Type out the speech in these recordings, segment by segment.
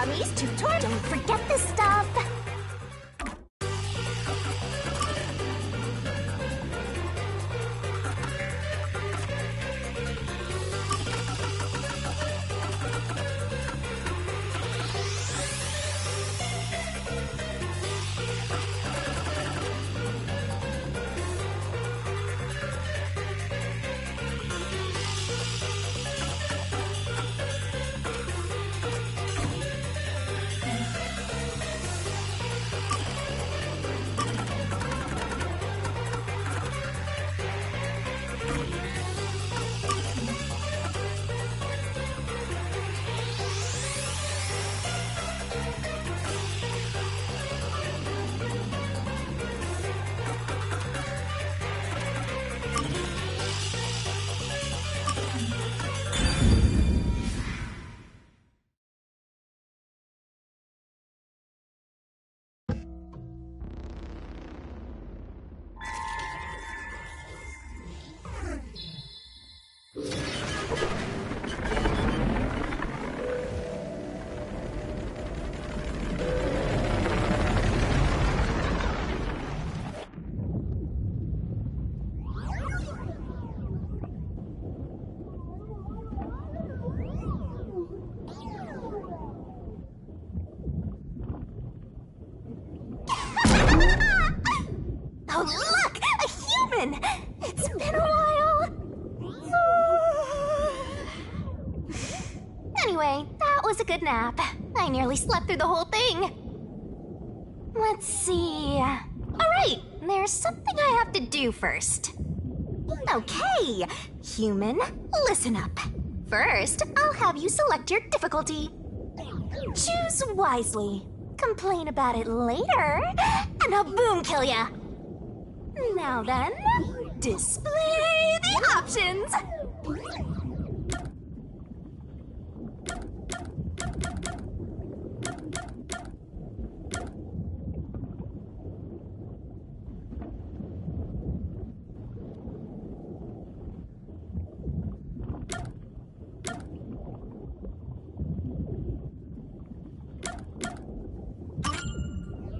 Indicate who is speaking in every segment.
Speaker 1: dummies tutorial. Don't forget this stuff. Oh, look! A human! It's been a while! Anyway, that was a good nap. I nearly slept through the whole thing. Let's see... Alright, there's something I have to do first. Okay, human, listen up. First, I'll have you select your difficulty. Choose wisely. Complain about it later, and I'll boom kill ya. Now then, display the options.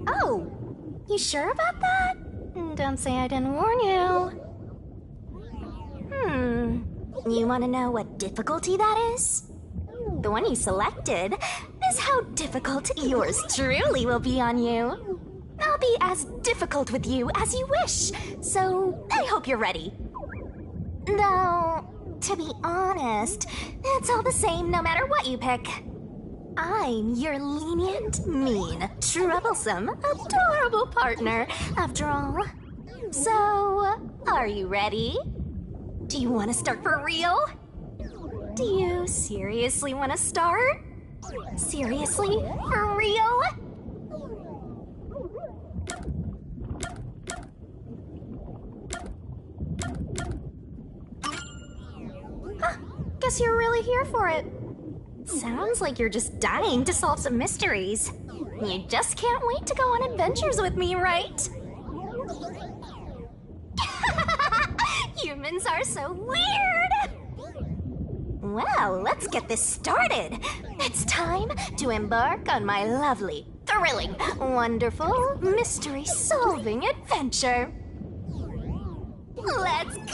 Speaker 1: Oh, you sure about that? Don't say I didn't warn you. You want to know what difficulty that is? The one you selected is how difficult yours truly will be on you. I'll be as difficult with you as you wish, so I hope you're ready. Though, to be honest, it's all the same no matter what you pick. I'm your lenient, mean, troublesome, adorable partner, after all. So, are you ready? Do you want to start for real? Do you seriously want to start? Seriously? For real? Huh, guess you're really here for it. Sounds like you're just dying to solve some mysteries. You just can't wait to go on adventures with me, right? Humans are so weird! Well, let's get this started. It's time to embark on my lovely, thrilling, wonderful, mystery-solving adventure. Let's go!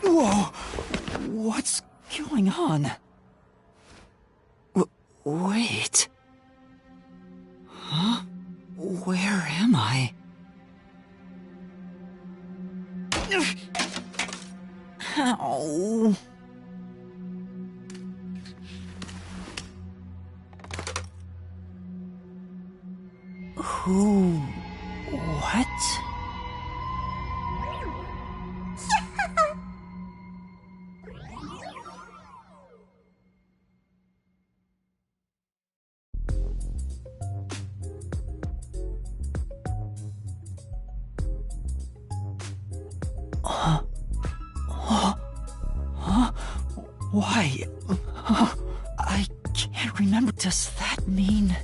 Speaker 2: Whoa! What's going on? Wait. Huh? Where am I? Ow. Who... what? Why? I can't remember. Does that mean...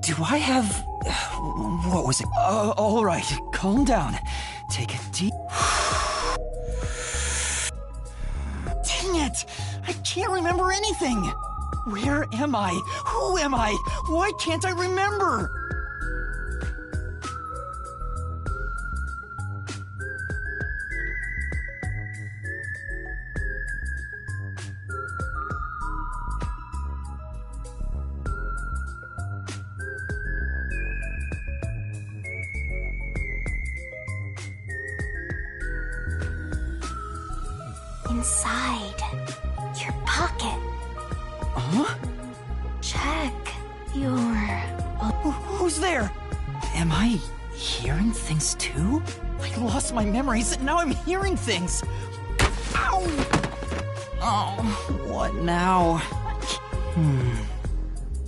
Speaker 2: Do I have... what was it? Alright, calm down. Take a deep... Dang it! I can't remember anything! Where am I? Who am I? Why can't I remember?
Speaker 1: Inside your pocket.
Speaker 2: Huh?
Speaker 1: Check your...
Speaker 2: Who's there? Am I hearing things too? I lost my memories and now I'm hearing things. Ow! Oh, what now?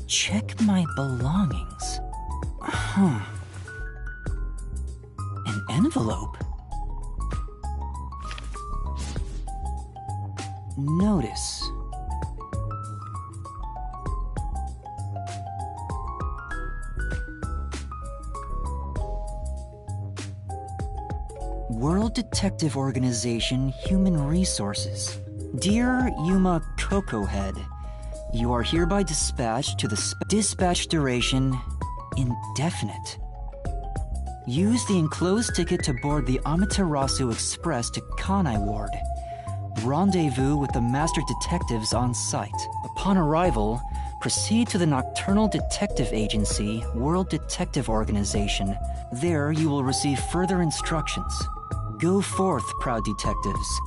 Speaker 2: Check my belongings. Huh. An envelope? Notice. World Detective Organization Human Resources. Dear Yuma Cocohead, you are hereby dispatched to the dispatch duration indefinite. Use the enclosed ticket to board the Amaterasu Express to Kanai Ward. Rendezvous with the master detectives on site. Upon arrival, proceed to the Nocturnal Detective Agency, World Detective Organization. There you will receive further instructions. Go forth, proud detectives.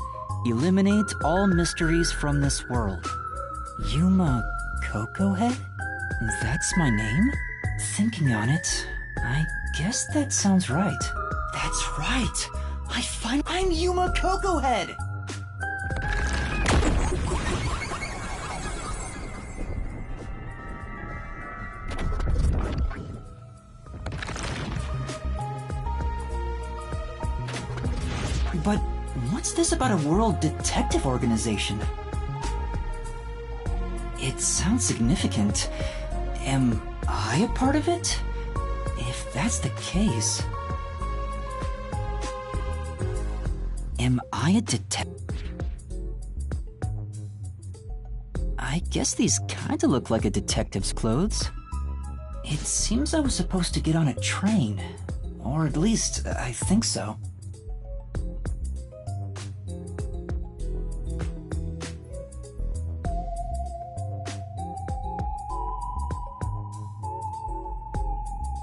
Speaker 2: Eliminate all mysteries from this world. Yuma Cocohead? That's my name? Thinking on it, I guess that sounds right. That's right! I'm Yuma Cocohead! But what's this about a World Detective Organization? It sounds significant. Am I a part of it? If that's the case... Am I a detective? I guess these kinda look like a detective's clothes. It seems I was supposed to get on a train. Or at least, I think so.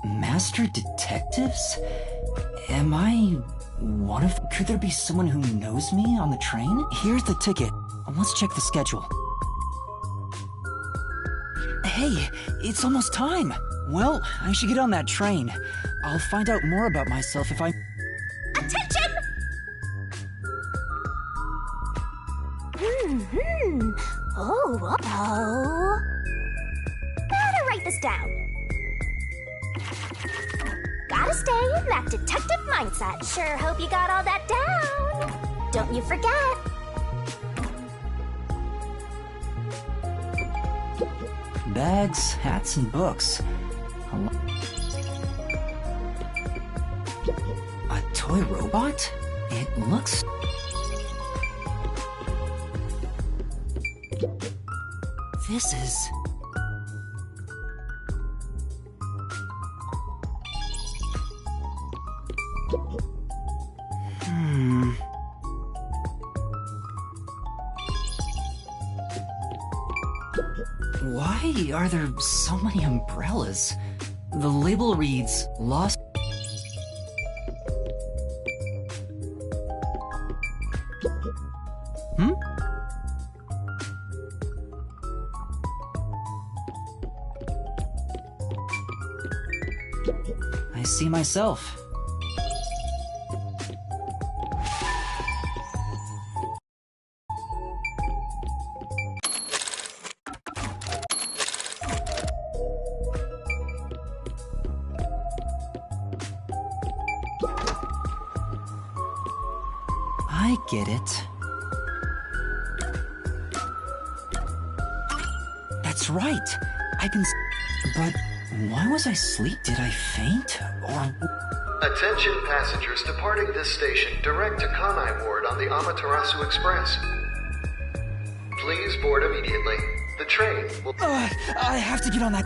Speaker 2: Master detectives? Am I one of... Could there be someone who knows me on the train? Here's the ticket. Let's check the schedule. Hey, it's almost time. Well, I should get on that train. I'll find out more about myself if I...
Speaker 1: Attention! Oh. Better write this down. Gotta stay in that detective mindset. Sure hope you got all that down. Don't you forget.
Speaker 2: Bags, hats, and books. A toy robot? It looks... This is... Why are there so many umbrellas? The label reads, Lost... see myself. I get it. That's right. I can but why was I asleep? Did I faint? Or...
Speaker 3: Attention passengers departing this station direct to Kanai Ward on the Amaterasu Express. Please board immediately. The train will...
Speaker 2: I have to get on that...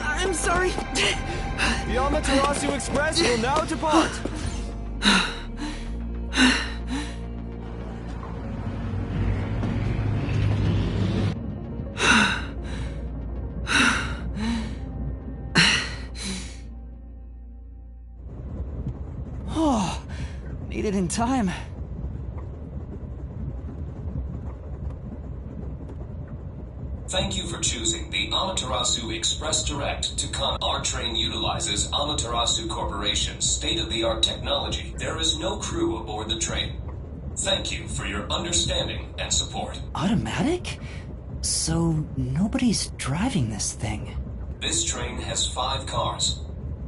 Speaker 2: I'm sorry.
Speaker 4: The Amaterasu Express will now depart.
Speaker 2: Oh, made it in time.
Speaker 5: Thank you for choosing the Amaterasu Express Direct to Kanai. Our train utilizes Amaterasu Corporation's state-of-the-art technology. There is no crew aboard the train. Thank you for your understanding and support.
Speaker 2: Automatic? So nobody's driving this thing.
Speaker 5: This train has 5 cars.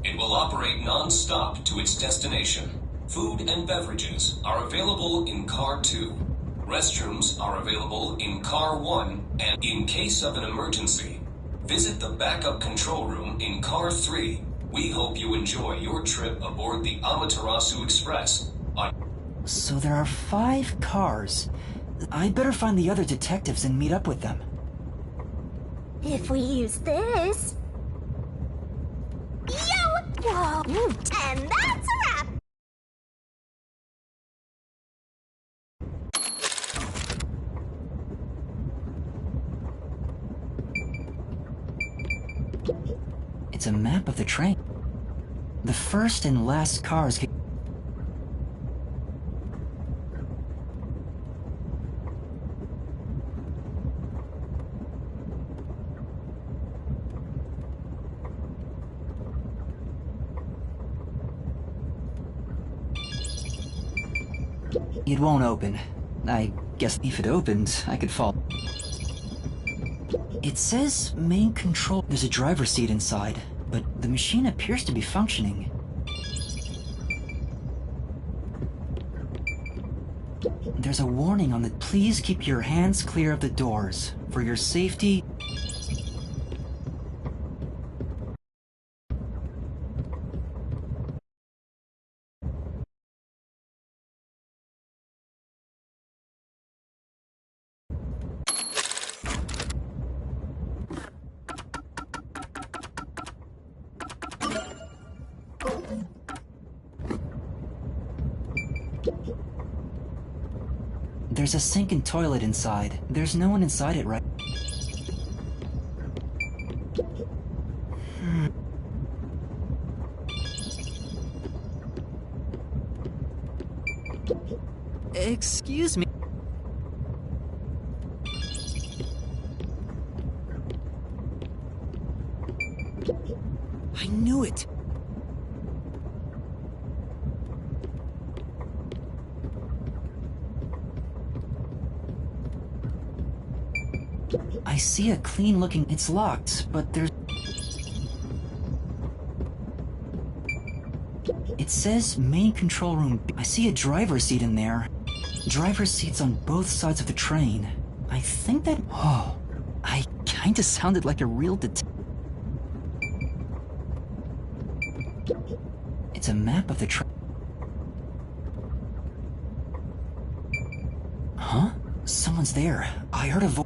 Speaker 5: It will operate non-stop to its destination. Food and beverages are available in Car 2. Restrooms are available in Car 1, and in case of an emergency, visit the backup control room in Car 3. We hope you enjoy your trip aboard the Amaterasu Express.
Speaker 2: So there are 5 cars. I'd better find the other detectives and meet up with them.
Speaker 1: If we use this... Yo! Whoa! And that's a wrap!
Speaker 2: It's a map of the train. The first and last cars can... It won't open. I guess if it opened, I could fall. It says main control. There's a driver's seat inside, but the machine appears to be functioning. There's a warning on the... Please keep your hands clear of the doors. For your safety... There's a sink and toilet inside. There's no one inside it, right? Excuse me. I knew it. I see a clean-looking... It's locked, but there's... It says main control room. I see a driver's seat in there. Driver's seats on both sides of the train. I think that... Oh, I kinda sounded like a real It's a map of the train. Huh? Someone's there. I heard a voice.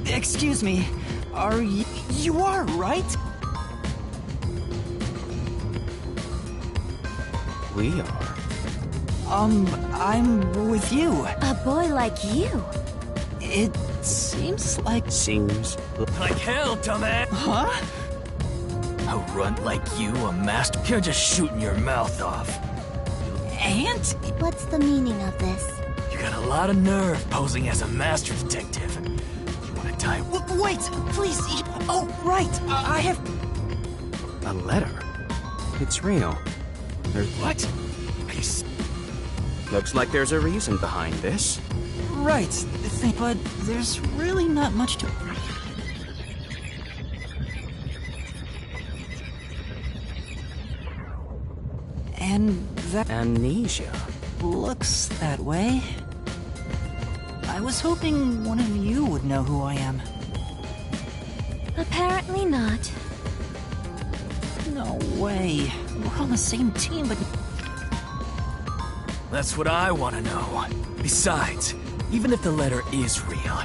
Speaker 2: Excuse me. Are you... You are, right?
Speaker 6: We are.
Speaker 2: I'm with you.
Speaker 1: A boy like you.
Speaker 2: It seems like...
Speaker 6: Seems.
Speaker 4: Like hell, dumbass!
Speaker 2: Huh?
Speaker 4: A runt like you, a master, you're just shooting your mouth off.
Speaker 2: Aunt?
Speaker 7: What's the meaning of this?
Speaker 4: You got a lot of nerve posing as a master detective. You wanna die?
Speaker 2: Wait, please. Oh, right. I have...
Speaker 6: A letter. It's real.
Speaker 4: What?
Speaker 6: Looks like there's a reason behind this.
Speaker 2: Right. But there's really not much to... And that
Speaker 6: Amnesia.
Speaker 2: looks that way. I was hoping one of you would know who I am.
Speaker 1: Apparently not.
Speaker 2: No way. We're on the same team, but...
Speaker 4: That's what I wanna know. Besides, even if the letter is real,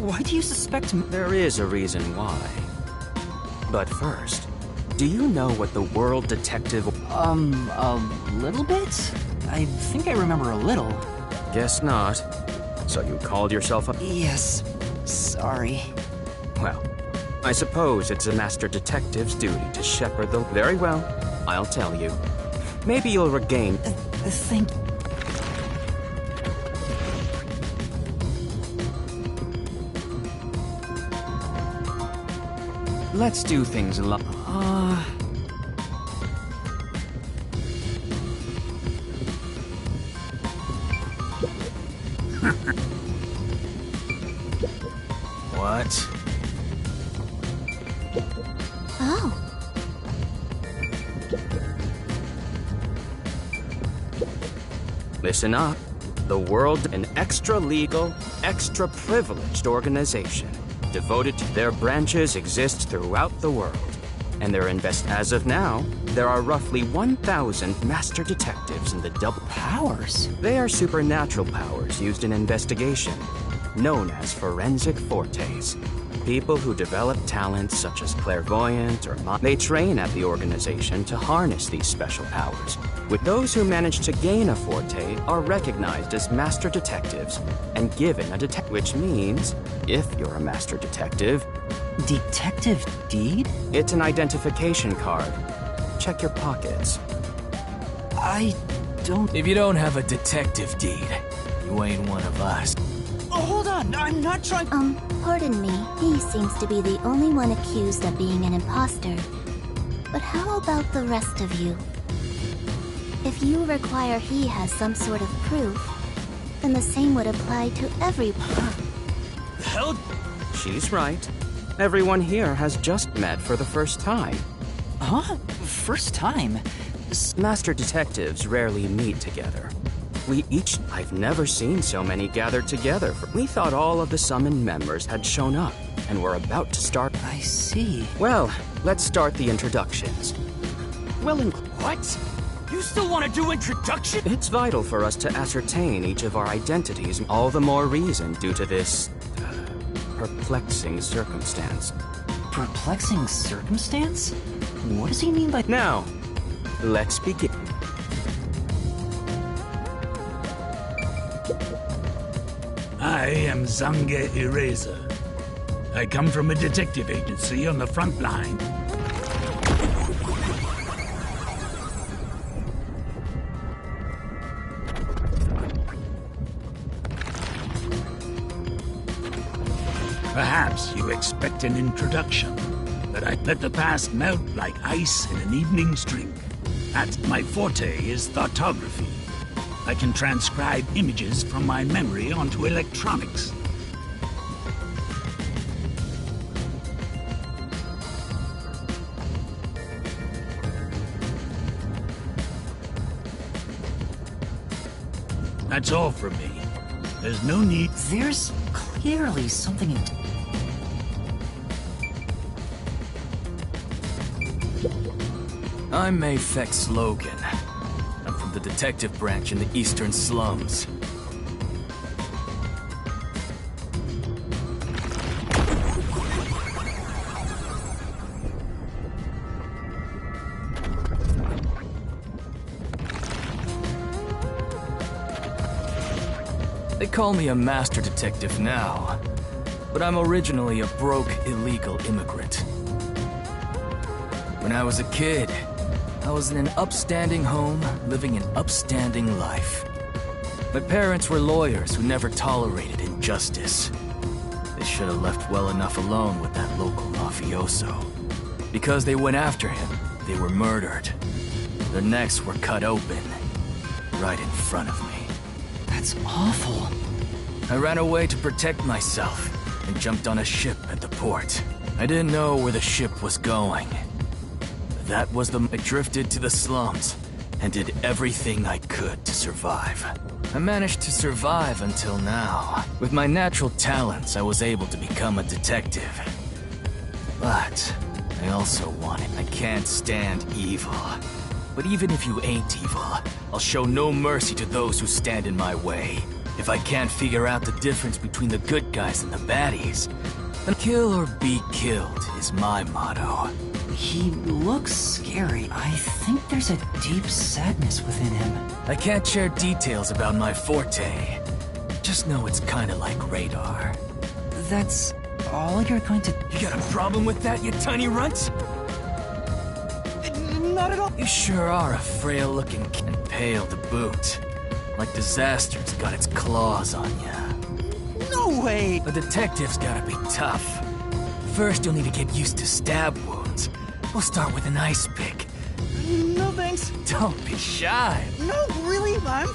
Speaker 2: Why do you suspect me?
Speaker 6: There is a reason why. But first, do you know what the World Detective...
Speaker 2: A little bit? I think I remember a little.
Speaker 6: Guess not. So you called yourself a...
Speaker 2: Yes. Sorry.
Speaker 6: Well, I suppose it's a master detective's duty to shepherd the... Very well, I'll tell you. Maybe you'll regain...
Speaker 2: Thank...
Speaker 6: Let's do things a lot...
Speaker 4: what?
Speaker 7: Oh,
Speaker 6: Listen up. The World, an extra-legal, extra-privileged organization devoted to their branches exist throughout the world. And their as of now, there are roughly 1,000 master detectives in the double...
Speaker 2: Powers?
Speaker 6: They are supernatural powers used in investigation, known as forensic fortes. People who develop talents such as clairvoyant or they train at the organization to harness these special powers. With those who manage to gain a forte are recognized as master detectives and given a which means, if you're a master detective,
Speaker 2: Detective Deed?
Speaker 6: it's an identification card. Check your pockets.
Speaker 2: I don't...
Speaker 4: If you don't have a detective deed, you ain't one of us.
Speaker 2: Oh, hold on. I'm not trying...
Speaker 7: pardon me. He seems to be the only one accused of being an imposter. But how about the rest of you? If you require he has some sort of proof, then the same would apply to everyone.
Speaker 4: Hell?
Speaker 6: She's right. Everyone here has just met for the first time.
Speaker 2: Huh? First time?
Speaker 6: Master detectives rarely meet together. I've never seen so many gathered together. We thought all of the summoned members had shown up, and were about to start.
Speaker 2: I see.
Speaker 6: Well, let's start the introductions.
Speaker 4: What? You still want to do introduction?
Speaker 6: It's vital for us to ascertain each of our identities, all the more reason due to this, perplexing circumstance.
Speaker 2: Perplexing circumstance? What does he mean by...
Speaker 6: Now, let's begin.
Speaker 8: I am Zange Eraser. I come from a detective agency on the front line. Perhaps you expect an introduction, but I let the past melt like ice in an evening's drink. My forte is thoughtography. I can transcribe images from my memory onto electronics. That's all from me. There's no need...
Speaker 2: There's clearly something in...
Speaker 4: I'm Mayfex Logan. I'm from the detective branch in the eastern slums. They call me a master detective now, but I'm originally a broke, illegal immigrant. When I was a kid, I was in an upstanding home, living an upstanding life. My parents were lawyers who never tolerated injustice. They should have left well enough alone with that local mafioso. Because they went after him, they were murdered. Their necks were cut open, right in front of me.
Speaker 2: That's awful.
Speaker 4: I ran away to protect myself and jumped on a ship at the port. I didn't know where the ship was going. That was I drifted to the slums and did everything I could to survive. I managed to survive until now. With my natural talents, I was able to become a detective. But I also wanted. I can't stand evil. But even if you ain't evil, I'll show no mercy to those who stand in my way. If I can't figure out the difference between the good guys and the baddies, then kill or be killed is my motto.
Speaker 2: He looks scary. I think there's a deep sadness within him.
Speaker 4: I can't share details about my forte. Just know it's kinda like radar.
Speaker 2: That's all you're going to...
Speaker 4: You got a problem with that, you tiny runt?
Speaker 2: Not at all.
Speaker 4: You sure are a frail-looking kid and pale to boot. Like disaster's got its claws on ya.
Speaker 2: No way!
Speaker 4: A detective's gotta be tough. First, you'll need to get used to stab wounds. We'll start with an ice pick.
Speaker 2: No thanks.
Speaker 4: Don't be shy.
Speaker 2: No, really, I'm...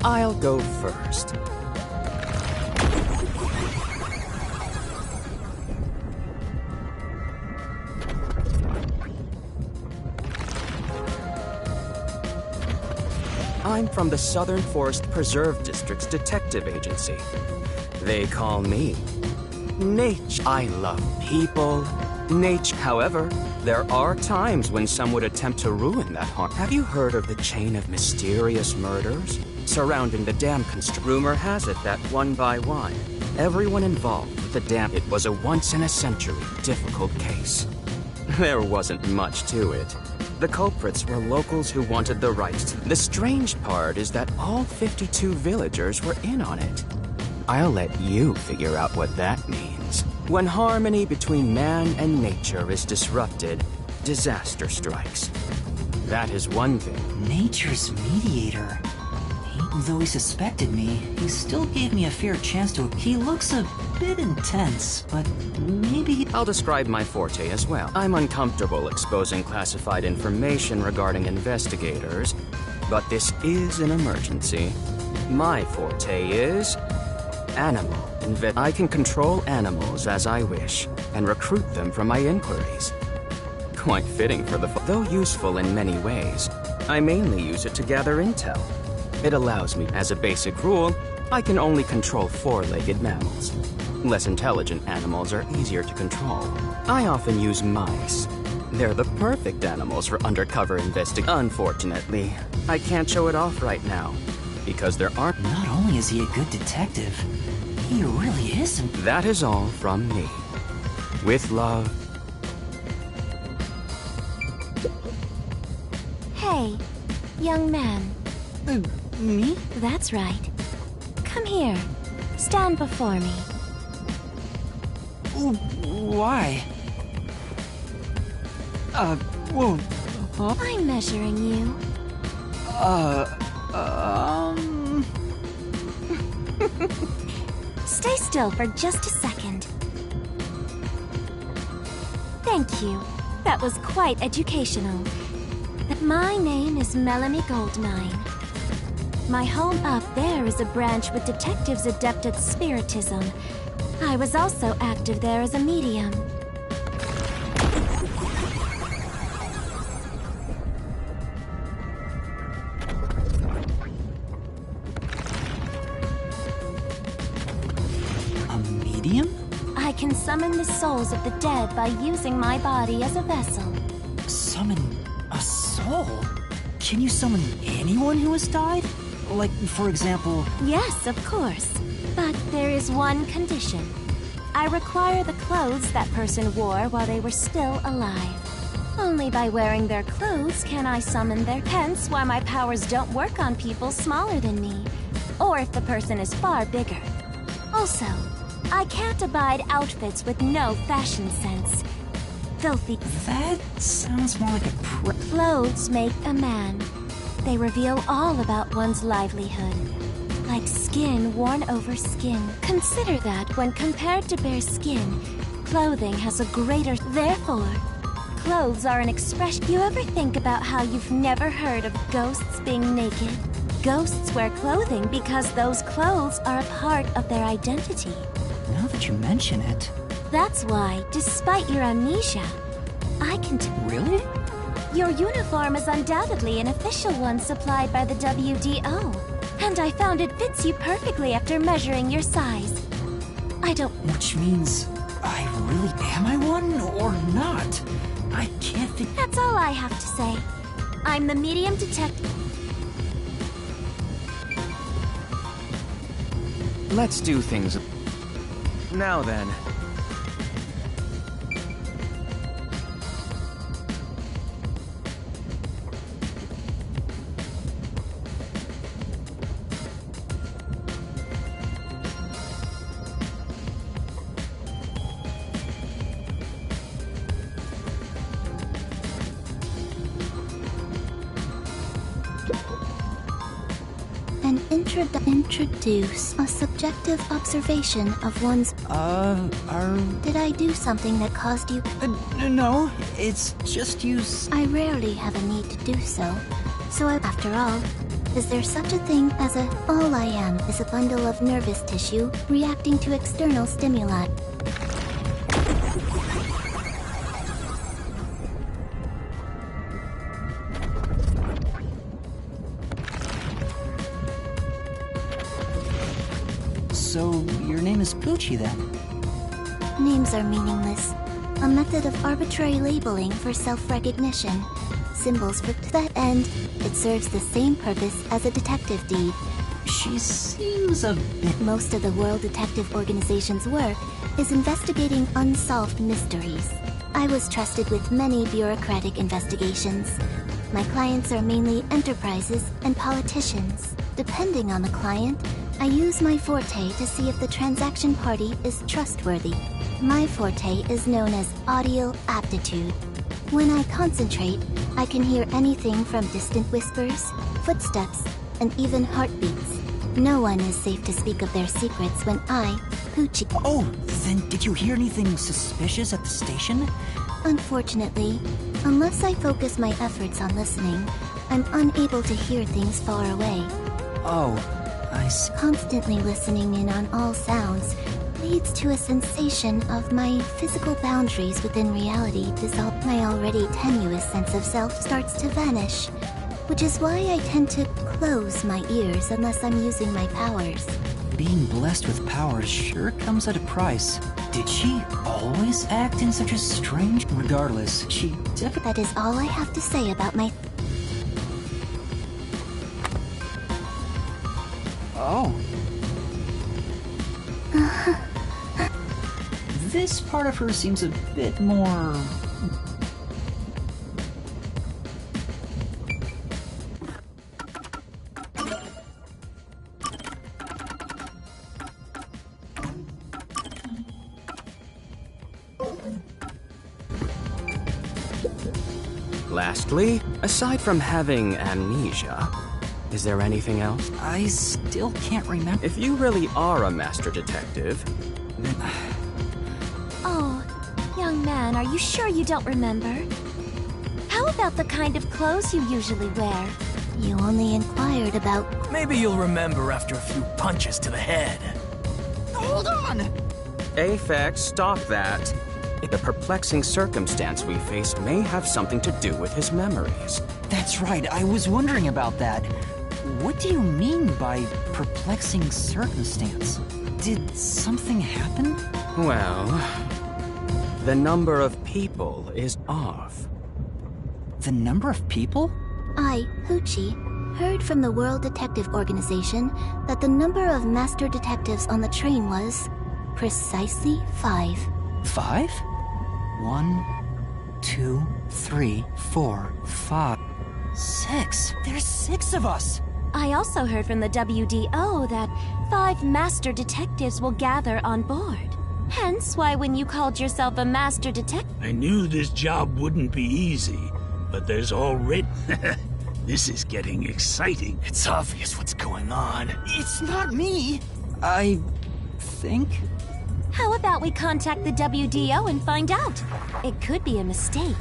Speaker 6: I'll go first. I'm from the Southern Forest Preserve District's detective agency. They call me Nature. I love people, nature. However, there are times when some would attempt to ruin that harm. Have you heard of the chain of mysterious murders surrounding the dam construction? Rumor has it that one by one, everyone involved with the dam. It was a once-in-a-century difficult case. There wasn't much to it. The culprits were locals who wanted the rights. The strange part is that all 52 villagers were in on it. I'll let you figure out what that means. When harmony between man and nature is disrupted, disaster strikes. That is one thing.
Speaker 2: Nature's mediator. Though he suspected me, he still gave me a fair chance to... He looks a bit intense, but maybe...
Speaker 6: I'll describe my forte as well. I'm uncomfortable exposing classified information regarding investigators, but this is an emergency. My forte is animal I can control animals as I wish and recruit them from my inquiries. Quite fitting for the though useful in many ways, I mainly use it to gather intel. It allows me, as a basic rule, I can only control four-legged mammals. Less intelligent animals are easier to control. I often use mice. They're the perfect animals for undercover investigation. Unfortunately, I can't show it off right now, because there aren't...
Speaker 2: Not only is he a good detective, he really isn't.
Speaker 6: That is all from me. With love.
Speaker 7: Hey, young man.
Speaker 2: Me?
Speaker 7: That's right. Come here. Stand before me.
Speaker 2: Why? Whoa. Huh?
Speaker 7: I'm measuring you. Stay still for just a second. Thank you. That was quite educational. My name is Melanie Goldmine. My home up there is a branch with detectives adept at spiritism. I was also active there as a medium.
Speaker 2: A medium?
Speaker 7: I can summon the souls of the dead by using my body as a vessel.
Speaker 2: Summon a soul? Can you summon anyone who has died? Like, for example...
Speaker 7: Yes, of course. But there is one condition. I require the clothes that person wore while they were still alive. Only by wearing their clothes can I summon their... Hence why my powers don't work on people smaller than me, or if the person is far bigger. Also, I can't abide outfits with no fashion sense. Filthy...
Speaker 2: That sounds more like a
Speaker 7: Clothes make a man. They reveal all about one's livelihood. Like skin worn over skin. Consider that when compared to bare skin, clothing has a greater... Therefore, clothes are an expression... You ever think about how you've never heard of ghosts being naked? Ghosts wear clothing because those clothes are a part of their identity.
Speaker 2: Now that you mention it...
Speaker 7: That's why, despite your amnesia, I can...
Speaker 2: Really?
Speaker 7: Your uniform is undoubtedly an official one supplied by the WDO. And I found it fits you perfectly after measuring your size. I don't...
Speaker 2: Which means... I really am I one, or not? I can't think...
Speaker 7: That's all I have to say. I'm the medium detective...
Speaker 6: Let's do things... Now then.
Speaker 7: Introduce a subjective observation of one's... Did I do something that caused you...
Speaker 2: No, it's just you...
Speaker 7: I rarely have a need to do so. After all, is there such a thing as a... All I am is a bundle of nervous tissue reacting to external stimuli.
Speaker 2: So, your name is Poochie, then?
Speaker 7: Names are meaningless. A method of arbitrary labeling for self-recognition. Symbols for that end, it serves the same purpose as a detective deed.
Speaker 2: She seems a bit...
Speaker 7: Most of the World Detective Organization's work is investigating unsolved mysteries. I was trusted with many bureaucratic investigations. My clients are mainly enterprises and politicians. Depending on the client, I use my forte to see if the transaction party is trustworthy. My forte is known as audio aptitude. When I concentrate, I can hear anything from distant whispers, footsteps, and even heartbeats. No one is safe to speak of their secrets when I, Poochie...
Speaker 2: Oh, then did you hear anything suspicious at the station?
Speaker 7: Unfortunately, unless I focus my efforts on listening, I'm unable to hear things far away.
Speaker 2: Oh,
Speaker 7: Constantly listening in on all sounds leads to a sensation of my physical boundaries within reality dissolve. My already tenuous sense of self starts to vanish, which is why I tend to close my ears unless I'm using my powers.
Speaker 2: Being blessed with powers sure comes at a price. Did she always act in such a strange... Regardless, she definitely...
Speaker 7: That is all I have to say about my...
Speaker 2: Oh. This part of her seems a bit more...
Speaker 6: Lastly, aside from having amnesia, is there anything else?
Speaker 2: I still can't remember...
Speaker 6: If you really are a master detective, then...
Speaker 1: Oh, young man, are you sure you don't remember? How about the kind of clothes you usually wear?
Speaker 7: You only inquired about...
Speaker 4: Maybe you'll remember after a few punches to the head.
Speaker 2: Hold on!
Speaker 6: Aphex, stop that. The perplexing circumstance we face may have something to do with his memories.
Speaker 2: That's right, I was wondering about that. What do you mean by perplexing circumstance? Did something happen?
Speaker 6: Well, the number of people is off.
Speaker 2: The number of people?
Speaker 7: I, Hoochie, heard from the World Detective Organization that the number of master detectives on the train was precisely 5.
Speaker 2: 5? 1, 2, 3, 4, 5, 6. There's 6 of us!
Speaker 1: I also heard from the WDO that 5 master detectives will gather on board. Hence why when you called yourself a master detective...
Speaker 8: I knew this job wouldn't be easy, but there's already... This is getting exciting.
Speaker 4: It's obvious what's going on.
Speaker 2: It's not me! I... think...
Speaker 1: How about we contact the WDO and find out? It could be a mistake.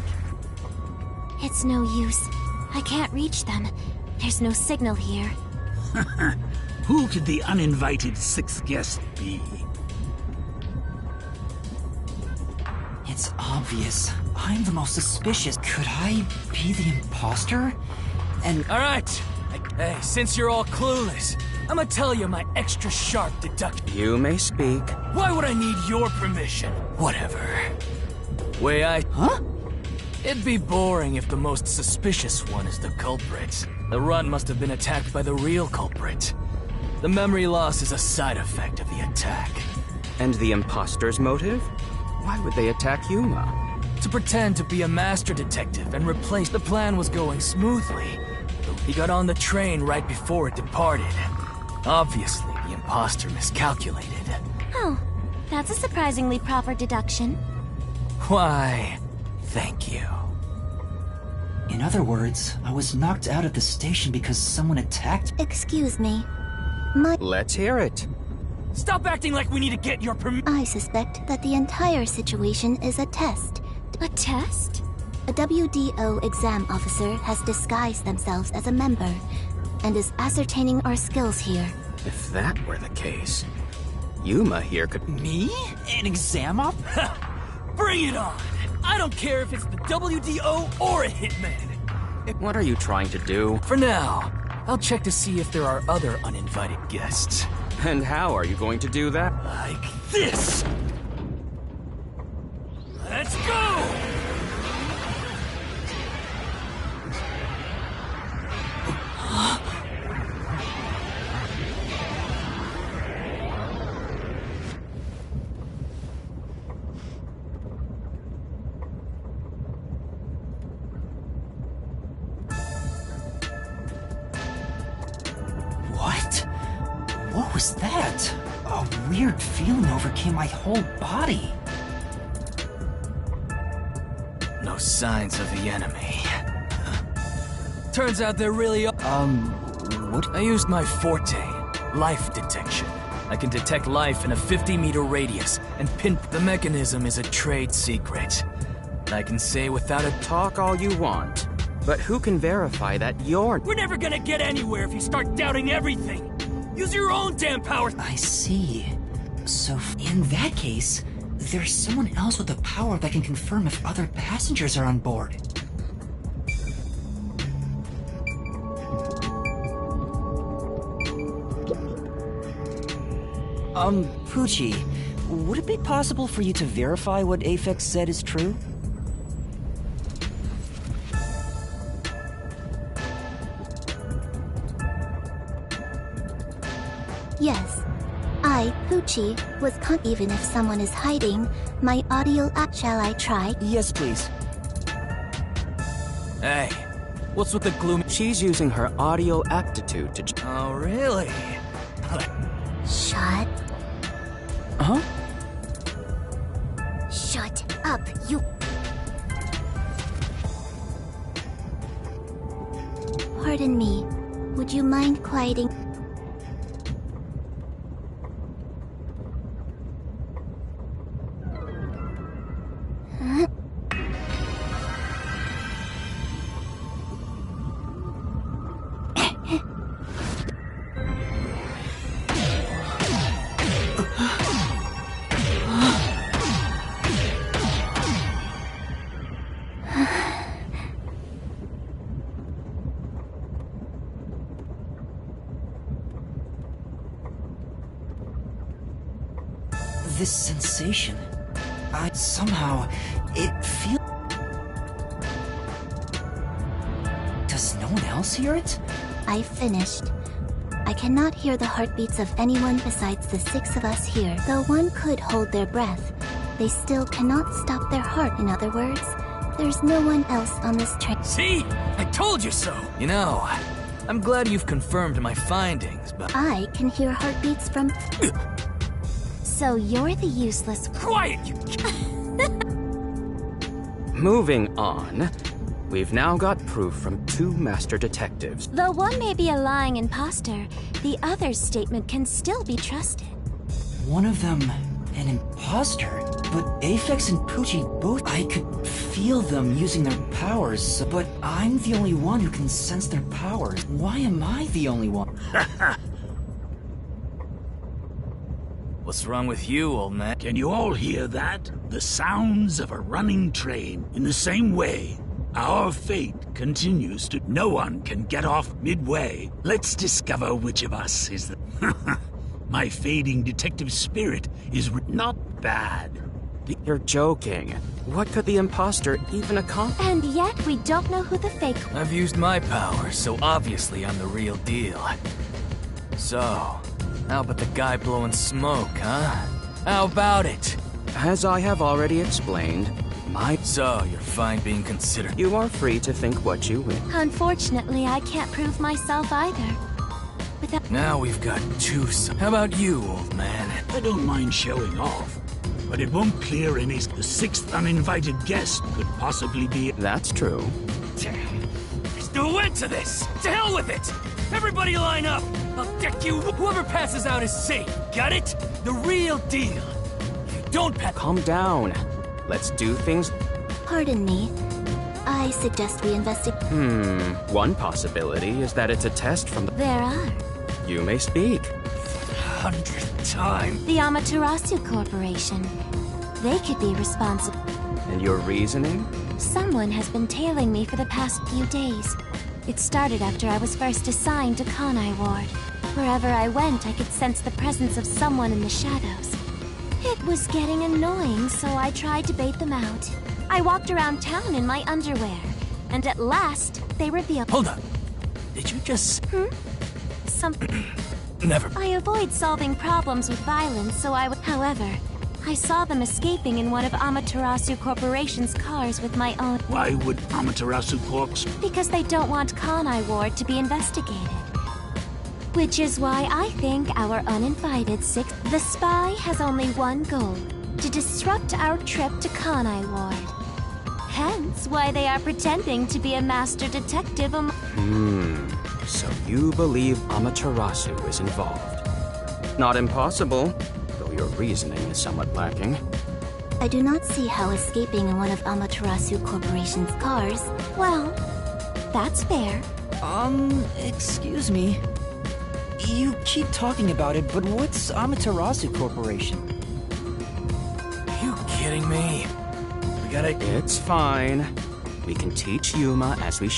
Speaker 1: It's no use. I can't reach them. There's no signal here.
Speaker 8: Who could the uninvited 6th guest be?
Speaker 2: It's obvious. I'm the most suspicious. Could I be the imposter? And...
Speaker 4: Alright! Hey, since you're all clueless, I'ma tell you my extra sharp deduction.
Speaker 6: You may speak.
Speaker 4: Why would I need your permission? Whatever.
Speaker 2: Huh?
Speaker 4: It'd be boring if the most suspicious one is the culprit. The run must have been attacked by the real culprit. The memory loss is a side effect of the attack.
Speaker 6: And the imposter's motive? Why would they attack Yuma?
Speaker 4: To pretend to be a master detective and replace the plan was going smoothly. He got on the train right before it departed. Obviously, the imposter miscalculated.
Speaker 1: Oh, that's a surprisingly proper deduction.
Speaker 4: Why, thank you.
Speaker 2: In other words, I was knocked out at the station because someone attacked...
Speaker 7: Excuse me.
Speaker 6: Let's hear it.
Speaker 4: Stop acting like we need to get your permission.
Speaker 7: I suspect that the entire situation is a test.
Speaker 1: A test?
Speaker 7: A WDO exam officer has disguised themselves as a member and is ascertaining our skills here.
Speaker 6: If that were the case, Yuma here could...
Speaker 2: Me? An exam op?
Speaker 4: Bring it on! I don't care if it's the WDO or a hitman.
Speaker 6: What are you trying to do?
Speaker 4: For now, I'll check to see if there are other uninvited guests.
Speaker 6: And how are you going to do that?
Speaker 4: Like this! Let's go!
Speaker 2: What was that? A weird feeling overcame my whole body.
Speaker 4: No signs of the enemy. Turns out there really are.
Speaker 2: What?
Speaker 4: I used my forte, life detection. I can detect life in a 50-meter radius and pinpoint. The mechanism is a trade secret. I can say without a
Speaker 6: Talk all you want, but who can verify that you're...
Speaker 4: We're never gonna get anywhere if you start doubting everything. Use your own damn powers!
Speaker 2: I see. So, in that case, there's someone else with the power that can confirm if other passengers are on board. Poochie, would it be possible for you to verify what Aphex said is true?
Speaker 7: Yes. I, Poochie, was even if someone is hiding, my audio app. Shall I try?
Speaker 2: Yes, please.
Speaker 4: Hey, what's with the gloom?
Speaker 6: She's using her audio aptitude to...
Speaker 4: Oh, really?
Speaker 7: Shut.
Speaker 2: Huh?
Speaker 7: Shut up, you. Pardon me. Would you mind quieting?
Speaker 2: This sensation, somehow, it feels... Does no one else hear it?
Speaker 7: I finished. I cannot hear the heartbeats of anyone besides the 6 of us here. Though one could hold their breath, they still cannot stop their heart. In other words, there's no one else on this train.
Speaker 4: See? I told you so! You know, I'm glad you've confirmed my findings, but...
Speaker 7: I can hear heartbeats from... So you're the useless...
Speaker 4: Quiet, you...
Speaker 6: Moving on, we've now got proof from 2 master detectives.
Speaker 1: Though one may be a lying imposter, the other's statement can still be trusted.
Speaker 2: One of them, an imposter? But Aphex and Poochie both... I could feel them using their powers, but I'm the only one who can sense their powers. Why am I the only one?
Speaker 4: What's wrong with you, old man?
Speaker 8: Can you all hear that? The sounds of a running train. In the same way, our fate continues to... No one can get off midway. Let's discover which of us is the... My fading detective spirit is not bad.
Speaker 6: You're joking. What could the imposter even accomplish?
Speaker 1: And yet we don't know who the fake...
Speaker 4: I've used my powers, so obviously I'm the real deal. So, how about the guy blowing smoke, huh? How about it?
Speaker 6: As I have already explained,
Speaker 4: So, you're fine being considered.
Speaker 6: You are free to think what you will.
Speaker 1: Unfortunately, I can't prove myself either. Without...
Speaker 4: Now we've got 2 How about you, old man?
Speaker 8: I don't mind showing off, but it won't clear any... The 6th uninvited guest could possibly be...
Speaker 6: That's true.
Speaker 4: Damn. There's no end to this! To hell with it! Everybody line up! I'll deck you. Whoever passes out is safe. Got it? The real deal. If you don't pass...
Speaker 6: Calm down. Let's do things...
Speaker 7: Pardon me. I suggest we investigate...
Speaker 6: One possibility is that it's a test from the...
Speaker 1: There are.
Speaker 6: You may speak.
Speaker 4: 100th time.
Speaker 1: The Amaterasu Corporation. They could be responsible.
Speaker 6: And your reasoning?
Speaker 1: Someone has been tailing me for the past few days. It started after I was first assigned to Kanai Ward. Wherever I went, I could sense the presence of someone in the shadows. It was getting annoying, so I tried to bait them out. I walked around town in my underwear, and at last, they revealed...
Speaker 4: Hold up. Did you just... Never...
Speaker 1: I avoid solving problems with violence, so I would... However, I saw them escaping in one of Amaterasu Corporation's cars with my own...
Speaker 8: Why would Amaterasu Corps...
Speaker 1: Because they don't want Kanai Ward to be investigated. Which is why I think our uninvited 6th... The spy has only one goal. To disrupt our trip to Kanai Ward. Hence why they are pretending to be a master detective
Speaker 6: So you believe Amaterasu is involved. Not impossible, though your reasoning is somewhat lacking.
Speaker 7: I do not see how escaping in one of Amaterasu Corporation's cars...
Speaker 1: Well, that's fair.
Speaker 2: Excuse me. You keep talking about it, but what's Amaterasu Corporation?
Speaker 4: You kidding me? We gotta...
Speaker 6: It's fine. We can teach Yuma as we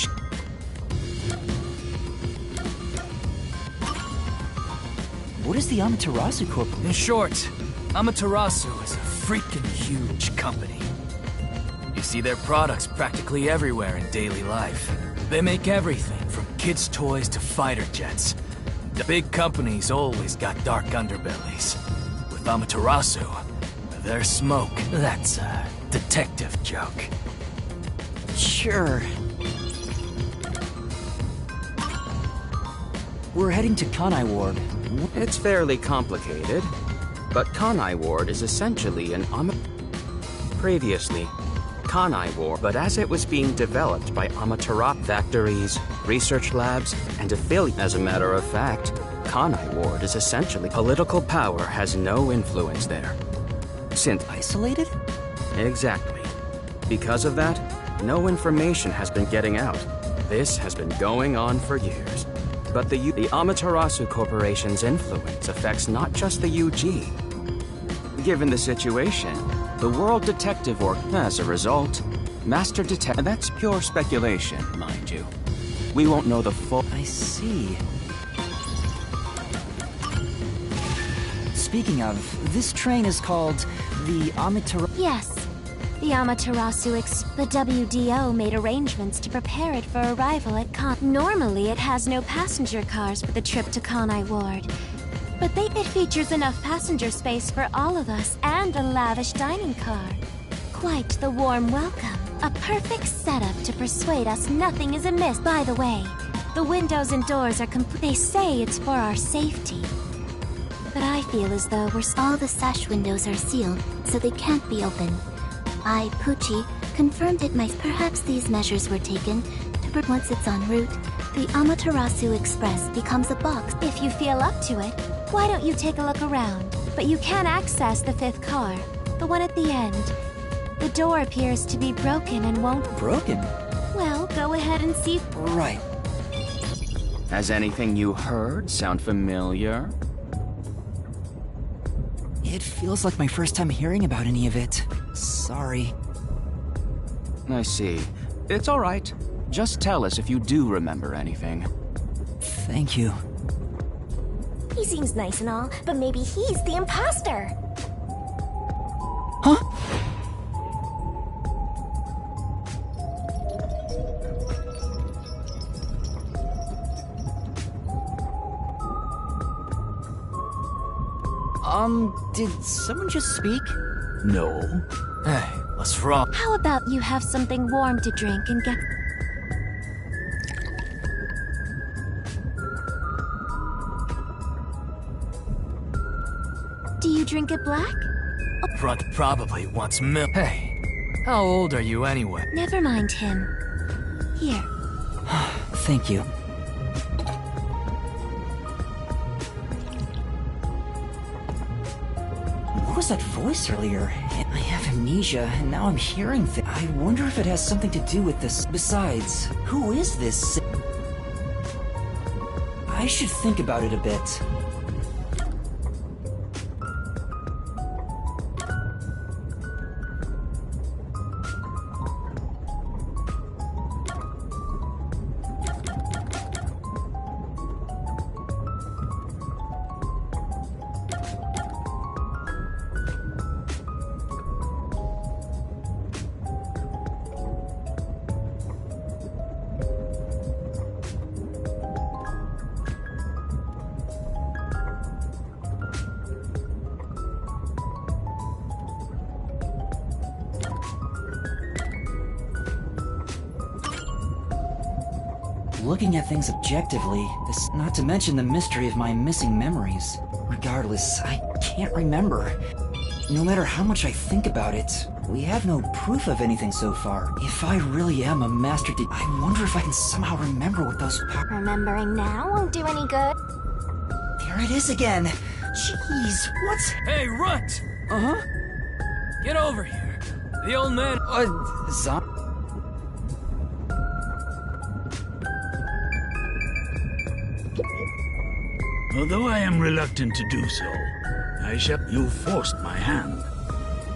Speaker 2: What is the Amaterasu Corporation?
Speaker 4: In short, Amaterasu is a freaking huge company. You see their products practically everywhere in daily life. They make everything from kids' toys to fighter jets. The big companies always got dark underbellies. With Amaterasu, their smoke, that's a detective joke.
Speaker 2: Sure. We're heading to Kanai Ward.
Speaker 6: It's fairly complicated, but Kanai Ward is essentially an Previously, Kanai Ward, but as it was being developed by Amaterasu factories, research labs, and affiliates. As a matter of fact, Kanai Ward is essentially political power has no influence there. Since
Speaker 2: Isolated?
Speaker 6: Exactly. Because of that, no information has been getting out. This has been going on for years. But the Amaterasu Corporation's influence affects not just the UG. Given the situation, the World Detective Org, as a result, Master Detective. That's pure speculation, mind you. We won't know the full.
Speaker 2: I see. Speaking of, this train is called the Amaterasu.
Speaker 7: Yes. The Amaterasu The WDO made arrangements to prepare it for arrival at Normally, it has no passenger cars for the trip to Kanai Ward. But it features enough passenger space for all of us and a lavish dining car. Quite the warm welcome. A perfect setup to persuade us nothing is amiss. By the way, the windows and doors are complete. They say it's for our safety. But I feel as though all the sash windows are sealed, so they can't be opened. Pucci, confirmed it might. Perhaps these measures were taken to once it's en route, the Amaterasu Express becomes a box. If you feel up to it, why don't you take a look around? But you can access the 5th car, the one at the end. The door appears to be broken and won't...
Speaker 2: Broken?
Speaker 7: Well, go ahead and see...
Speaker 2: Right.
Speaker 6: Has anything you heard sound familiar?
Speaker 2: It feels like my first time hearing about any of it. Sorry.
Speaker 6: I see. It's all right. Just tell us if you do remember anything.
Speaker 2: Thank you.
Speaker 1: He seems nice and all, but maybe he's the imposter.
Speaker 2: Huh? Did someone just speak?
Speaker 8: No.
Speaker 4: Hey, what's wrong?
Speaker 7: How about you have something warm to drink and get... Do you drink it black?
Speaker 4: Front probably wants milk. Hey, how old are you anyway?
Speaker 7: Never mind him. Here.
Speaker 2: Thank you. What was that voice earlier? I have amnesia, and now I'm hearing things. I wonder if it has something to do with this. Besides, who is this? I should think about it a bit. Looking at things objectively, this not to mention the mystery of my missing memories. Regardless, I can't remember. No matter how much I think about it, we have no proof of anything so far. If I really am a master I wonder if I can somehow remember what those
Speaker 1: Remembering now won't do any good.
Speaker 2: There it is again! Jeez, what's...
Speaker 4: Hey, Runt!
Speaker 2: Uh-huh?
Speaker 4: Get over here. The old man...
Speaker 8: Although I am reluctant to do so, I shall... You forced my hand.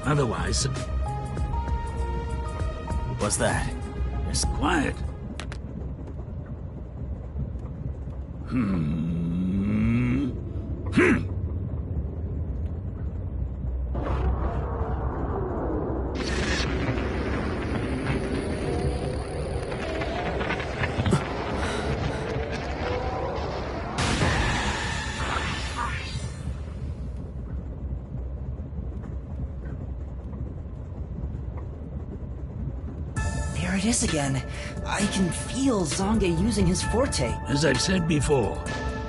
Speaker 8: Otherwise...
Speaker 4: What's that?
Speaker 8: It's quiet.
Speaker 2: There it is again. I can feel Zonge using his forte.
Speaker 8: As I've said before,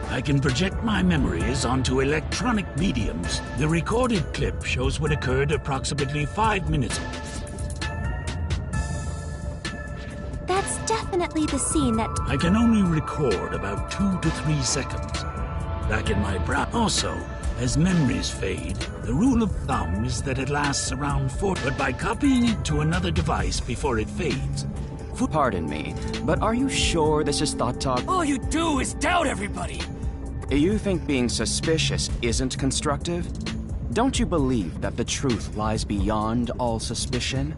Speaker 8: I can project my memories onto electronic mediums. The recorded clip shows what occurred approximately 5 minutes.
Speaker 7: That's definitely the scene that...
Speaker 8: I can only record about 2 to 3 seconds. Back in my brow. Also, as memories fade, the rule of thumb is that it lasts around 4. But by copying it to another device before it fades...
Speaker 6: Pardon me, but are you sure this is Thought Talk?
Speaker 4: All you do is doubt everybody!
Speaker 6: You think being suspicious isn't constructive? Don't you believe that the truth lies beyond all suspicion?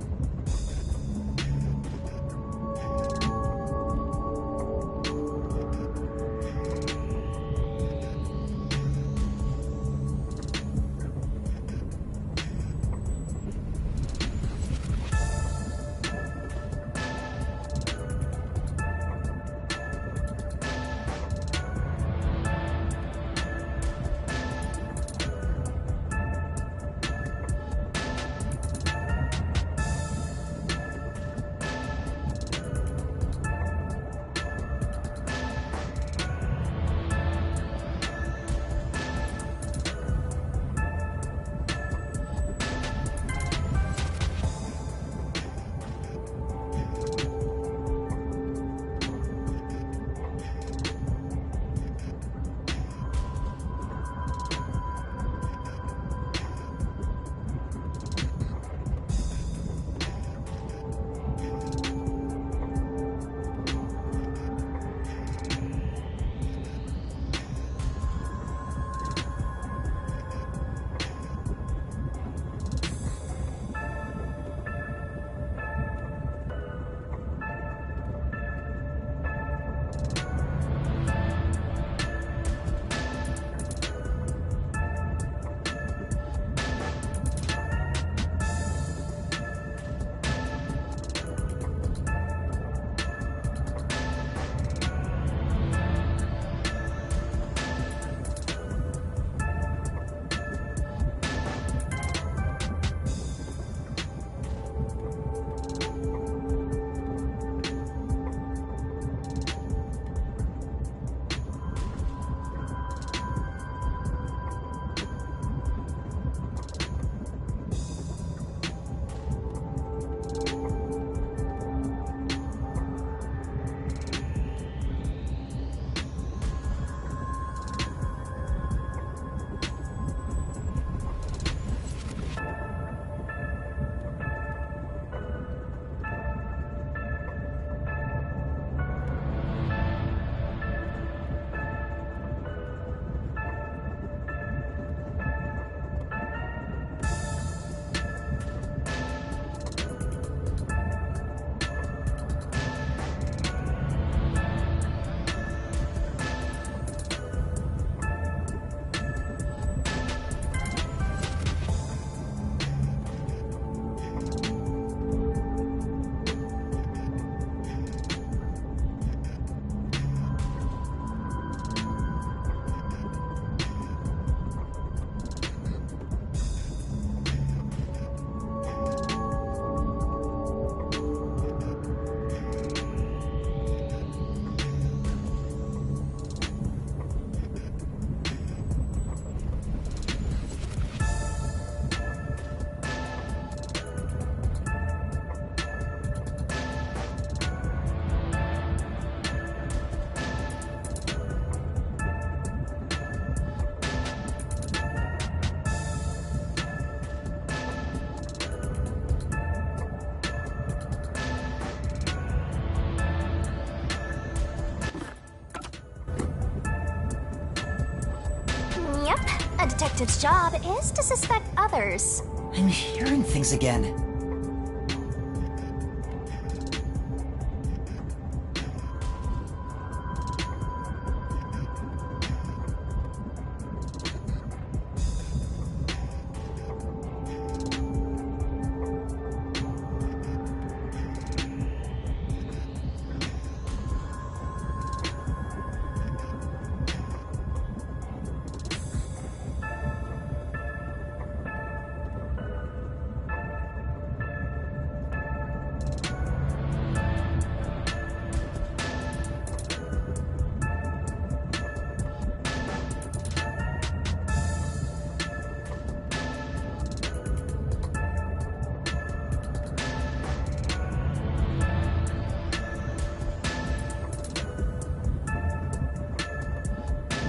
Speaker 1: detective's job is to suspect others.
Speaker 2: I'm hearing things again.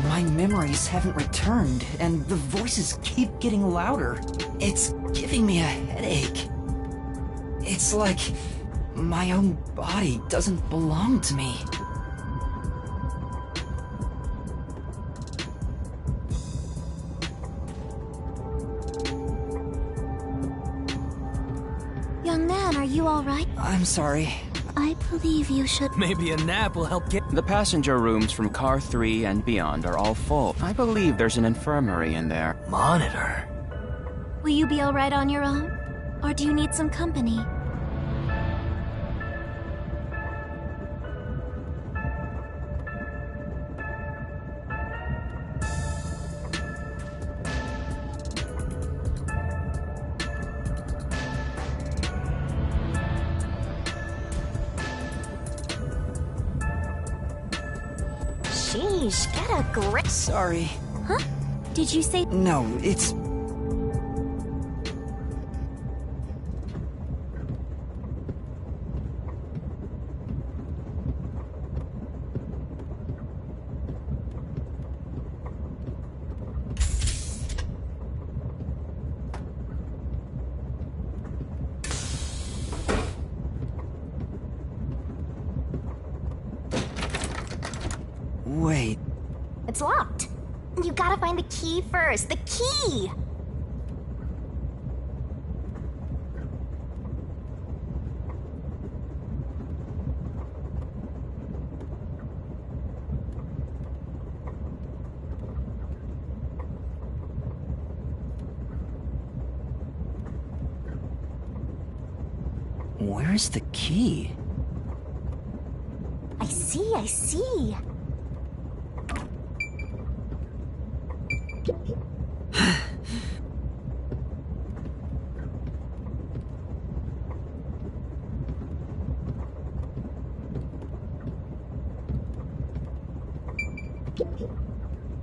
Speaker 2: My memories haven't returned, and the voices keep getting louder. It's giving me a headache. It's like my own body doesn't belong to me.
Speaker 7: Young man, are you alright?
Speaker 2: I'm sorry.
Speaker 7: I believe you should...
Speaker 4: Maybe a nap will help get...
Speaker 6: The passenger rooms from Car 3 and beyond are all full. I believe there's an infirmary in there.
Speaker 4: Monitor?
Speaker 7: Will you be alright on your own? Or do you need some company?
Speaker 1: Sheesh, get a grip.
Speaker 2: Sorry.
Speaker 7: Huh? Did you say...
Speaker 2: No, it's... Wait.
Speaker 1: It's locked. You gotta find the key first. The key!
Speaker 2: Where's the key?
Speaker 1: I see.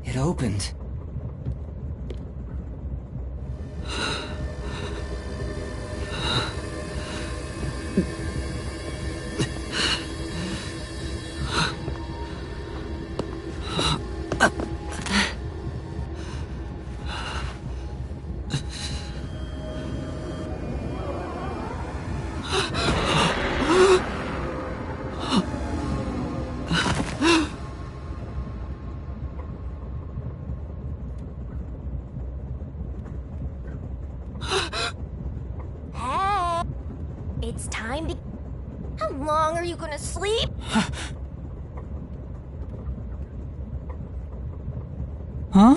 Speaker 2: It opened.
Speaker 1: It's time to... How long are you gonna sleep?
Speaker 2: Huh?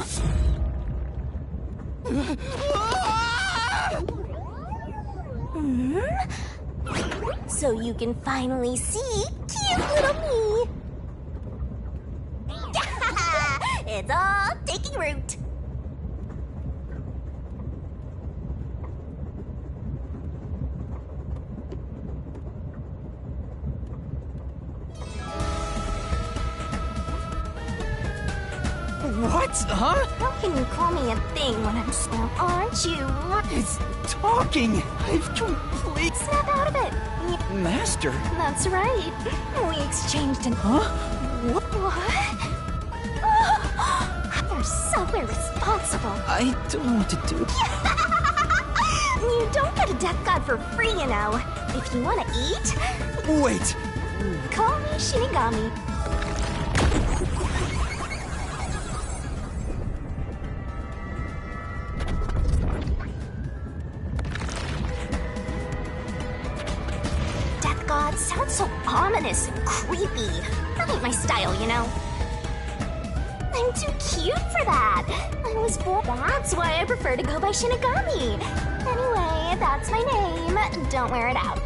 Speaker 1: So you can finally see cute little me. It's all taking root.
Speaker 2: What? Huh?
Speaker 1: How can you call me a thing when I'm small, aren't you?
Speaker 2: It's talking! I've completely...
Speaker 1: Snap out of it.
Speaker 2: Master?
Speaker 1: That's right. We exchanged an...
Speaker 2: Huh?
Speaker 1: What? You're so irresponsible.
Speaker 2: I don't know what to do.
Speaker 1: You don't get a death god for free, you know. If you want to eat...
Speaker 2: Wait!
Speaker 1: Call me Shinigami. ominous and creepy. That ain't my style, you know. I'm too cute for that. I was born. That's why I prefer to go by Shinigami. Anyway, that's my name. Don't wear it out.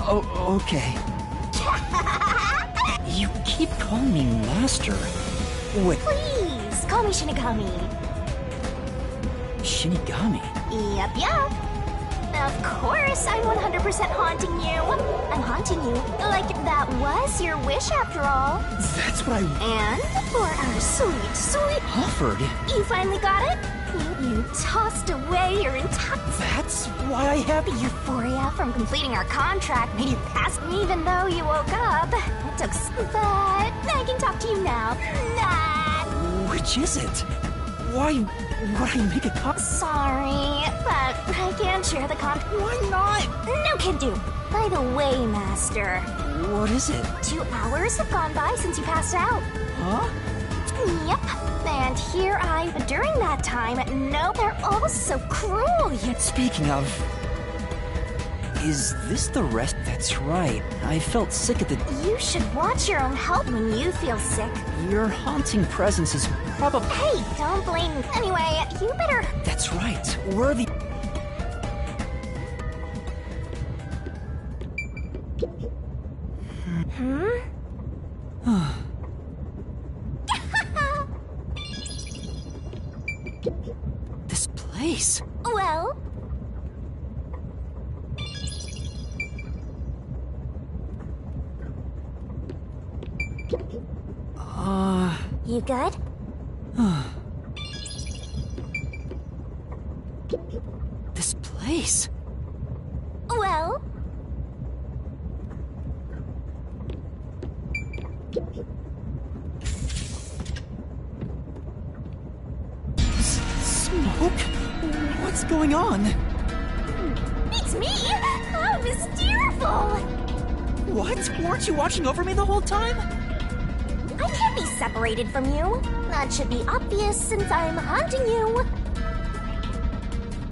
Speaker 2: Oh, okay. You keep calling me Master. Wait,
Speaker 1: Please, call me Shinigami.
Speaker 2: Shinigami?
Speaker 1: Yup. Of course, I'm 100% haunting you. I'm haunting you. Like, that was your wish after all.
Speaker 2: That's what I
Speaker 1: And for our sweet...
Speaker 2: offered.
Speaker 1: You finally got it? You tossed away your entire...
Speaker 2: That's why I have you.
Speaker 1: Euphoria from completing our contract made you pass me even though you woke up. It took... But I can talk to you now. Nah.
Speaker 2: Which is it? Why would I make a
Speaker 1: Sorry, but I can't share the contract.
Speaker 2: Why not?
Speaker 1: No can do. By the way, Master,
Speaker 2: What is it?
Speaker 1: 2 hours have gone by since you passed out.
Speaker 2: Huh?
Speaker 1: Yep. And here during that time, no, they're all so cruel.
Speaker 2: Speaking of... Is this the rest? That's right. I felt sick at the...
Speaker 1: You should watch your own health when you feel sick.
Speaker 2: Your haunting presence is probably...
Speaker 1: Hey, don't blame me. Anyway, you better...
Speaker 2: That's right. We're the... This place...
Speaker 1: Well... You good?
Speaker 2: This place...
Speaker 1: Well...
Speaker 2: Smoke? What's going on?
Speaker 1: It's me! How mysteriousful!
Speaker 2: What? Weren't you watching over me the whole time?
Speaker 1: I can't be separated from you. That should be obvious since I'm haunting you.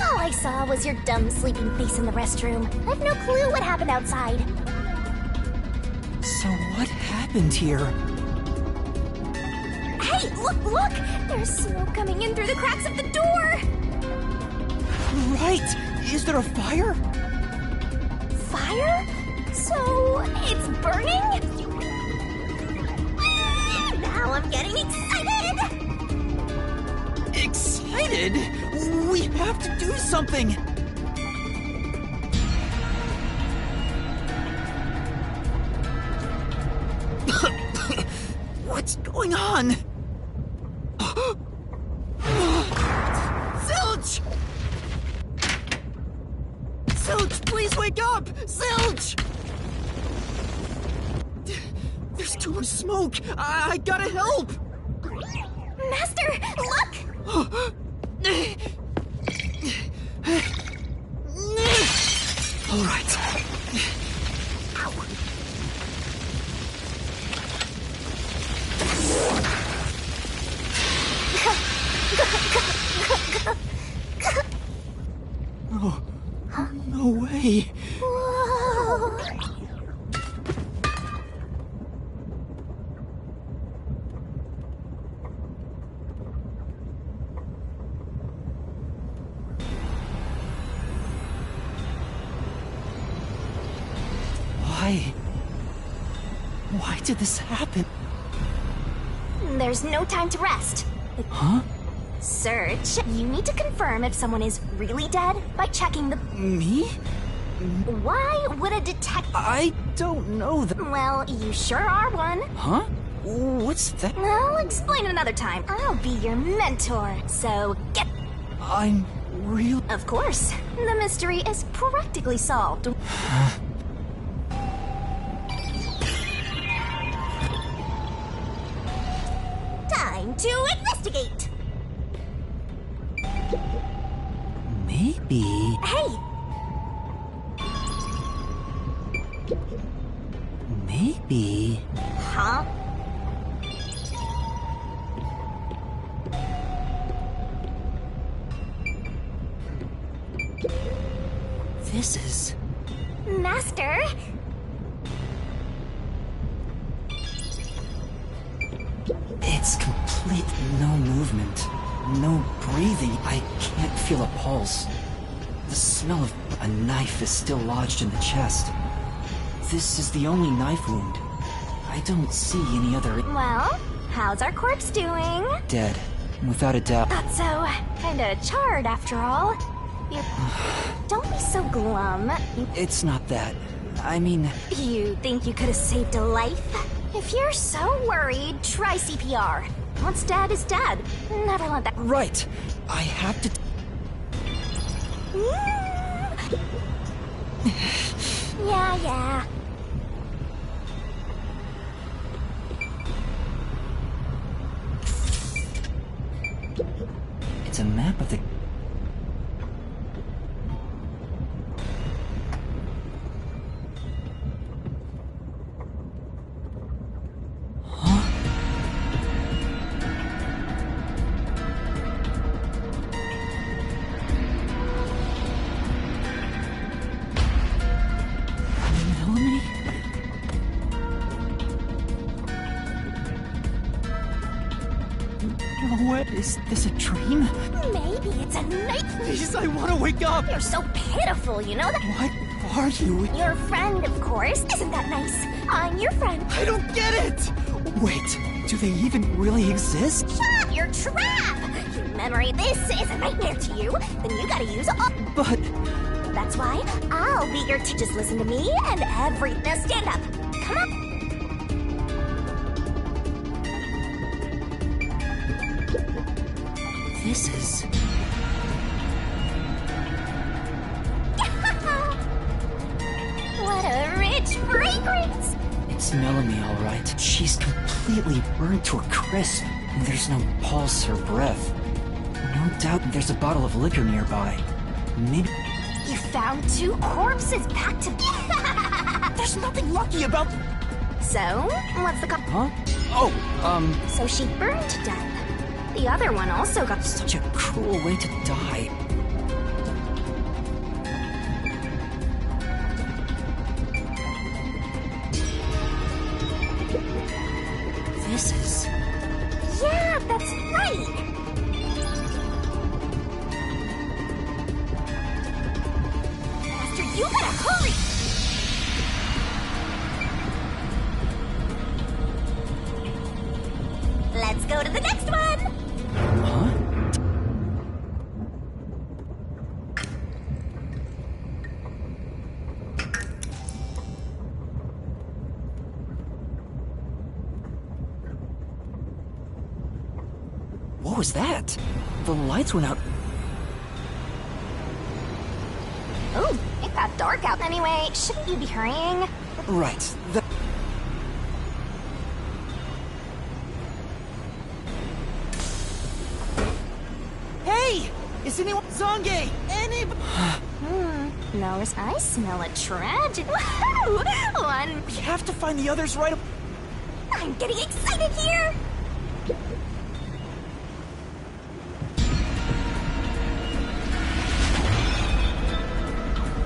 Speaker 1: All I saw was your dumb sleeping face in the restroom. I've no clue what happened outside.
Speaker 2: So what happened here?
Speaker 1: Hey, look! There's smoke coming in through the cracks of the door!
Speaker 2: Right! Is there a fire?
Speaker 1: Fire? So, it's burning? Now I'm getting excited!
Speaker 2: Excited? We have to do something! What's going on? Zilch! Zilch, please wake up! Zilch! There's too much smoke! I gotta help!
Speaker 1: Master, look!
Speaker 2: All right. Oh, no way.
Speaker 1: Whoa.
Speaker 2: Why did this happen?
Speaker 1: There's no time to rest.
Speaker 2: Huh?
Speaker 1: Search. You need to confirm if someone is really dead by checking the...
Speaker 2: Me?
Speaker 1: Why would a detective...
Speaker 2: I don't know that.
Speaker 1: Well, you sure are one.
Speaker 2: Huh? What's that?
Speaker 1: I'll explain another time. I'll be your mentor. So, get...
Speaker 2: I'm real.
Speaker 1: Of course. The mystery is practically solved. Time to investigate.
Speaker 2: Maybe.
Speaker 1: Hey,
Speaker 2: Maybe.
Speaker 1: huh?
Speaker 2: This is.
Speaker 1: Master?
Speaker 2: It's complete. No movement. No breathing. I can't feel a pulse. The smell of a knife is still lodged in the chest. This is the only knife wound. I don't see any other.
Speaker 1: Well, how's our corpse doing?
Speaker 2: Dead. Without a doubt.
Speaker 1: Thought so. Kinda charred after all. You... Don't be so glum.
Speaker 2: It's not that. I mean,
Speaker 1: You think you could have saved a life? If you're so worried, try CPR. What's dead is dead. Never let that...
Speaker 2: right. I have to.
Speaker 1: Yeah.
Speaker 2: It's a map of the. Melanie? What? Is this a dream?
Speaker 1: Maybe it's a night...
Speaker 2: Please, I want to wake up!
Speaker 1: You're so pitiful, you know that?
Speaker 2: What are you?
Speaker 1: Your friend, of course. Isn't that nice? I'm your friend.
Speaker 2: I don't get it! Wait, do they even really exist?
Speaker 1: Shut up, you're trapped! Memory, this is a nightmare to you. Then you gotta use all...
Speaker 2: But
Speaker 1: That's why I'll be your Just listen to me and every... Now stand up. Come up.
Speaker 2: this is.
Speaker 1: What a rich fragrance!
Speaker 2: It's Melanie, all right. She's completely burned to a crisp. There's no pulse or breath. No doubt there's a bottle of liquor nearby. Maybe.
Speaker 1: You found 2 corpses packed together.
Speaker 2: There's nothing lucky about.
Speaker 1: So, what's the...
Speaker 2: Huh? Oh,
Speaker 1: So she burned to death. The other one also got...
Speaker 2: such a cruel way to die. This is.
Speaker 1: Yeah, that's right! Master, you gotta hurry! Let's go to the next one!
Speaker 2: Huh? What was that? The lights went out.
Speaker 1: Ooh, it got dark out. Anyway, shouldn't you be hurrying?
Speaker 2: Right. Hey! Is anyone Zange?
Speaker 1: No, I smell a tragedy. Woohoo! One.
Speaker 2: We have to find the others right.
Speaker 1: I'm getting excited here!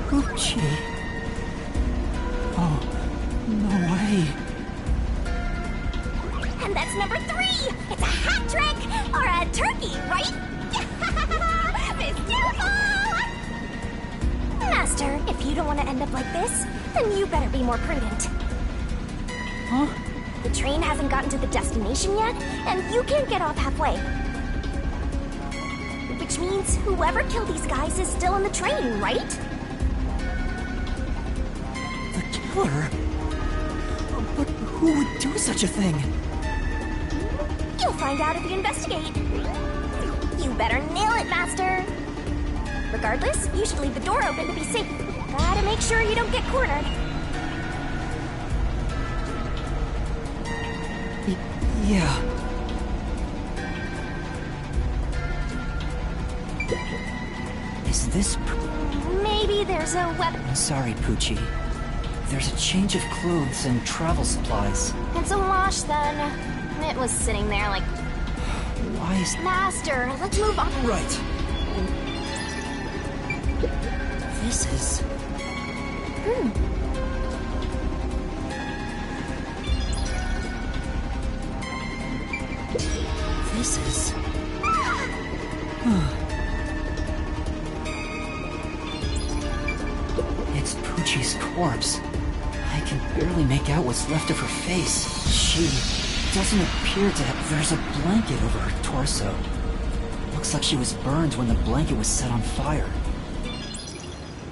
Speaker 2: Gucci. Oh, no way.
Speaker 1: And that's number 3! It's a hat trick! Or a turkey, right? Miss Beautiful! Master, if you don't want to end up like this, then you better be more prudent.
Speaker 2: Huh?
Speaker 1: The train hasn't gotten to the destination yet, and you can't get off halfway. Which means whoever killed these guys is still on the train, right?
Speaker 2: The killer? But who would do such a thing?
Speaker 1: You'll find out if you investigate. You better nail it, Master. Regardless, you should leave the door open to be safe. Gotta make sure you don't get cornered.
Speaker 2: Yeah. Is this...
Speaker 1: Maybe there's a weapon.
Speaker 2: Sorry, Poochie. There's a change of clothes and travel supplies.
Speaker 1: It's a wash, then. It was sitting there like...
Speaker 2: Why is...
Speaker 1: Master, let's move on.
Speaker 2: Right. This is... This is... It's Poochie's corpse. I can barely make out what's left of her face. She doesn't appear to have... There's a blanket over her torso. Looks like she was burned when the blanket was set on fire.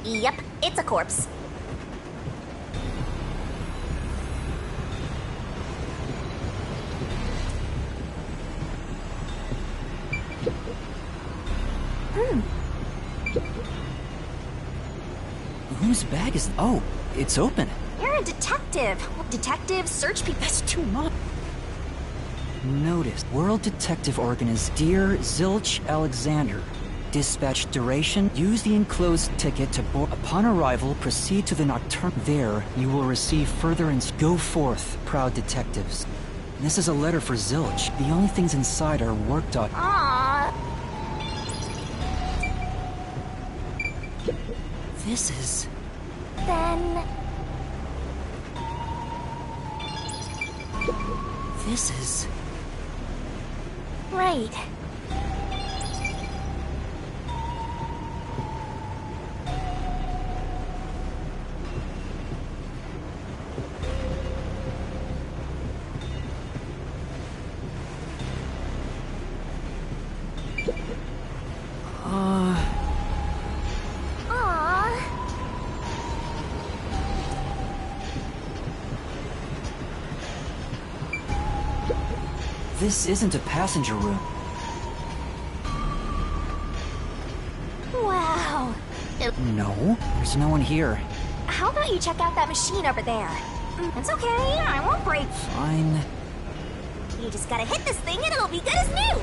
Speaker 1: Yep, it's a corpse.
Speaker 2: Whose bag is... Oh, it's open.
Speaker 1: You're a detective. Detectives search people.
Speaker 2: That's too much. Notice. World Detective Organization. Dear Zilch Alexander. Dispatch duration. Use the enclosed ticket to board. Upon arrival, proceed to the nocturne. There, you will receive further Go forth, proud detectives. This is a letter for Zilch. The only things inside are work doc.
Speaker 1: Aww.
Speaker 2: This is...
Speaker 1: Then...
Speaker 2: This is...
Speaker 1: Right.
Speaker 2: This isn't a passenger room.
Speaker 1: Wow.
Speaker 2: No, there's no one here.
Speaker 1: How about you check out that machine over there? It's okay, I won't break.
Speaker 2: Fine.
Speaker 1: You just gotta hit this thing and it'll be good as new.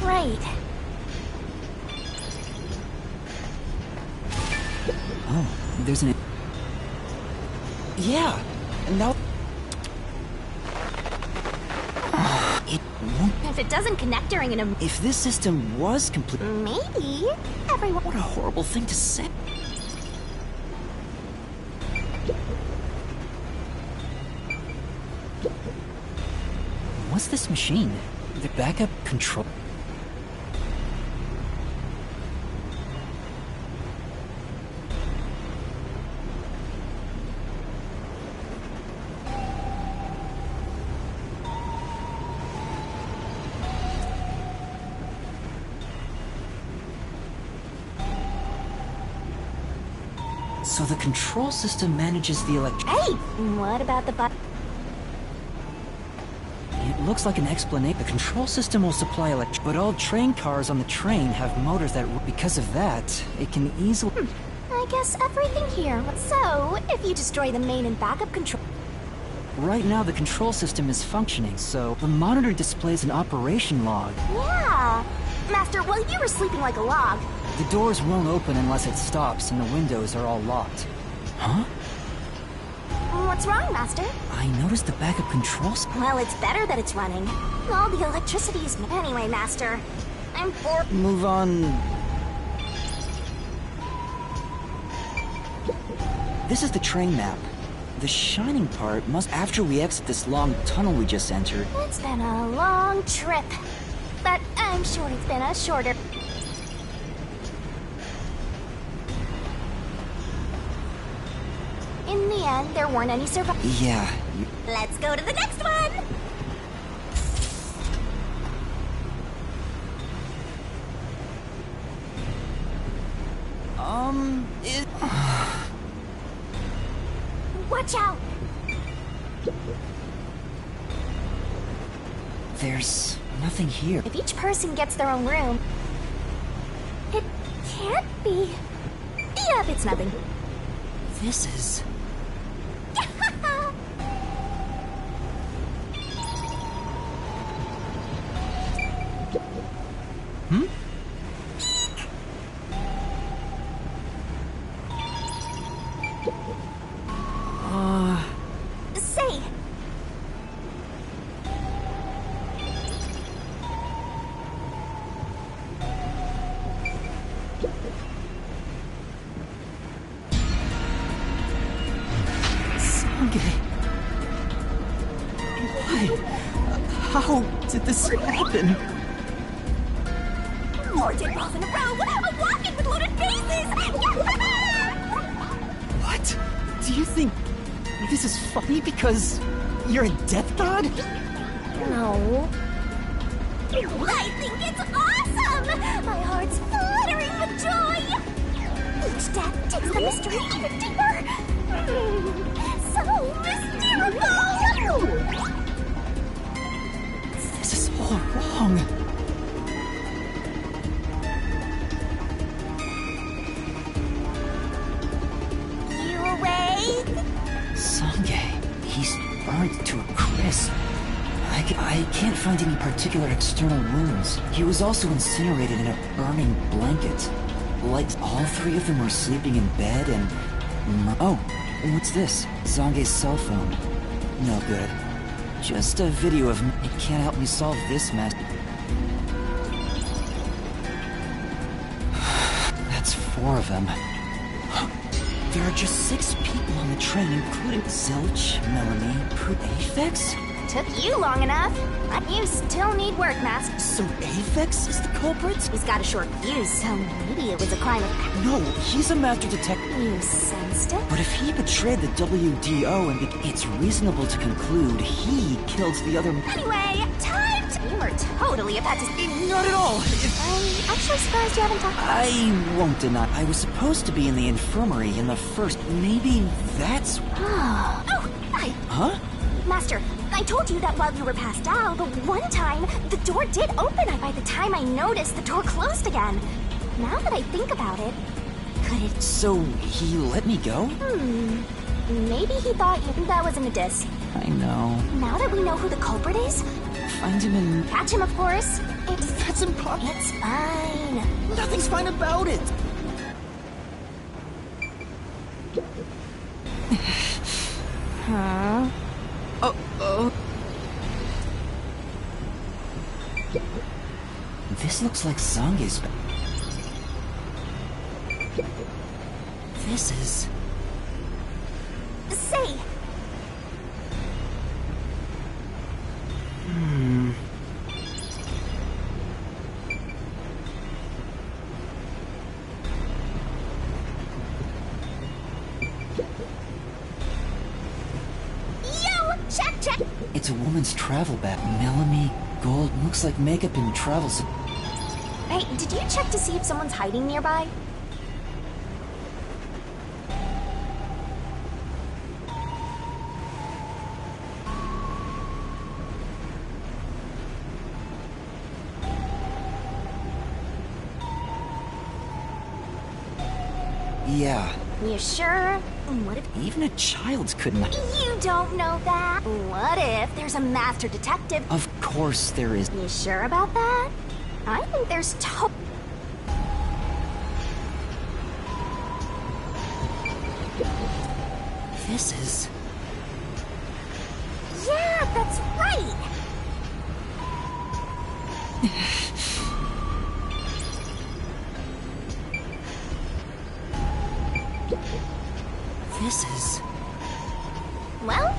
Speaker 1: Right.
Speaker 2: Oh, there's an... Yeah, no... It won't...
Speaker 1: If it doesn't connect during an...
Speaker 2: If this system was complete...
Speaker 1: Maybe everyone...
Speaker 2: What a horrible thing to say. What's this machine? The backup control... So the control system manages the
Speaker 1: Hey, what about the button?
Speaker 2: It looks like an explanation. The control system will supply but all train cars on the train have motors that... Because of that, it can easily...
Speaker 1: I guess everything here. So, if you destroy the main and backup control...
Speaker 2: Right now, the control system is functioning, so the monitor displays an operation log.
Speaker 1: Yeah. Master, while you were sleeping like a log...
Speaker 2: The doors won't open unless it stops, and the windows are all locked. Huh?
Speaker 1: What's wrong, Master?
Speaker 2: I noticed the backup controls...
Speaker 1: Well, it's better that it's running. All the electricity is... Anyway, Master, I'm bored.
Speaker 2: Move on... This is the train map. The shining part must... After we exit this long tunnel we just entered...
Speaker 1: It's been a long trip. But I'm sure it's been a shorter... In the end, there weren't any survivors.
Speaker 2: Yeah,
Speaker 1: Let's go to the next one! Watch out!
Speaker 2: there's nothing here.
Speaker 1: If each person gets their own room, it can't be. Yep, it's nothing.
Speaker 2: This is...
Speaker 1: Say,
Speaker 2: Sange. Why? How did this happen?
Speaker 1: more dead balls in a row! I'm walking with loaded faces!
Speaker 2: What? Do you think this is funny because you're a death god?
Speaker 1: No. I think it's awesome! My heart's fluttering with joy! Each death takes the mystery even deeper! So mystical!
Speaker 2: This is all wrong.
Speaker 1: You awake?
Speaker 2: Sange, he's burnt to a crisp. I can't find any particular external wounds. He was also incinerated in a burning blanket. Like, all three of them were sleeping in bed and... Oh, what's this? Zange's cell phone. No good. Just a video of... It can't help me solve this mess. That's 4 of them. There are just 6 people on the train, including Zilch, Melanie, Aphex?
Speaker 1: Took you long enough. But you still need work, Mask.
Speaker 2: So Aphex is the culprit?
Speaker 1: He's got a short fuse, so maybe it was a crime of...
Speaker 2: No, he's a master detective.
Speaker 1: You sensed it?
Speaker 2: But if he betrayed the WDO, and it's reasonable to conclude he killed the other...
Speaker 1: Anyway, time to... You were totally about to...
Speaker 2: Not at all!
Speaker 1: I'm actually surprised you haven't talked...
Speaker 2: I won't deny. I was supposed to be in the infirmary in the first... Maybe that's...
Speaker 1: Oh, hi.
Speaker 2: Huh?
Speaker 1: Master, I told you that while you were passed out, but one time, the door did open, and by the time I noticed, the door closed again. Now that I think about it, could it...
Speaker 2: So, he let me go?
Speaker 1: Maybe he thought that wasn't a diss.
Speaker 2: I know.
Speaker 1: Now that we know who the culprit is,
Speaker 2: Find him and...
Speaker 1: catch him, of course.
Speaker 2: That's impossible.
Speaker 1: It's fine.
Speaker 2: Nothing's fine about it!
Speaker 1: Huh?
Speaker 2: This looks like Zange's... This is...
Speaker 1: Say, check.
Speaker 2: It's a woman's travel bag. Melanie, gold, looks like makeup and travel...
Speaker 1: Hey, did you check to see if someone's hiding nearby?
Speaker 2: Yeah,
Speaker 1: You sure? What if...
Speaker 2: even a child couldn't...
Speaker 1: You don't know that? What if there's a master detective?
Speaker 2: Of course there is.
Speaker 1: You sure about that? I think there's
Speaker 2: This is...
Speaker 1: Yeah, that's right!
Speaker 2: This is...
Speaker 1: Well,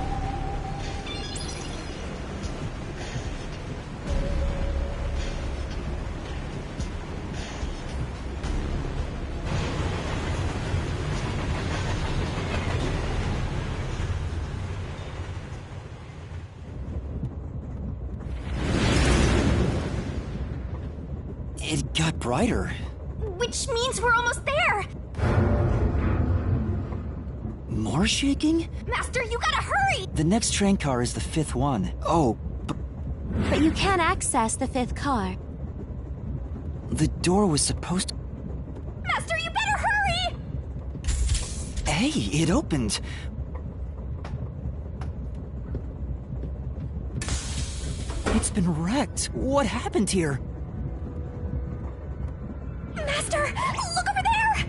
Speaker 2: It got brighter.
Speaker 1: Which means we're almost there!
Speaker 2: More shaking?
Speaker 1: Master, you gotta hurry!
Speaker 2: The next train car is the 5th one. Oh,
Speaker 7: But you can't access the 5th car.
Speaker 2: the door was supposed to...
Speaker 1: Master, you better hurry!
Speaker 2: Hey, it opened. It's been wrecked. What happened here?
Speaker 1: Master, look over there!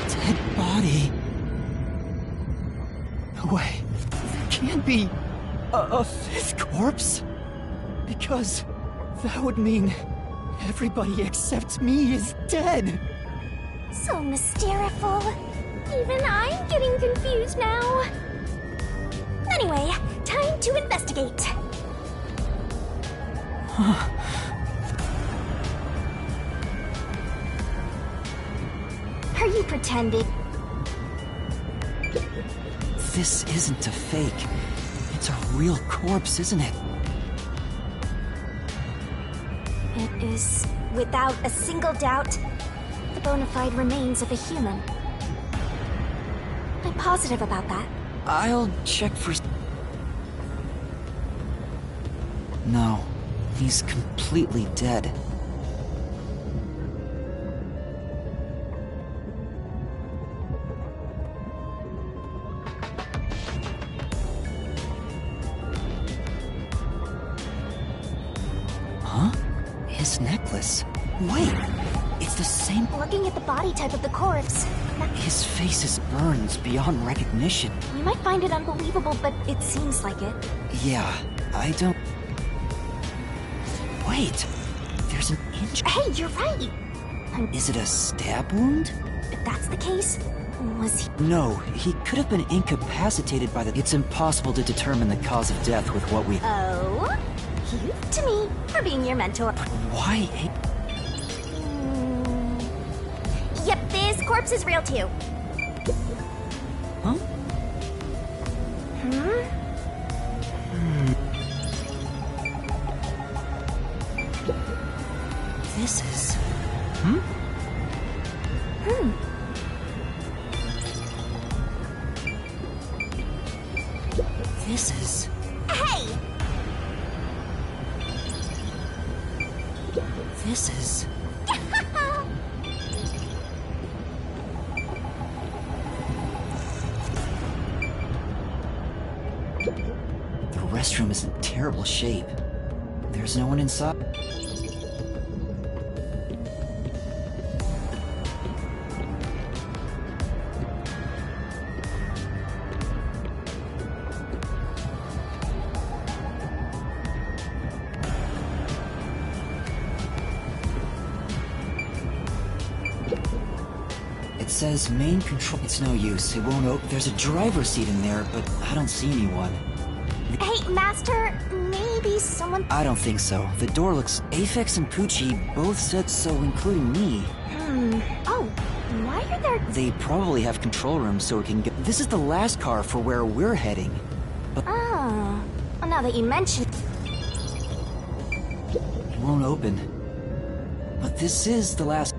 Speaker 2: Dead body. No way. There can't be a 5th corpse. Because that would mean everybody except me is dead.
Speaker 1: So mysteriful. Even I'm getting confused now. Anyway, time to investigate. Are you pretending?
Speaker 2: This isn't a fake. It's a real corpse, isn't it?
Speaker 1: It is, without a single doubt, the bona fide remains of a human. I'm positive about that.
Speaker 2: I'll check for... No, he's completely dead. Huh? His necklace. Wait, it's the same...
Speaker 1: Looking at the body type of the corpse,
Speaker 2: His face is burned beyond recognition.
Speaker 1: you might find it unbelievable, but it seems like it.
Speaker 2: Yeah, I don't... Wait, there's an inch...
Speaker 1: Hey, you're right!
Speaker 2: Is it a stab wound?
Speaker 1: If that's the case, was he...
Speaker 2: No, he could have been incapacitated by the... It's impossible to determine the cause of death with what we...
Speaker 1: Oh? You to me for being your mentor.
Speaker 2: Why?
Speaker 1: Yep, this corpse is real too.
Speaker 2: Huh? This is... This is...
Speaker 1: Hey!
Speaker 2: This is... The restroom is in terrible shape. There's no one inside. It says main control. It's no use. It won't open. There's a driver's seat in there, but I don't see anyone.
Speaker 1: Hey, Master, maybe someone...
Speaker 2: I don't think so. The door looks... Aphex and Poochie both said so, including me.
Speaker 1: Oh, why are there...
Speaker 2: They probably have control rooms so we can get... This is the last car for where we're heading.
Speaker 1: Oh, well, now that you mention...
Speaker 2: It won't open. But this is the last...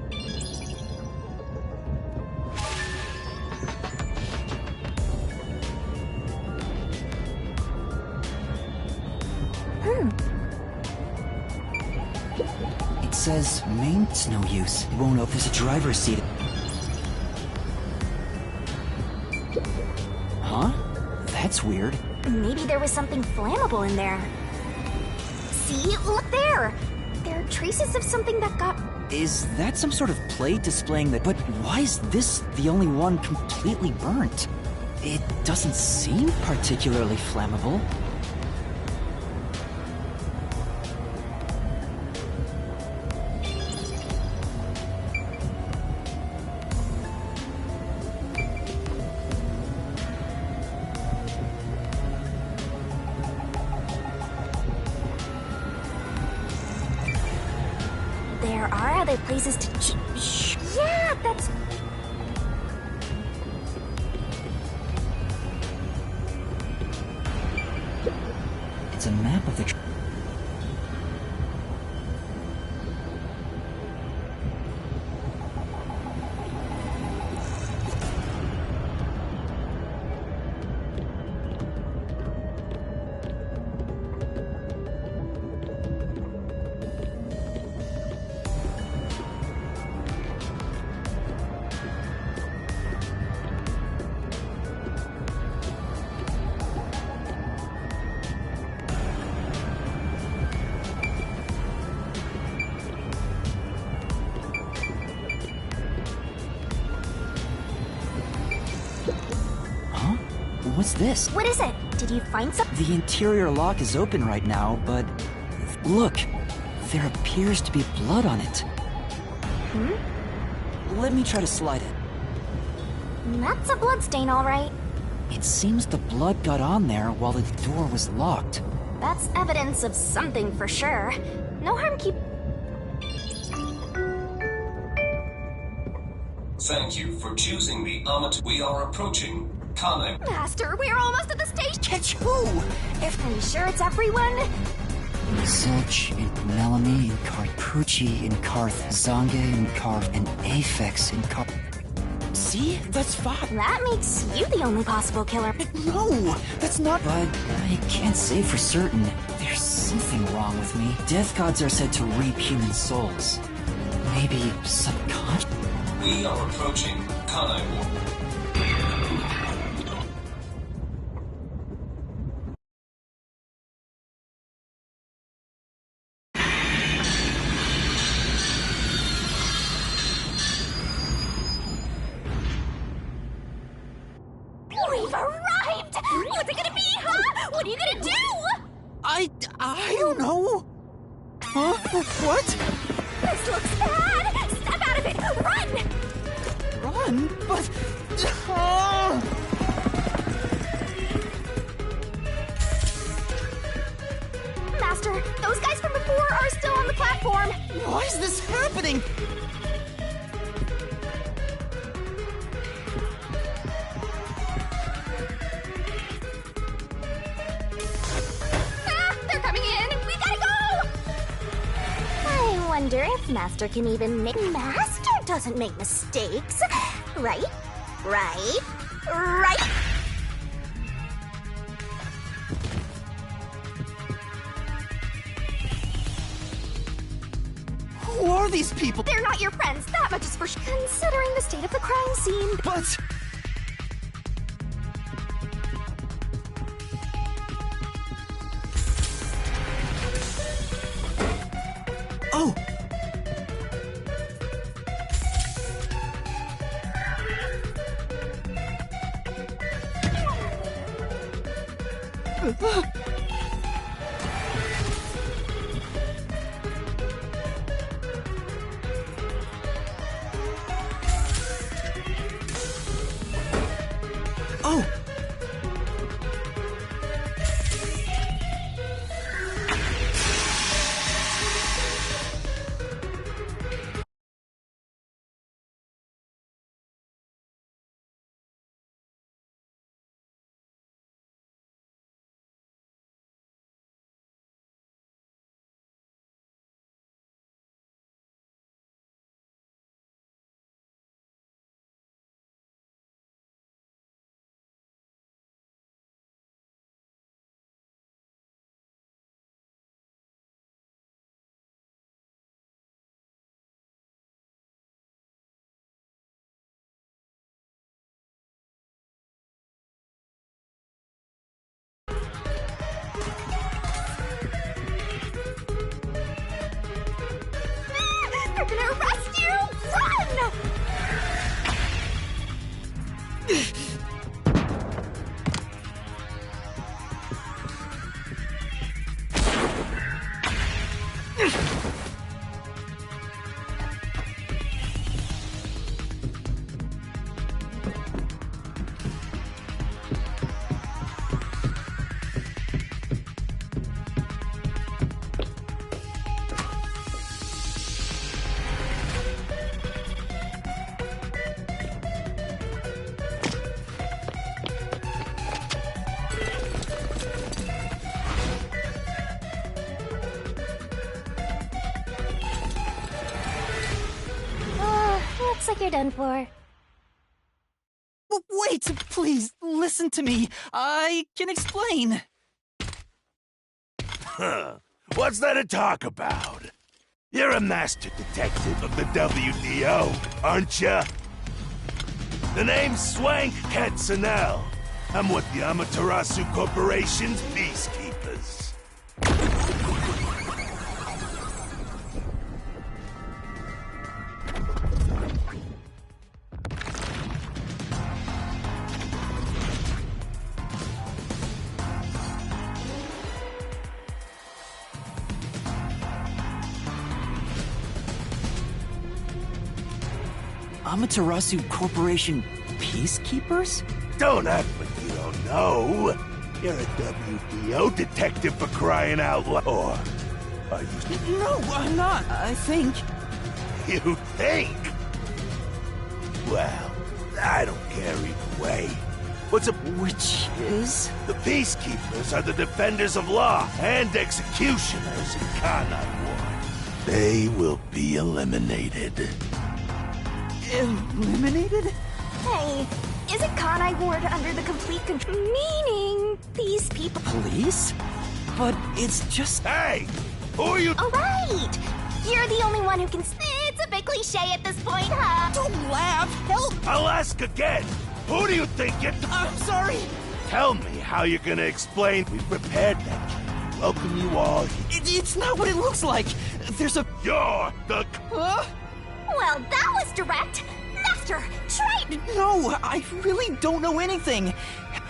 Speaker 2: It says main... It's no use. It won't open. There's a driver's seat. Huh? That's weird.
Speaker 1: Maybe there was something flammable in there. See? Look there! There are traces of something that got...
Speaker 2: Is that some sort of plate displaying that? But why is this the only one completely burnt? It doesn't seem particularly flammable.
Speaker 1: There are other places to... Yeah, that's...
Speaker 2: a map of the... What's this?
Speaker 1: What is it? Did you find some?
Speaker 2: The interior lock is open right now, but... Look! There appears to be blood on it. Let me try to slide it.
Speaker 1: That's a bloodstain, all right.
Speaker 2: It seems the blood got on there while the door was locked.
Speaker 1: That's evidence of something for sure. No harm keep...
Speaker 5: Thank you for choosing the We are approaching Kanai.
Speaker 1: Master, we're almost at the station.
Speaker 2: Catch who?
Speaker 1: Are you sure it's everyone?
Speaker 2: Zilch and Melanie and Karpucci and Karth, Zange and Karth, and Aphex and Karth. See? That's fine.
Speaker 1: That makes you the only possible killer.
Speaker 2: No, that's not. But I can't say for certain. There's something wrong with me. Death gods are said to reap human souls. Maybe subconscious.
Speaker 5: We are approaching Kanai Ward.
Speaker 1: We've arrived! What's it gonna be, huh? What are you gonna do?
Speaker 2: I don't know. Huh? What?
Speaker 1: This looks bad! Step out of it! Run!
Speaker 2: Run? But...
Speaker 1: Master, those guys from before are still on the platform.
Speaker 2: Why is this happening?
Speaker 1: They're coming in! We gotta go! I wonder if Master can even make... Master doesn't make mistakes. Right? Right? Right?
Speaker 2: Who are these people?
Speaker 1: They're not your friends, that much is for sure. Considering the state of the crime scene.
Speaker 2: But... Oh! Oh!
Speaker 1: you're done for.
Speaker 2: Wait, please, listen to me. I can explain.
Speaker 9: Huh. What's there to talk about? You're a master detective of the WDO, aren't ya? The name's Swank Katsunel. I'm with the Amaterasu Corporation's Peacekeepers.
Speaker 2: Amaterasu Corporation Peacekeepers?
Speaker 9: Don't act like you don't know. You're a WDO detective for crying out loud. Or are you...
Speaker 2: No, I'm not. I think.
Speaker 9: You think? Well, I don't care either way. What's a...
Speaker 2: Which is?
Speaker 9: The Peacekeepers are the defenders of law and executioners in Kanai Ward. They will be eliminated.
Speaker 2: Eliminated?
Speaker 1: Hey, isn't Kanai Ward under the complete control? Meaning, these people...
Speaker 2: Police? But it's just...
Speaker 9: Hey! Who are you...
Speaker 1: Oh, right! You're the only one who can... It's a bit cliche at this point, huh?
Speaker 2: Don't laugh! Help!
Speaker 9: I'll ask again! Who do you think you...
Speaker 2: I'm sorry!
Speaker 9: Tell me how you're gonna explain we've prepared that trip. Welcome you all here.
Speaker 2: It's not what it looks like! There's a...
Speaker 9: You're the...
Speaker 2: Huh?
Speaker 1: Well, that was direct! Master, try...
Speaker 2: No, I really don't know anything!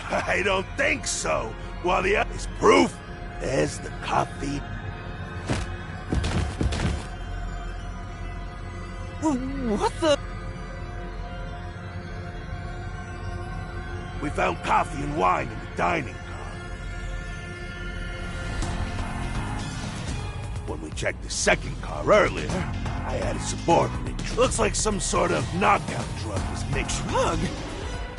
Speaker 9: I don't think so. While the other is proof, there's the coffee.
Speaker 2: What the...
Speaker 9: We found coffee and wine in the dining car. When we checked the second car earlier, I had a subordinate. Looks like some sort of knockout drug was mixed.
Speaker 2: Drug?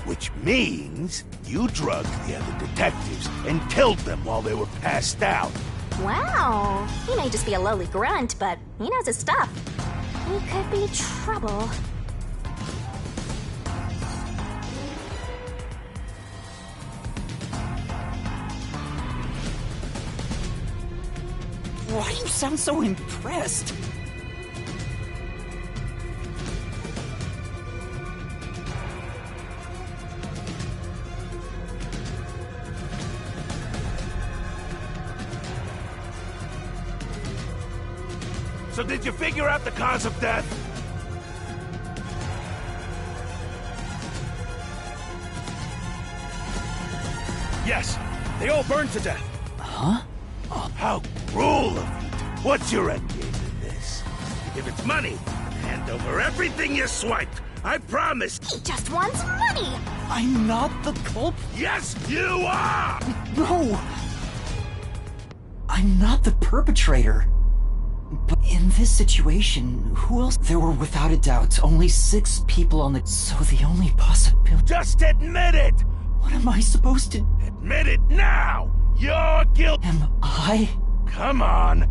Speaker 9: Which means you drugged the other detectives and killed them while they were passed out.
Speaker 1: Wow. He may just be a lowly grunt, but he knows his stuff. He could be trouble.
Speaker 2: Why do you sound so impressed?
Speaker 9: So did you figure out the cause of death? Yes, they all burned to death.
Speaker 2: Huh?
Speaker 9: How cruel of you. What's your end game in this? If it's money, hand over everything you swiped. I promise.
Speaker 1: He just wants money!
Speaker 2: I'm not the culprit.
Speaker 9: Yes, you are!
Speaker 2: No! I'm not the perpetrator. But in this situation, who else? There were without a doubt only 6 people on the... So the only possibility...
Speaker 9: Just admit it!
Speaker 2: What am I supposed to...
Speaker 9: Admit it now! You're guilty!
Speaker 2: Am I?
Speaker 9: Come on!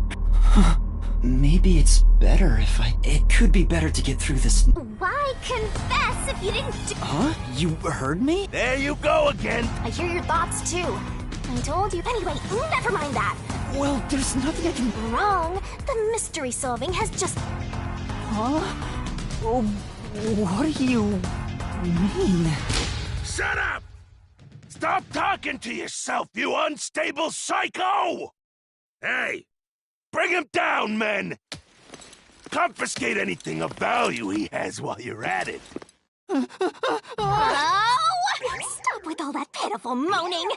Speaker 2: Maybe it's better if I... It could be better to get through this...
Speaker 1: Why confess if you didn't do...
Speaker 2: Huh? You heard me?
Speaker 9: There you go again!
Speaker 1: I hear your thoughts, too. I told you. Anyway, never mind that.
Speaker 2: Well, there's nothing I can...
Speaker 1: Wrong. The mystery solving has just...
Speaker 2: Huh? Oh, what do you... mean?
Speaker 9: Shut up! Stop talking to yourself, you unstable psycho! Hey! Bring him down, men! Confiscate anything of value he has while you're at it.
Speaker 1: Oh! Stop with all that pitiful moaning!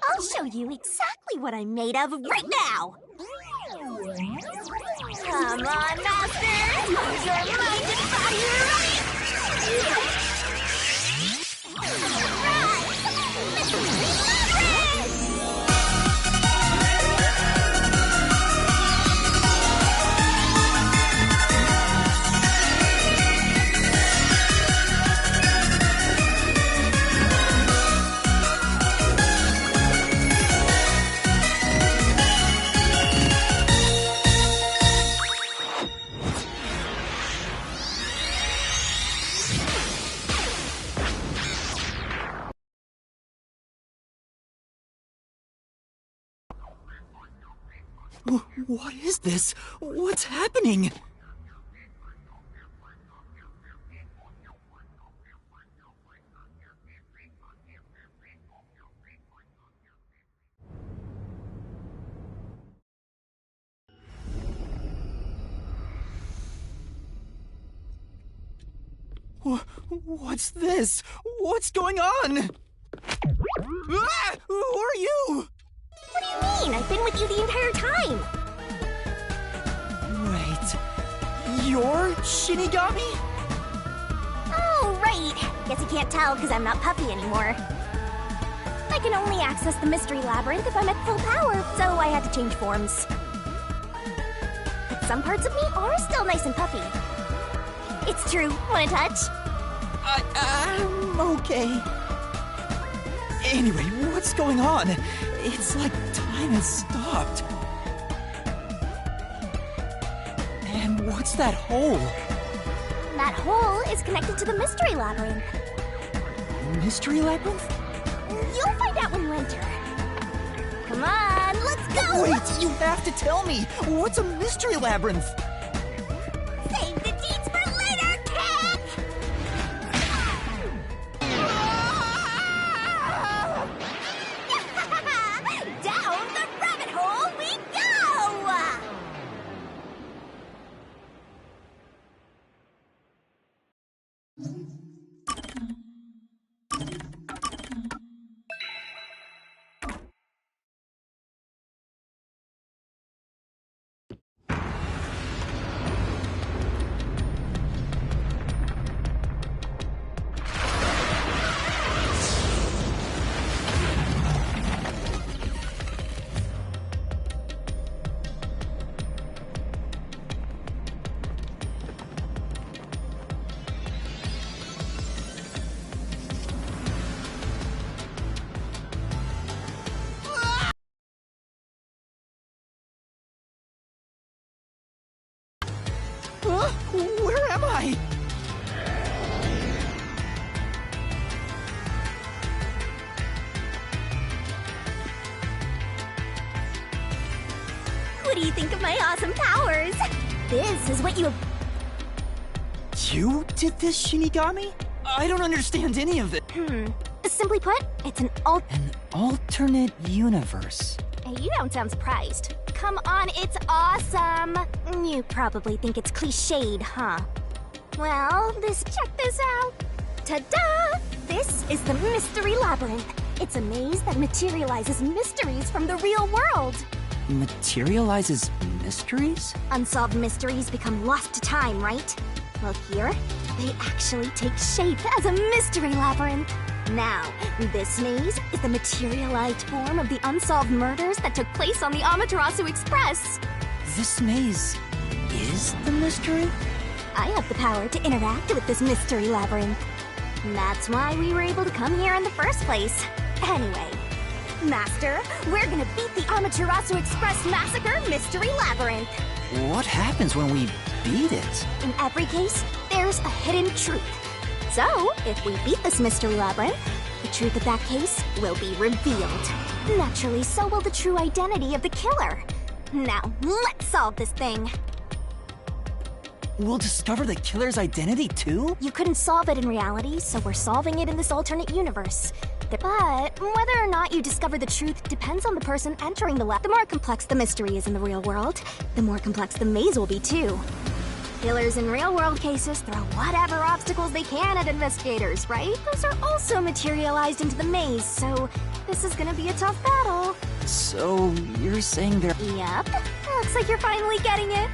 Speaker 1: I'll show you exactly what I'm made of right now! Come on, Master! Use your mind and body right!
Speaker 2: What is this? What's happening? What's this? What's going on? Ah! Who are you?
Speaker 1: What do you mean? I've been with you the entire time!
Speaker 2: Wait, you're Shinigami?
Speaker 1: Oh, right! Guess you can't tell because I'm not Puppy anymore. I can only access the Mystery Labyrinth if I'm at full power, so I had to change forms. But some parts of me are still nice and puppy. It's true. Want a touch?
Speaker 2: I'm okay. Anyway, what's going on? It's like time has stopped. And what's that hole?
Speaker 1: That hole is connected to the Mystery Labyrinth.
Speaker 2: Mystery Labyrinth?
Speaker 1: You'll find out when you enter. Come on, let's go!
Speaker 2: Wait, you have to tell me! What's a Mystery Labyrinth?
Speaker 1: Save the deeds for later, kid! Down the rabbit hole we go!
Speaker 2: Huh? Where am I?
Speaker 1: What do you think of my awesome powers? This is what you...
Speaker 2: You did this, Shinigami? I don't understand any of it.
Speaker 1: Simply put, it's an
Speaker 2: An alternate universe.
Speaker 1: You don't sound surprised. Come on, it's awesome! You probably think it's cliched, huh? Well, check this out. Ta-da! This is the Mystery Labyrinth. It's a maze that materializes mysteries from the real world.
Speaker 2: Materializes mysteries?
Speaker 1: Unsolved mysteries become lost to time, right? Well, here, they actually take shape as a mystery labyrinth. Now, this maze is the materialized form of the unsolved murders that took place on the Amaterasu Express.
Speaker 2: This maze is the mystery?
Speaker 1: I have the power to interact with this mystery labyrinth. And that's why we were able to come here in the first place. Anyway, Master, we're gonna beat the Amaterasu Express Massacre Mystery Labyrinth.
Speaker 2: What happens when we beat it?
Speaker 1: In every case, there's a hidden truth. So, if we beat this mystery labyrinth, the truth of that case will be revealed. Naturally, so will the true identity of the killer. Now, let's solve this thing.
Speaker 2: We'll discover the killer's identity too?
Speaker 1: You couldn't solve it in reality, so we're solving it in this alternate universe. But whether or not you discover the truth depends on the person entering the lab. The more complex the mystery is in the real world, the more complex the maze will be too. Killers in real-world cases throw whatever obstacles they can at investigators, right? Those are also materialized into the maze, so this is gonna be a tough battle.
Speaker 2: So, you're saying there...
Speaker 1: Yep. Looks like you're finally getting it.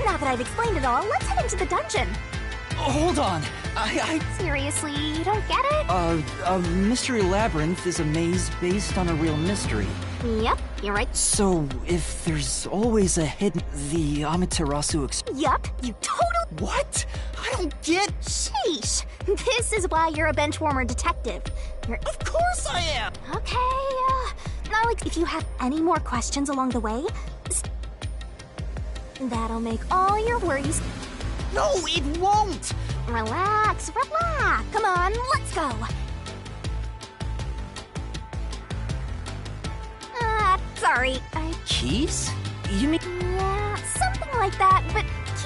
Speaker 1: Now that I've explained it all, let's head into the dungeon.
Speaker 2: Hold on!
Speaker 1: Seriously, you don't get it?
Speaker 2: A mystery labyrinth is a maze based on a real mystery.
Speaker 1: Yep, you're right.
Speaker 2: So, if there's always a hidden... the Amaterasu
Speaker 1: Yup, you total...
Speaker 2: What? I don't get...
Speaker 1: Sheesh. This is why you're a benchwarmer detective.
Speaker 2: Of course I am!
Speaker 1: Okay, Alex, if you have any more questions along the way, that'll make all your worries...
Speaker 2: No, it won't!
Speaker 1: Relax. Come on, let's go.
Speaker 7: Sorry.
Speaker 2: Keys? You mean...
Speaker 1: Yeah, something like that, but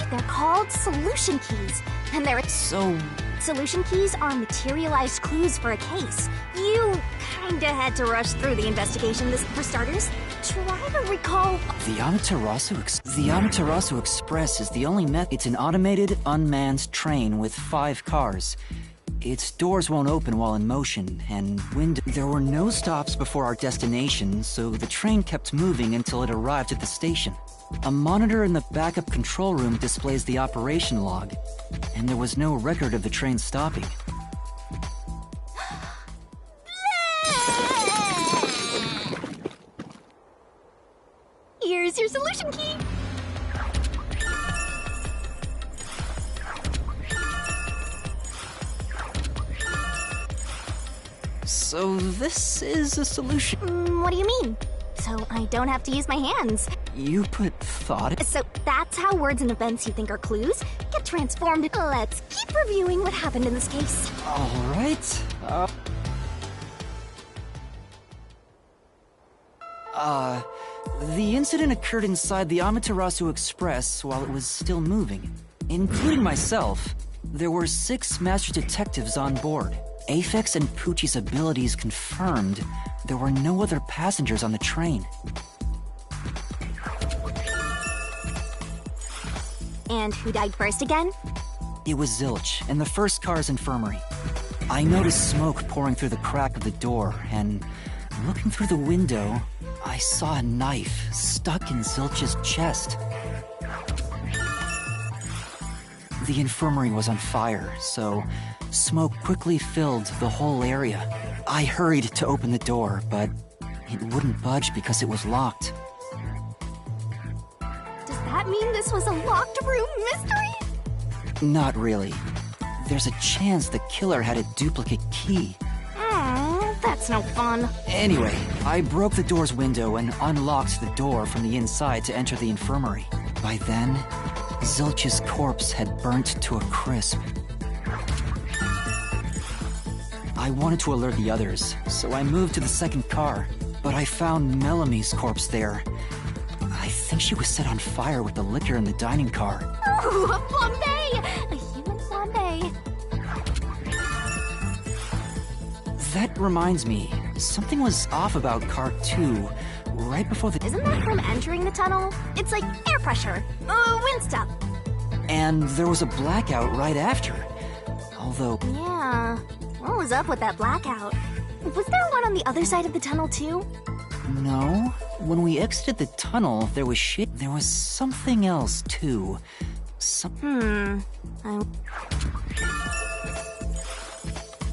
Speaker 1: they're called solution keys. And they're...
Speaker 2: So...
Speaker 1: Solution keys are materialized clues for a case. You kinda had to rush through the investigation for starters. Try to recall...
Speaker 2: The Amaterasu Express is the only method. It's an automated, unmanned train with 5 cars. Its doors won't open while in motion, and there were no stops before our destination, so the train kept moving until it arrived at the station. A monitor in the backup control room displays the operation log, and there was no record of the train stopping.
Speaker 1: Here's your solution key!
Speaker 2: So this is a solution.
Speaker 1: What do you mean? So I don't have to use my hands.
Speaker 2: You put thought...
Speaker 1: So that's how words and events you think are clues get transformed. Let's keep reviewing what happened in this case.
Speaker 2: Alright. The incident occurred inside the Amaterasu Express while it was still moving. Including myself, there were 6 master detectives on board. Aphex and Poochie's abilities confirmed there were no other passengers on the train.
Speaker 1: And who died first again?
Speaker 2: It was Zilch, in the first car's infirmary. I noticed smoke pouring through the crack of the door, and looking through the window, I saw a knife stuck in Zilch's chest. The infirmary was on fire, so smoke quickly filled the whole area. I hurried to open the door, but it wouldn't budge because it was locked.
Speaker 1: Does that mean this was a locked room mystery?
Speaker 2: Not really. There's a chance the killer had a duplicate key.
Speaker 1: That's no fun.
Speaker 2: Anyway, I broke the door's window and unlocked the door from the inside to enter the infirmary. By then, Zilch's corpse had burnt to a crisp. I wanted to alert the others, so I moved to the second car, but I found Melamie's corpse there. I think she was set on fire with the liquor in the dining car.
Speaker 1: Ooh, a flambe! A human flambe.
Speaker 2: That reminds me, something was off about car 2 right before the...
Speaker 1: Isn't that from entering the tunnel? It's like air pressure. Wind stuff.
Speaker 2: And there was a blackout right after. Although...
Speaker 1: Yeah. What was up with that blackout? Was there one on the other side of the tunnel too?
Speaker 2: No. When we exited the tunnel, there was shit. There was something else too.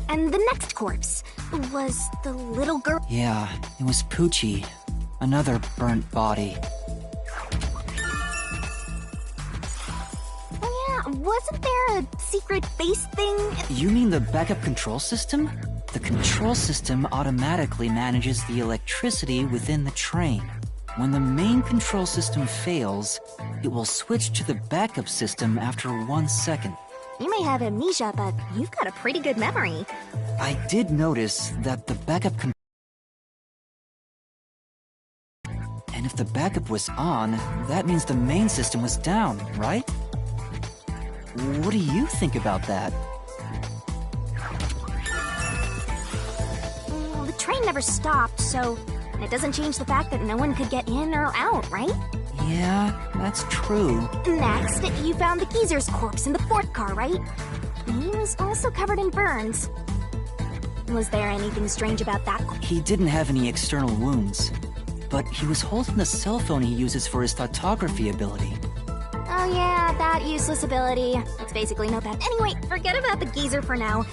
Speaker 1: And the next corpse was the little girl.
Speaker 2: Yeah, it was Poochie. Another burnt body.
Speaker 1: Oh yeah, wasn't there a secret base thing?
Speaker 2: You mean the backup control system? The control system automatically manages the electricity within the train. When the main control system fails, it will switch to the backup system after 1 second.
Speaker 1: You may have amnesia, but you've got a pretty good memory.
Speaker 2: I did notice that the backup and if the backup was on, that means the main system was down, right? What do you think about that?
Speaker 1: The train never stopped, so it doesn't change the fact that no one could get in or out, right?
Speaker 2: Yeah, that's true.
Speaker 1: Next, you found the geezer's corpse in the 4th car, right? He was also covered in burns. Was there anything strange about that?
Speaker 2: He didn't have any external wounds, but he was holding the cell phone he uses for his thoughtography ability.
Speaker 1: Oh yeah, that useless ability. It's basically no bad. Anyway, forget about the geezer for now.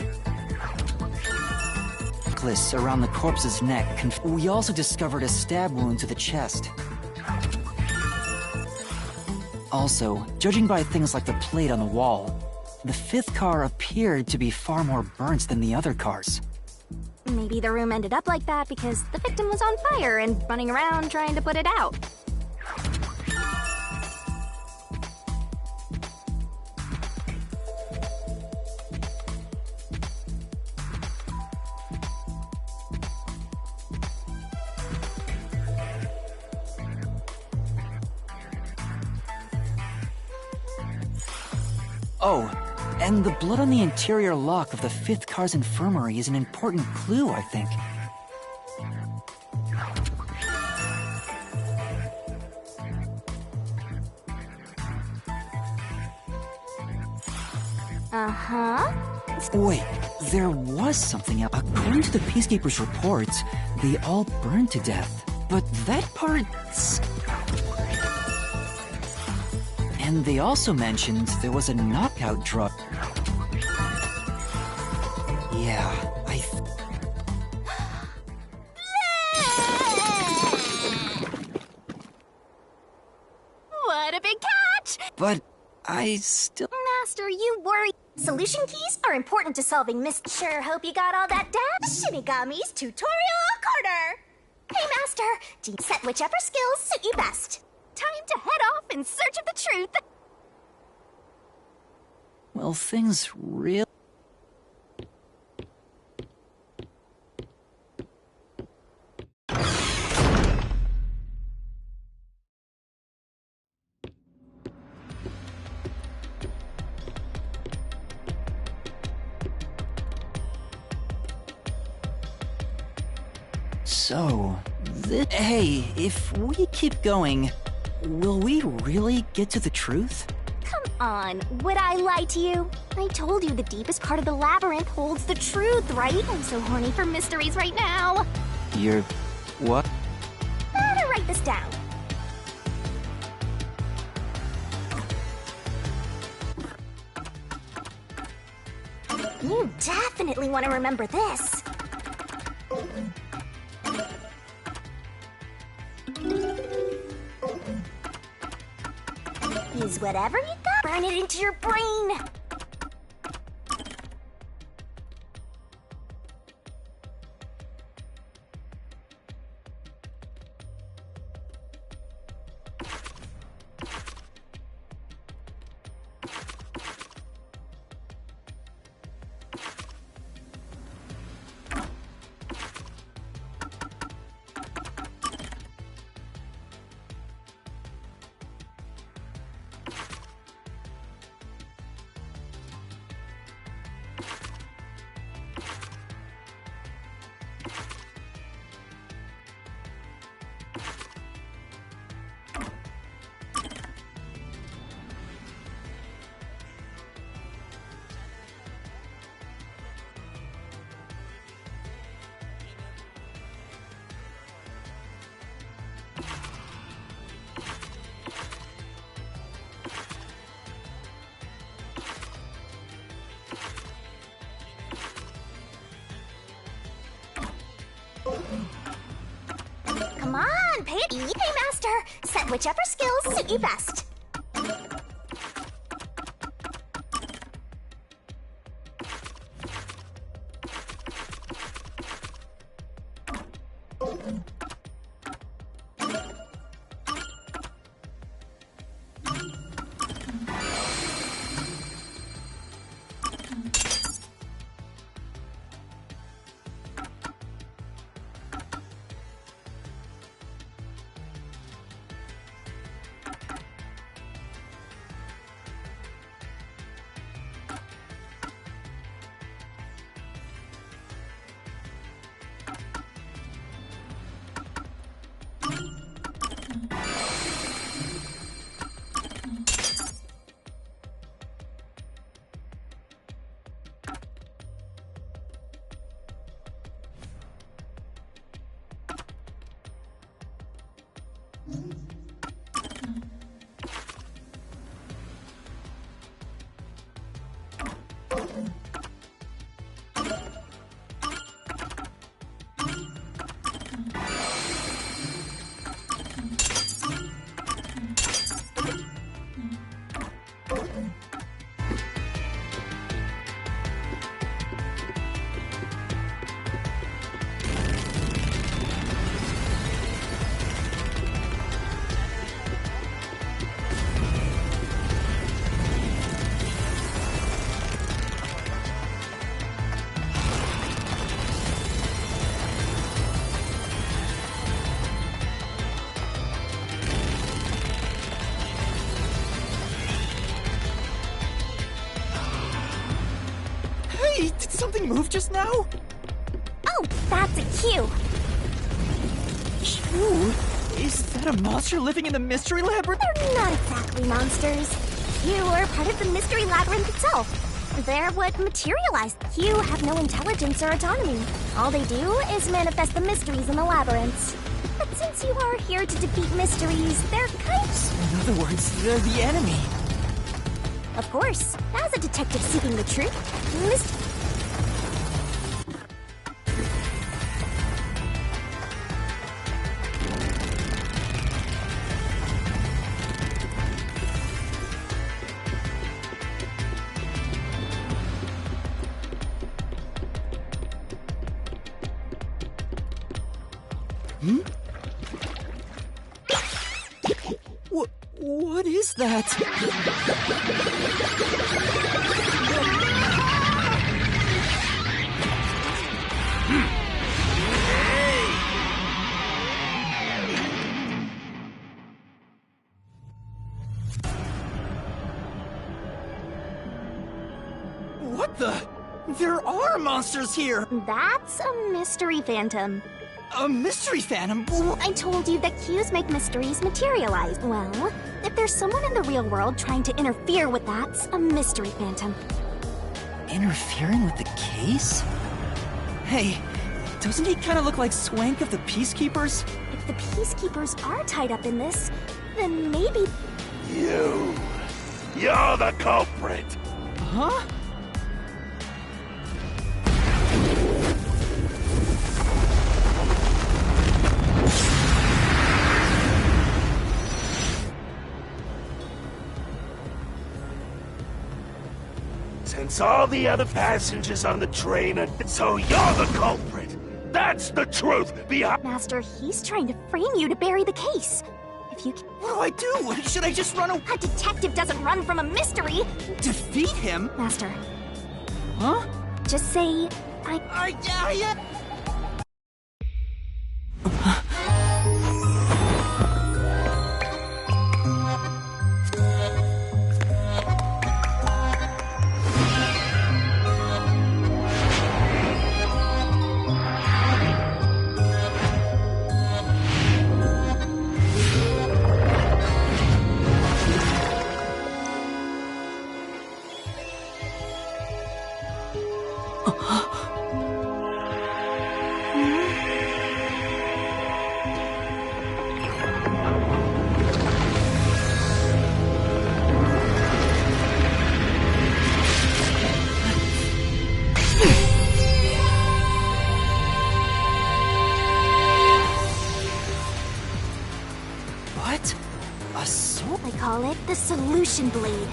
Speaker 2: Necklace around the corpse's neck. We also discovered a stab wound to the chest. Also, judging by things like the plate on the wall, the 5th car appeared to be far more burnt than the other cars.
Speaker 1: Maybe the room ended up like that because the victim was on fire and running around trying to put it out.
Speaker 2: Oh, and the blood on the interior lock of the 5th car's infirmary is an important clue, I think.
Speaker 1: Uh-huh.
Speaker 2: Wait, there was something else. According to the Peacekeepers' reports, they all burned to death. But that part's... And they also mentioned there was a knockout drug. Yeah,
Speaker 1: What a big catch!
Speaker 2: But I still...
Speaker 1: Master, you worry. Solution keys are important to solving Sure hope you got all that down. Shinigami's Tutorial Corner! Hey, Master, do you set whichever skills suit you best. Time to head off in search of the truth.
Speaker 2: Well, things really... So, hey, if we keep going, will we really get to the truth?
Speaker 1: Come on, would I lie to you? I told you the deepest part of the labyrinth holds the truth, right? I'm so horny for mysteries right now.
Speaker 2: You're... what?
Speaker 1: Better write this down. You definitely want to remember this. Use whatever you got. Burn it into your brain. Come on, pay it. Hey, Master, set whichever skills suit you best.
Speaker 2: something move just now?
Speaker 1: Oh, that's a cue.
Speaker 2: Q? Is that a monster living in the Mystery Labyrinth?
Speaker 1: They're not exactly monsters. You are part of the Mystery Labyrinth itself. They're what materialized. You have no intelligence or autonomy. All they do is manifest the mysteries in the labyrinths. But since you are here to defeat mysteries, they're kind of...
Speaker 2: In other words, they're the enemy.
Speaker 1: Of course. As a detective seeking the truth,
Speaker 2: What is that? What the? There are monsters here!
Speaker 1: That's a mystery phantom.
Speaker 2: A mystery phantom?
Speaker 1: I told you that cues make mysteries materialize. Well, if there's someone in the real world trying to interfere with that's a mystery phantom.
Speaker 2: Interfering with the case? Hey, doesn't he kind of look like Swank of the Peacekeepers?
Speaker 1: If the Peacekeepers are tied up in this, then maybe...
Speaker 9: You're the culprit!
Speaker 2: Huh?
Speaker 9: Since all the other passengers on the train are... So you're the culprit! That's the truth behind...
Speaker 1: Master, he's trying to frame you to bury the case. If you...
Speaker 2: What do I do? Should I just run away?
Speaker 1: A detective doesn't run from a mystery!
Speaker 2: Defeat him?
Speaker 1: Master.
Speaker 2: Huh?
Speaker 1: Just say... I call it the Solution Blade.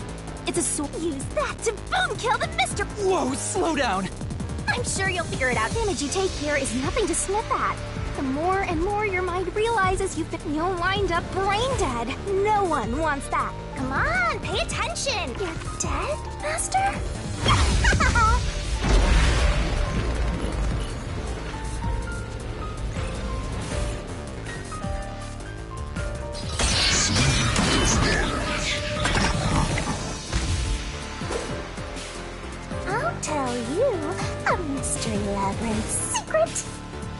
Speaker 1: It's a sword. Use that to boom kill the Mr.
Speaker 2: Whoa, slow down!
Speaker 1: I'm sure you'll figure it out. The damage you take here is nothing to sniff at. The more and more your mind realizes you'll wind up brain dead. No one wants that. Come on, pay attention. You're dead, Master? I'll tell you a Mystery Labyrinth secret.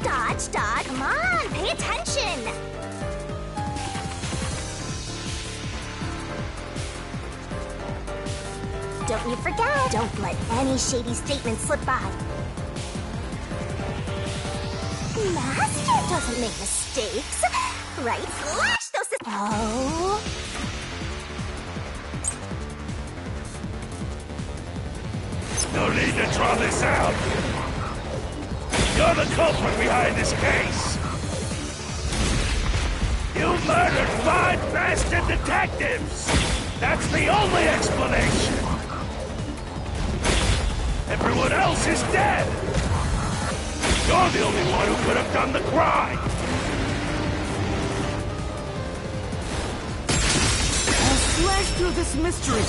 Speaker 1: Dodge, dodge. Come on, pay attention. Don't you forget. Don't let any shady statements slip by. Master doesn't make mistakes. Right? Slash those... Oh...
Speaker 9: No need to draw this out. You're the culprit behind this case. You murdered 5 bastard detectives. That's the only explanation. Everyone else is dead. You're the only one who could have done the crime.
Speaker 2: I'll slash through this mystery.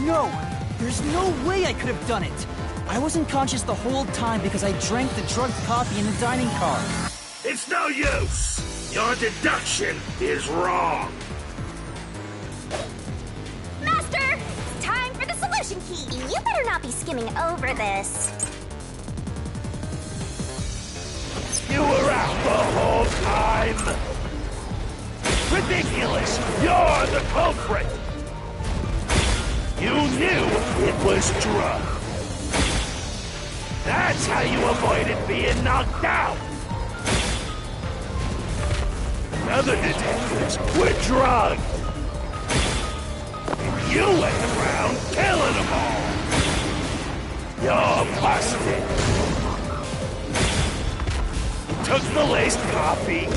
Speaker 2: No! There's no way I could have done it! I wasn't conscious the whole time because I drank the drugged coffee in the dining car.
Speaker 9: It's no use! Your deduction is wrong!
Speaker 1: You better not be skimming over this.
Speaker 9: You were out the whole time! Ridiculous! You're the culprit! You knew it was drugged. That's how you avoided being knocked out! Other detectives were drugged! And you went around killing them all! You're busted! Took the laced coffee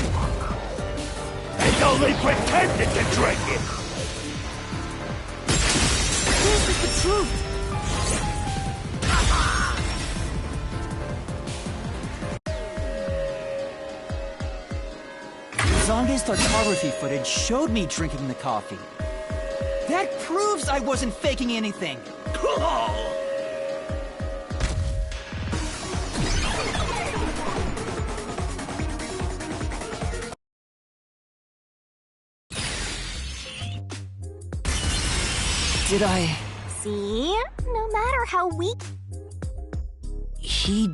Speaker 9: and only pretended to drink it!
Speaker 1: This is the truth.
Speaker 2: Zange's photography footage showed me drinking the coffee. That proves I wasn't faking anything. Did I...
Speaker 1: See? No matter how weak...
Speaker 2: He...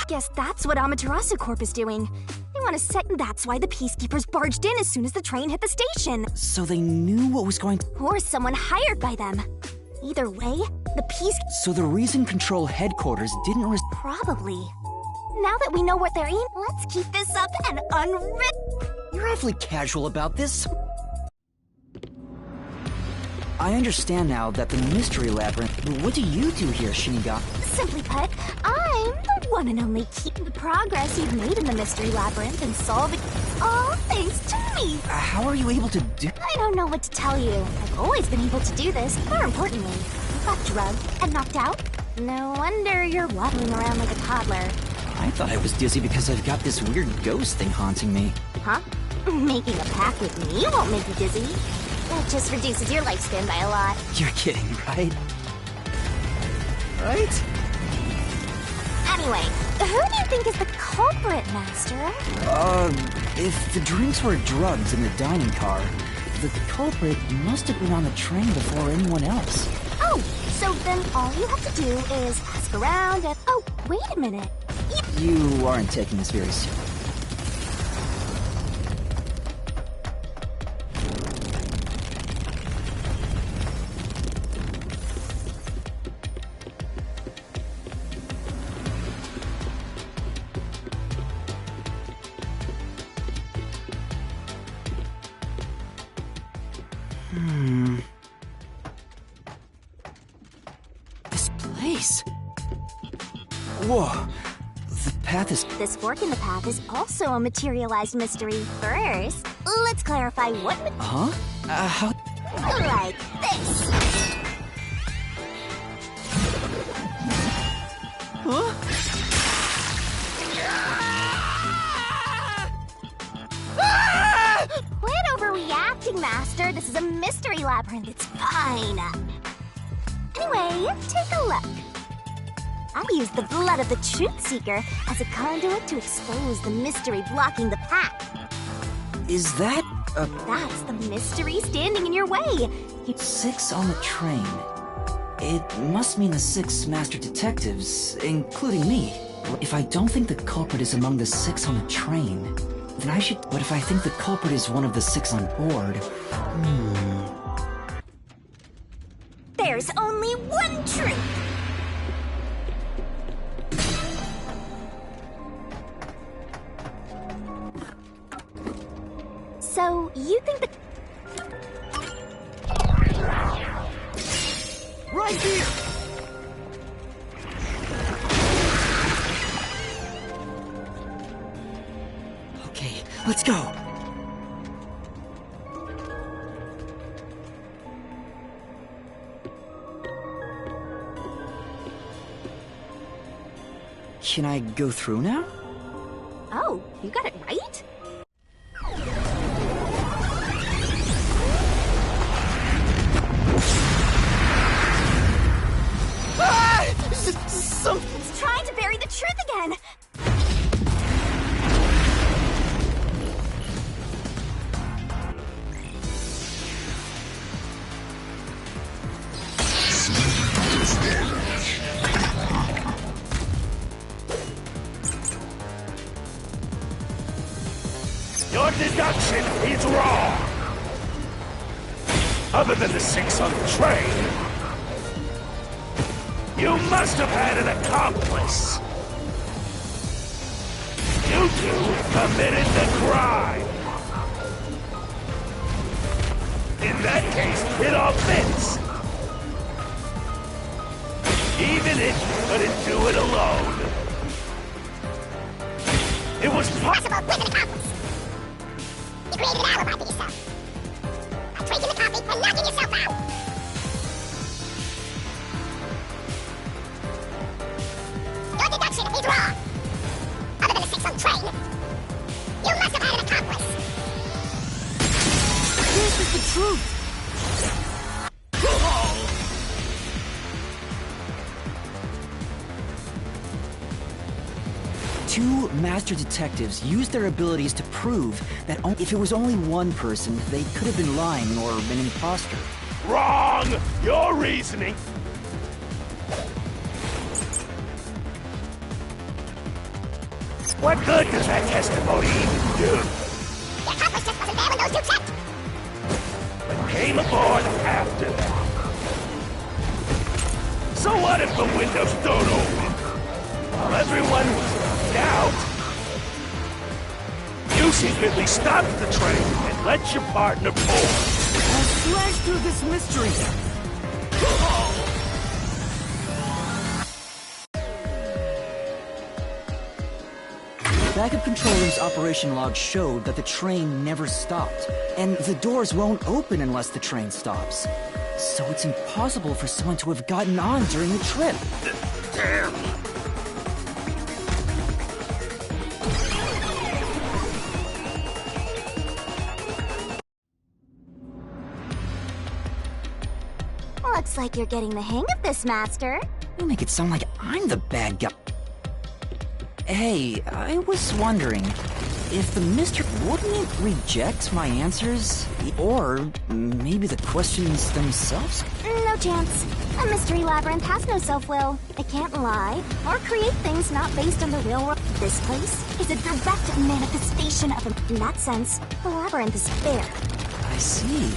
Speaker 1: Guess that's what Amaterasu Corp is doing. They want to set... That's why the Peacekeepers barged in as soon as the train hit the station.
Speaker 2: So they knew what was going to...
Speaker 1: Or someone hired by them. Either way, the Peace...
Speaker 2: So the Reason Control headquarters didn't
Speaker 1: Probably. Now that we know what they're in, let's keep this up and
Speaker 2: You're awfully casual about this. I understand now that the Mystery Labyrinth... What do you do here, Shinigami?
Speaker 1: Simply put, I'm the one and only key to the progress you've made in the Mystery Labyrinth and solving... All thanks to me!
Speaker 2: How are you able to do...
Speaker 1: I don't know what to tell you. I've always been able to do this. More importantly, you got drugged and knocked out. No wonder you're waddling around like a toddler.
Speaker 2: I thought I was dizzy because I've got this weird ghost thing haunting me.
Speaker 1: Huh? Making a pact with me won't make you dizzy. That just reduces your lifespan by a lot.
Speaker 2: You're kidding, right? Right?
Speaker 1: Anyway, who do you think is the culprit, Master?
Speaker 2: If the drinks were drugs in the dining car, the culprit must have been on the train before anyone else.
Speaker 1: Oh, so then all you have to do is ask around and... Oh, wait a minute.
Speaker 2: You aren't taking this very seriously. This place... Whoa. The path is...
Speaker 1: This fork in the path is also a materialized mystery. First, let's clarify what...
Speaker 2: Huh? How...
Speaker 1: Like this.
Speaker 2: Huh?
Speaker 1: Quit overreacting, Master. This is a mystery labyrinth. It's fine. Anyway, take a look. I used the blood of the Truth Seeker as a conduit to expose the mystery blocking the path.
Speaker 2: Is that a...
Speaker 1: That's the mystery standing in your way.
Speaker 2: 6 on the train. It must mean the 6 master detectives, including me. If I don't think the culprit is among the 6 on the train, then I should... But if I think the culprit is one of the 6 on board...
Speaker 1: There's only one truth. So, you think the...
Speaker 2: Right here! Okay, let's go! Can I go through now?
Speaker 1: Oh, you got it right? Something's trying to bury the truth again!
Speaker 9: Understand. deduction is wrong! Other than the 6 on the train, you must have had an accomplice! You two committed the crime! In that case, it all fits! Even if you couldn't do it alone. It was possible with an accomplice! You created an alibi for yourself. By drinking the coffee and knocking yourself out! Your deduction is wrong! Other than the 6 on the train, you must have had an accomplice!
Speaker 10: This is the truth!
Speaker 2: Two master detectives used their abilities to prove that if it was only one person, they could have been lying or an imposter.
Speaker 9: Wrong! Your reasoning! What good does that testimony even do? The accomplice just wasn't there when those two checked! But came aboard after that. So what if the windows don't open? While everyone was out, you secretly stopped the train and let your partner board.
Speaker 10: I'll slash through this mystery!
Speaker 2: Backup control room's operation log showed that the train never stopped, and the doors won't open unless the train stops. So it's impossible for someone to have gotten on during the trip.
Speaker 9: Damn.
Speaker 1: Looks like you're getting the hang of this, Master.
Speaker 2: You make it sound like I'm the bad guy. Hey, I was wondering if the Mr. wouldn't it reject my answers? Or maybe the questions themselves?
Speaker 1: No chance. A mystery labyrinth has no self-will. It can't lie or create things not based on the real world. This place is a direct manifestation of it. In that sense, the labyrinth is fair.
Speaker 2: I see.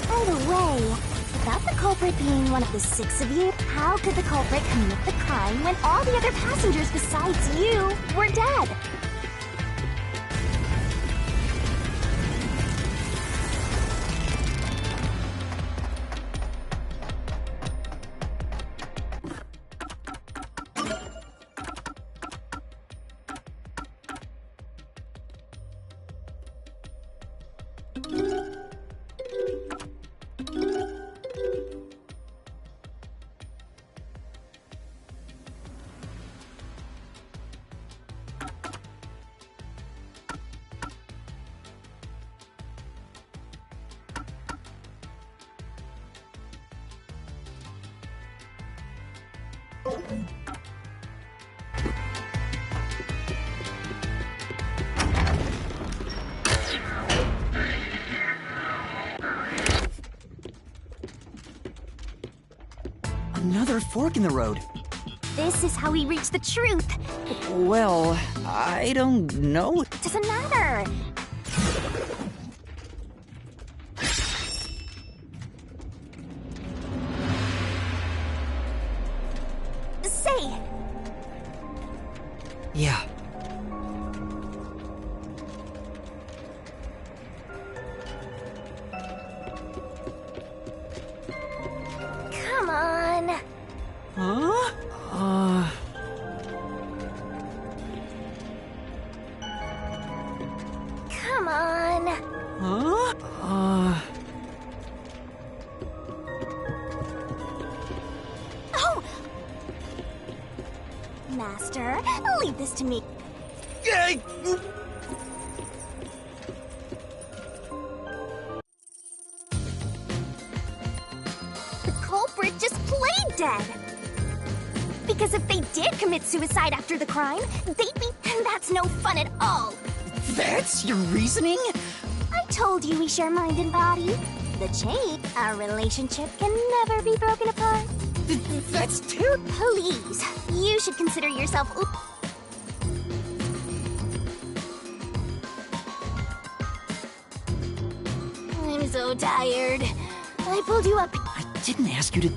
Speaker 1: By the way, without the culprit being one of the 6 of you, how could the culprit commit the crime when all the other passengers besides you were dead?
Speaker 2: Another fork in the road.
Speaker 1: This is how we reach the truth.
Speaker 2: Well, I don't know.
Speaker 1: It doesn't matter. Say.
Speaker 2: Yeah.
Speaker 1: Come on.
Speaker 2: Huh?
Speaker 1: Come on.
Speaker 2: Huh?
Speaker 1: Oh! Master, leave this to me.
Speaker 9: Yay!
Speaker 1: The culprit just played dead. Because if they did commit suicide after the crime, they'd be... And that's no fun at all.
Speaker 2: That's your reasoning?
Speaker 1: I told you we share mind and body. The chain, our relationship can never be broken apart.
Speaker 2: That's terrible.
Speaker 1: Please, you should consider yourself... so tired. I pulled you up.
Speaker 2: I didn't ask you to...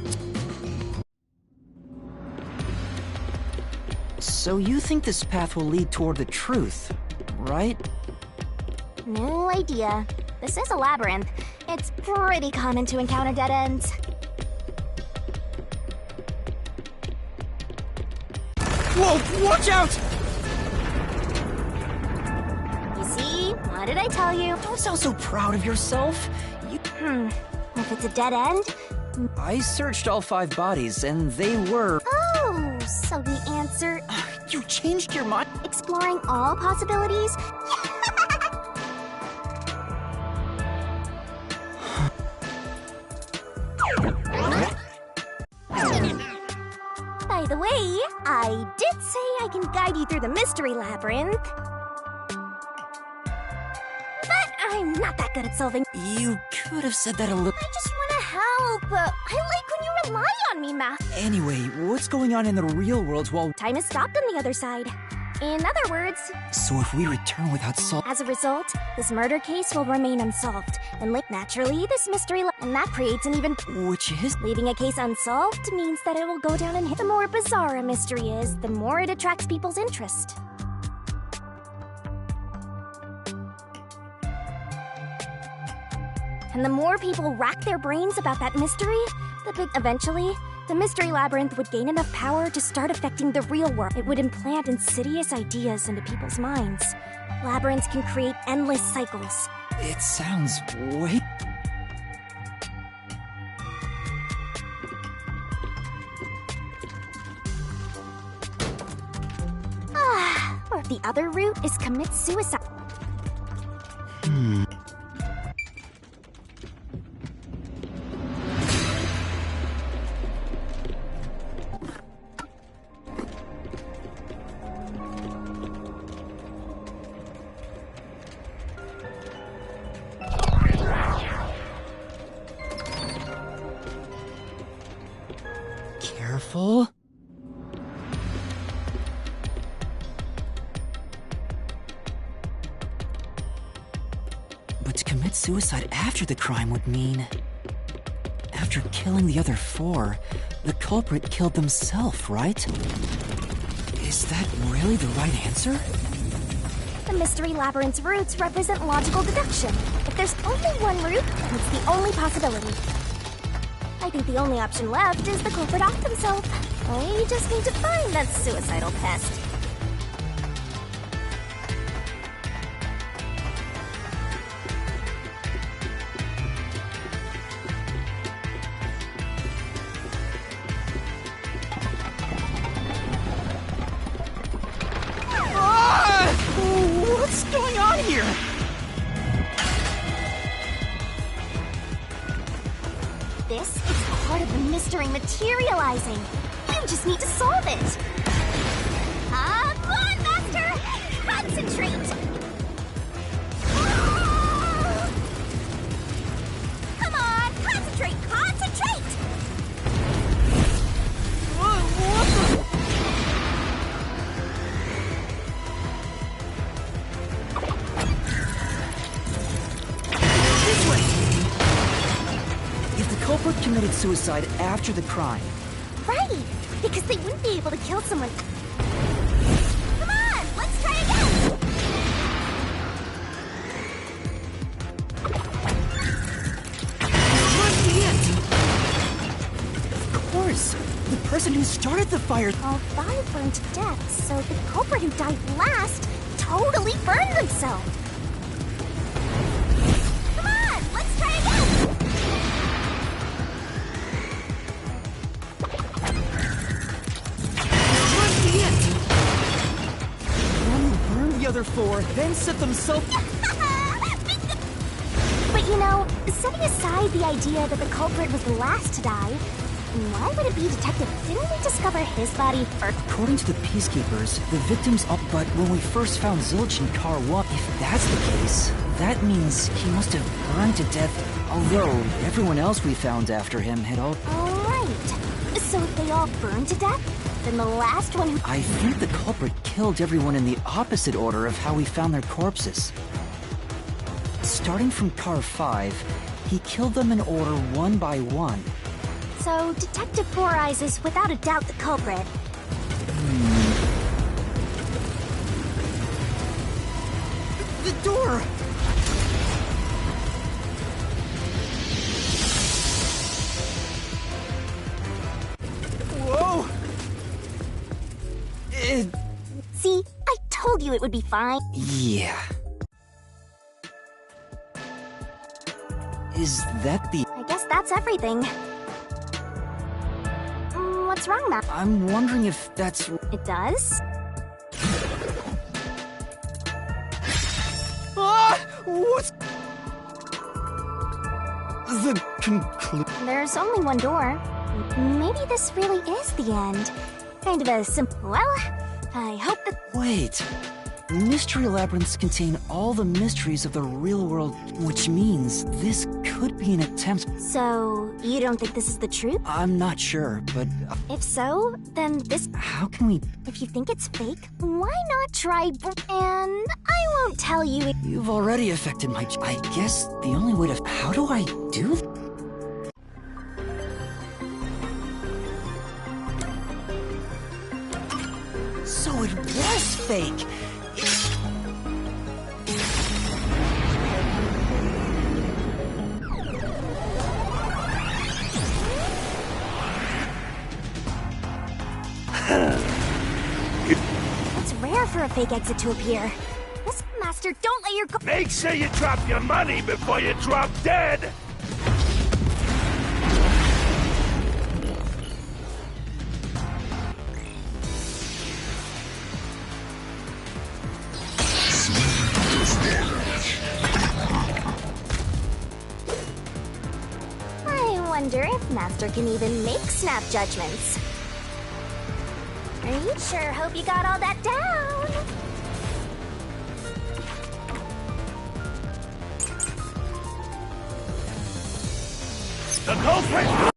Speaker 2: So you think this path will lead toward the truth, right?
Speaker 1: No idea. This is a labyrinth. It's pretty common to encounter dead ends.
Speaker 2: Whoa, watch out!
Speaker 1: You see? What did I tell you?
Speaker 2: Don't sound so proud of yourself.
Speaker 1: If it's a dead end?
Speaker 2: I searched all 5 bodies, and they were...
Speaker 1: Oh, so the answer...
Speaker 2: You changed your mind?
Speaker 1: Exploring all possibilities? By the way, I did say I can guide you through the mystery labyrinth. But I'm not that good at solving.
Speaker 2: You could have said that a little...
Speaker 1: I just want to help. I like when you rely on me, Math.
Speaker 2: Anyway, what's going on in the real world while...
Speaker 1: Time is stopped on the other side. In other words...
Speaker 2: So if we return without solve...
Speaker 1: As a result, this murder case will remain unsolved. And naturally, this mystery... And that creates an even...
Speaker 2: Which is...
Speaker 1: Leaving a case unsolved means that it will go down and hit. The more bizarre a mystery is, the more it attracts people's interest. And the more people rack their brains about that mystery, eventually, the mystery labyrinth would gain enough power to start affecting the real world. It would implant insidious ideas into people's minds. Labyrinths can create endless cycles.
Speaker 2: It sounds way...
Speaker 1: Or the other route is commit suicide.
Speaker 2: Careful. But to commit suicide after the crime would mean... After killing the other 4, the culprit killed themselves, right? Is that really the right answer?
Speaker 1: The mystery labyrinth's routes represent logical deduction. If there's only one route, then it's the only possibility. I think the only option left is the culprit off themselves. I just need to find that suicidal pest.
Speaker 2: What's going on here?
Speaker 1: This is part of the mystery materializing. You just need to solve it. Come on, Master! Concentrate! Come on, concentrate! Concentrate!
Speaker 2: The culprit committed suicide after the crime.
Speaker 1: Right, because they wouldn't be able to kill someone. Come on, let's try again!
Speaker 2: Must be it! Of course, the person who started the fire...
Speaker 1: All 5 burned to death, so the culprit who died last totally burned themselves. Come on, let's try again!
Speaker 2: The other 4, then set themselves...
Speaker 1: But you know, setting aside the idea that the culprit was the last to die, why would it be Detective? Didn't we discover his body first?
Speaker 2: According to the Peacekeepers, the victim's up, but when we first found Zilch in Car 1, if that's the case, that means he must have burned to death, although everyone else we found after him had all...
Speaker 1: Alright. So if they all burned to death, then the last one who...
Speaker 2: I think the culprit killed everyone in the opposite order of how we found their corpses. Starting from Car 5, He killed them in order one by one.
Speaker 1: So, Detective Four Eyes is without a doubt the culprit.
Speaker 2: The door! Whoa!
Speaker 1: See, I told you it would be fine.
Speaker 2: Yeah. Is that the...
Speaker 1: I guess that's everything. What's wrong, Matt?
Speaker 2: I'm wondering if that's...
Speaker 1: It does?
Speaker 2: Ah! What's... The
Speaker 1: There's only one door. Maybe this really is the end. Kind of a well, I hope that...
Speaker 2: Wait. Mystery labyrinths contain all the mysteries of the real world, which means this could be an attempt...
Speaker 1: So, you don't think this is the truth?
Speaker 2: I'm not sure, but...
Speaker 1: If so, then this...
Speaker 2: How can we...
Speaker 1: If you think it's fake, why not try and I won't tell you...
Speaker 2: You've already affected my... I guess the only way to... How do I do... So it was fake!
Speaker 1: It's rare for a fake exit to appear. This master, don't let your
Speaker 9: Make sure you drop your money before you drop dead!
Speaker 1: I wonder if Master can even make snap judgments. I sure hope you got all that down.
Speaker 9: The culprit!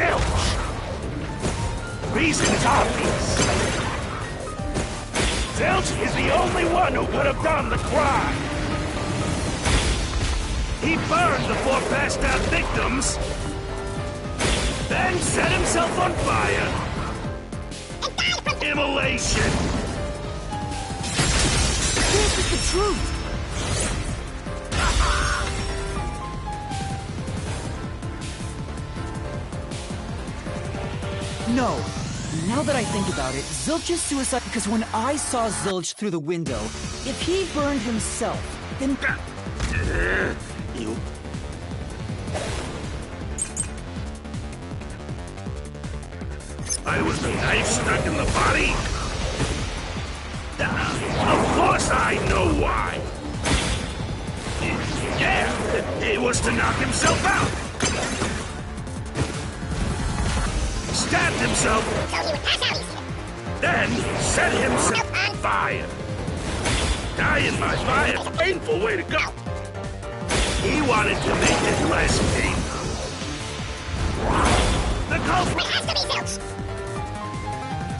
Speaker 9: Zilch! Reason is obvious. Zilch is the only one who could have done the crime. He burned the 4 passed out victims, then set himself on fire. Immolation!
Speaker 10: This is the truth! No. Now that I think about it, Zilch's suicide because when I saw Zilch through the window, if he burned himself, then...
Speaker 9: You... I was the knife stuck in the body? Of course I know why! Yeah, it was to knock himself out! Stabbed himself, so he would pass out easier. Then set himself on fire. Dying by fire is a painful way to go. He wanted to make it less painful. The culprit has to be Zilch.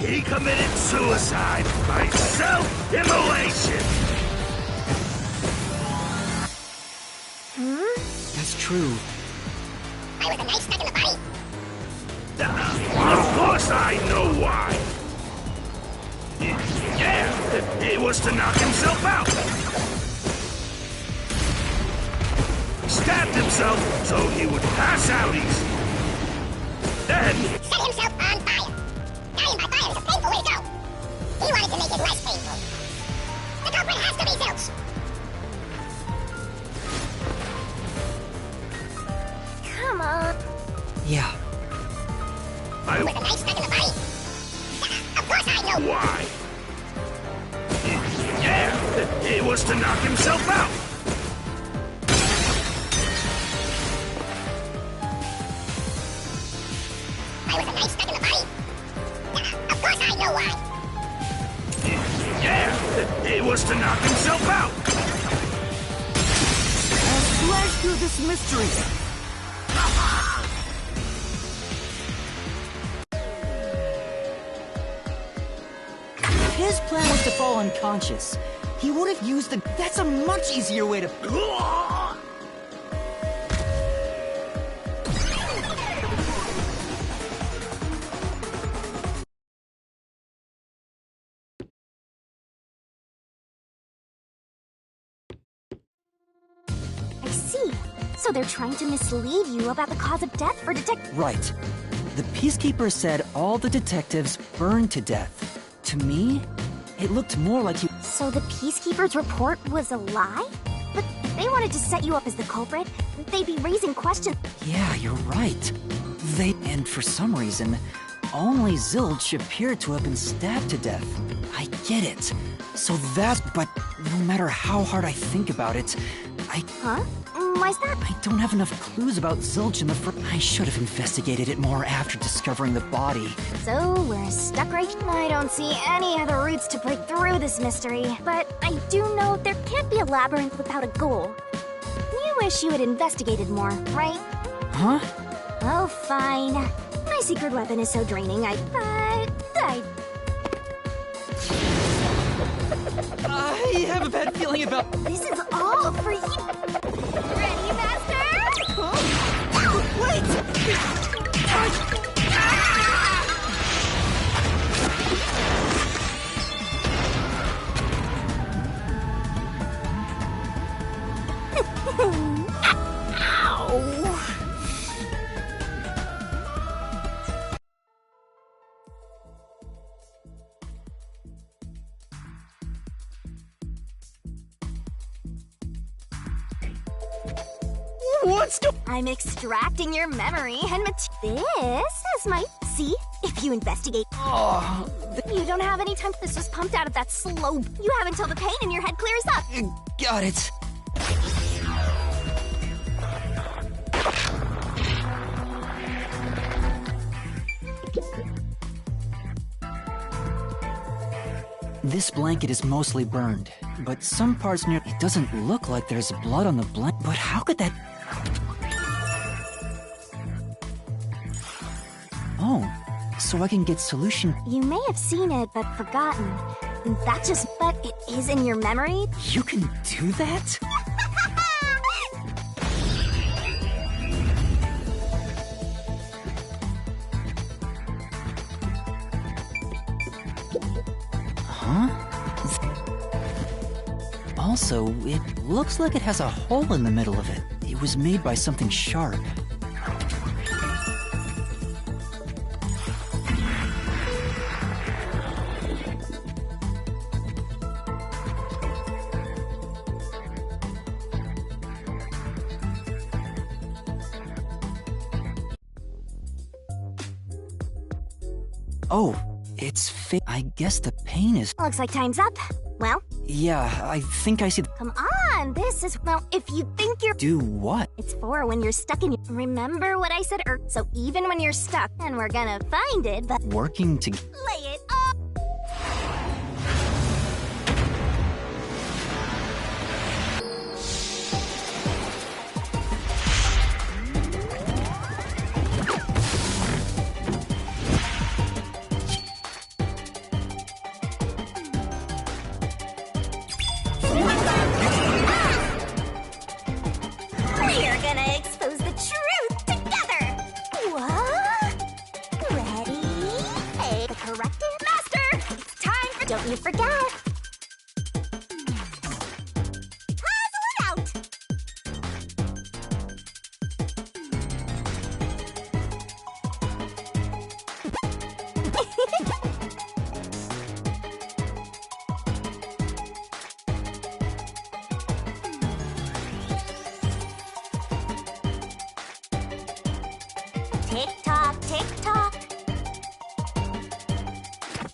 Speaker 9: He committed suicide by self-immolation.
Speaker 2: That's true.
Speaker 7: I was a knife stuck in the body.
Speaker 9: Of course I know why. Yeah, it was to knock himself out. Stabbed himself so he would pass out easy. Then...
Speaker 7: set himself on fire. Dying by fire is a painful way to go. He wanted to make it less painful. The culprit has to be Zilch.
Speaker 1: Come on.
Speaker 2: Yeah.
Speaker 7: With a knife stuck in the body? Of course I know
Speaker 9: why. Yeah, it was to knock himself out.
Speaker 7: I was a knife stuck in the body? Of course I know why.
Speaker 9: Yeah, it was to knock himself out.
Speaker 10: I'll slash through this mystery! His plan was to fall unconscious. He would have used the... That's a much easier way to...
Speaker 1: I see. So they're trying to mislead you about the cause of death for
Speaker 2: Right. The Peacekeeper said all the detectives burned to death. To me, it looked more like he...
Speaker 1: So the Peacekeeper's report was a lie? But if they wanted to set you up as the culprit, they'd be raising questions.
Speaker 2: Yeah, you're right. And for some reason, only Zilch appeared to have been stabbed to death. I get it. So but no matter how hard I think about it,
Speaker 1: Huh? Why's that?
Speaker 2: I don't have enough clues about Zilch in the I should have investigated it more after discovering the body.
Speaker 1: So we're stuck right... I don't see any other routes to break through this mystery, but I do know there can't be a labyrinth without a goal. You wish you had investigated more, right?
Speaker 2: Huh?
Speaker 1: Oh, fine. My secret weapon is so draining, I
Speaker 2: have a bad feeling about...
Speaker 1: This is all for you! Ready, Master? Huh? Ow! I'm extracting your memory and this is my... See? If you investigate...
Speaker 2: Oh,
Speaker 1: You don't have any time. This was pumped out of that slope. You have until the pain in your head clears up.
Speaker 2: got it. This blanket is mostly burned, but some parts near... It doesn't look like there's blood on the blanket, but how could that... phone so I can get solution.
Speaker 1: You may have seen it, but forgotten. That just... But it is in your memory?
Speaker 2: You can do that? Huh? Also, it looks like it has a hole in the middle of it. It was made by something sharp. Oh, it's I guess the pain is...
Speaker 1: Looks like time's up. Well?
Speaker 2: Yeah, I think I see...
Speaker 1: Come on, this is... Well, if you think you're...
Speaker 2: Do what?
Speaker 1: It's for when you're stuck in... Remember what I said earlier? So even when you're stuck, and we're gonna find it, but...
Speaker 2: Working to...
Speaker 1: Lay it up! We're gonna expose the truth together! What? Ready? Hey, the corrective master! It's time for... Don't you forget! Puzzle it out! Tick tock, tick tock.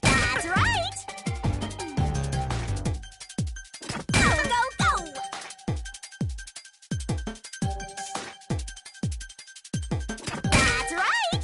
Speaker 1: That's right. Go, go, go. That's right.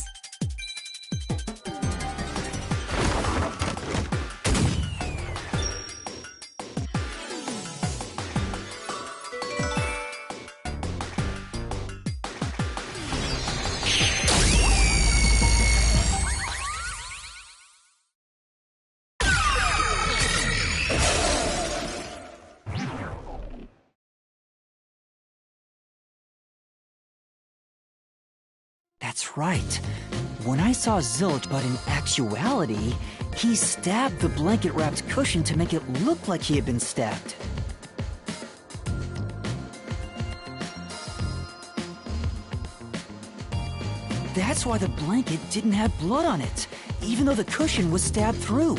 Speaker 2: That's right. When I saw Zilch, but in actuality, he stabbed the blanket-wrapped cushion to make it look like he had been stabbed. That's why the blanket didn't have blood on it, even though the cushion was stabbed through.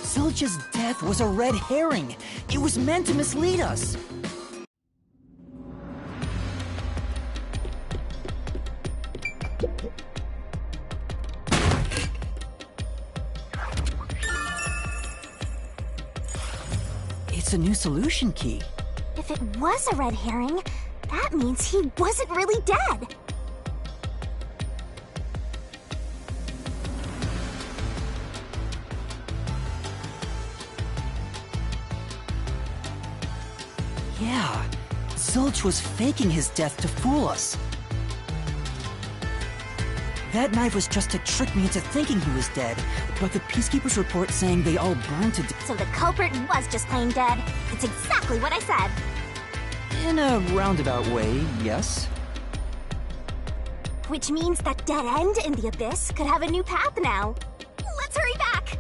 Speaker 2: Zilch's death was a red herring. It was meant to mislead us. It's a new solution key.
Speaker 1: If it was a red herring, that means he wasn't really dead.
Speaker 2: Yeah, Zilch was faking his death to fool us. That knife was just to trick me into thinking he was dead, but the Peacekeepers report saying they all burned to death.
Speaker 1: So the culprit was just plain dead. It's exactly what I said.
Speaker 2: In a roundabout way, yes.
Speaker 1: Which means that dead end in the abyss could have a new path now. Let's hurry back!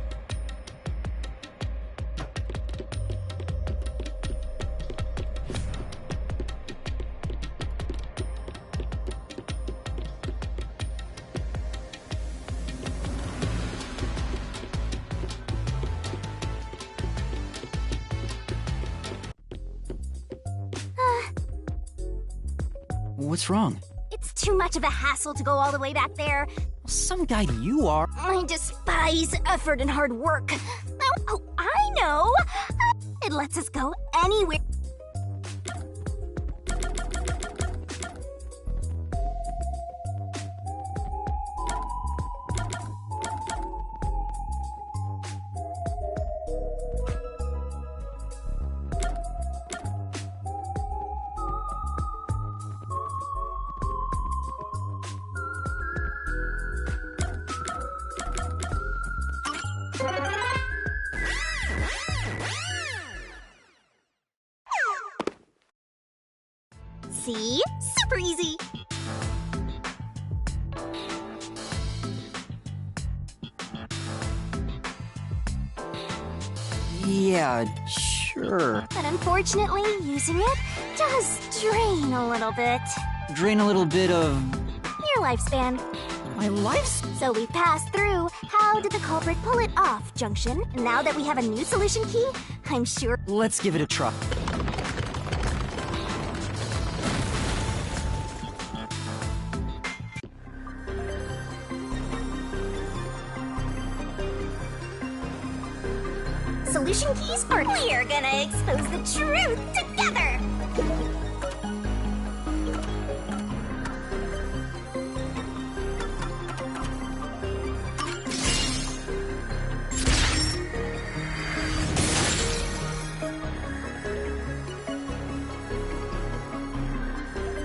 Speaker 2: What's wrong?
Speaker 1: It's too much of a hassle to go all the way back there.
Speaker 2: Some guy you are.
Speaker 1: I despise effort and hard work. Oh, I know! It lets us go anywhere.
Speaker 7: See? Super easy.
Speaker 2: Yeah, sure.
Speaker 1: But unfortunately, using it does drain a little bit.
Speaker 2: Drain a little bit of...
Speaker 1: Your lifespan.
Speaker 2: my life's...
Speaker 1: So we passed through. How did the culprit pull it off, Junction? Now that we have a new solution key, I'm sure...
Speaker 2: Let's give it a try.
Speaker 1: Solution keys are... We're gonna expose the truth together!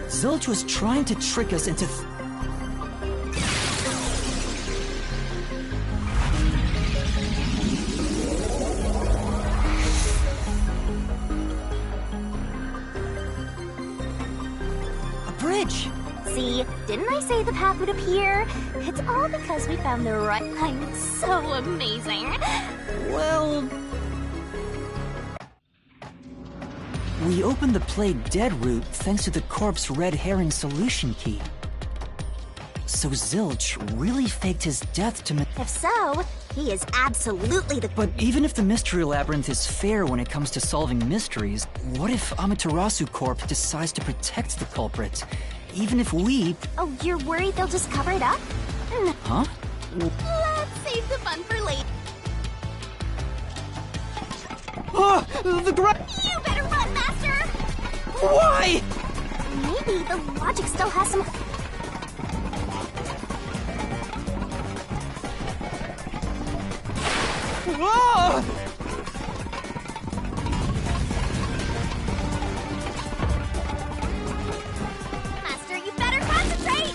Speaker 2: Zilch was trying to trick us into... a bridge!
Speaker 1: See, didn't I say the path would appear? It's all because we found the right... I'm so amazing.
Speaker 2: Well... we opened the Play Dead route thanks to the corpse red herring solution key. So Zilch really faked his death to...
Speaker 1: If so, he is absolutely the...
Speaker 2: But even if the Mystery Labyrinth is fair when it comes to solving mysteries, what if Amaterasu Corp decides to protect the culprit? Even if we...
Speaker 1: Oh, you're worried they'll just cover it up?
Speaker 2: Huh?
Speaker 1: Let's save the fun for later.
Speaker 2: Ah! The
Speaker 1: You better run, Master!
Speaker 2: Why?
Speaker 1: Maybe the logic still has some...
Speaker 2: Ah!
Speaker 1: Master, you better concentrate!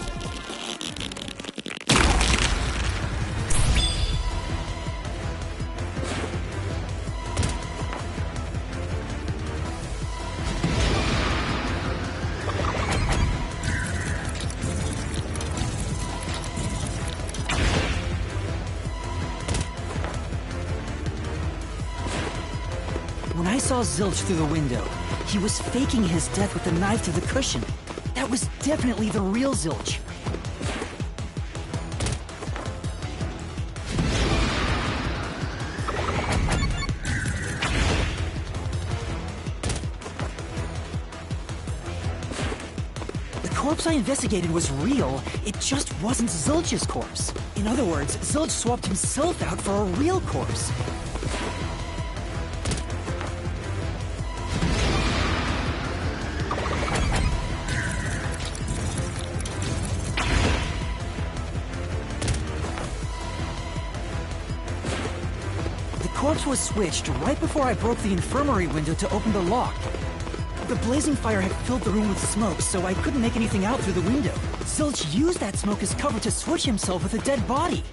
Speaker 2: When I saw Zilch through the window, he was faking his death with the knife to the cushion. That was definitely the real Zilch. The corpse I investigated was real, it just wasn't Zilch's corpse. In other words, Zilch swapped himself out for a real corpse. The corpse was switched right before I broke the infirmary window to open the lock. The blazing fire had filled the room with smoke, so I couldn't make anything out through the window. Zilch used that smoke as cover to switch himself with a dead body.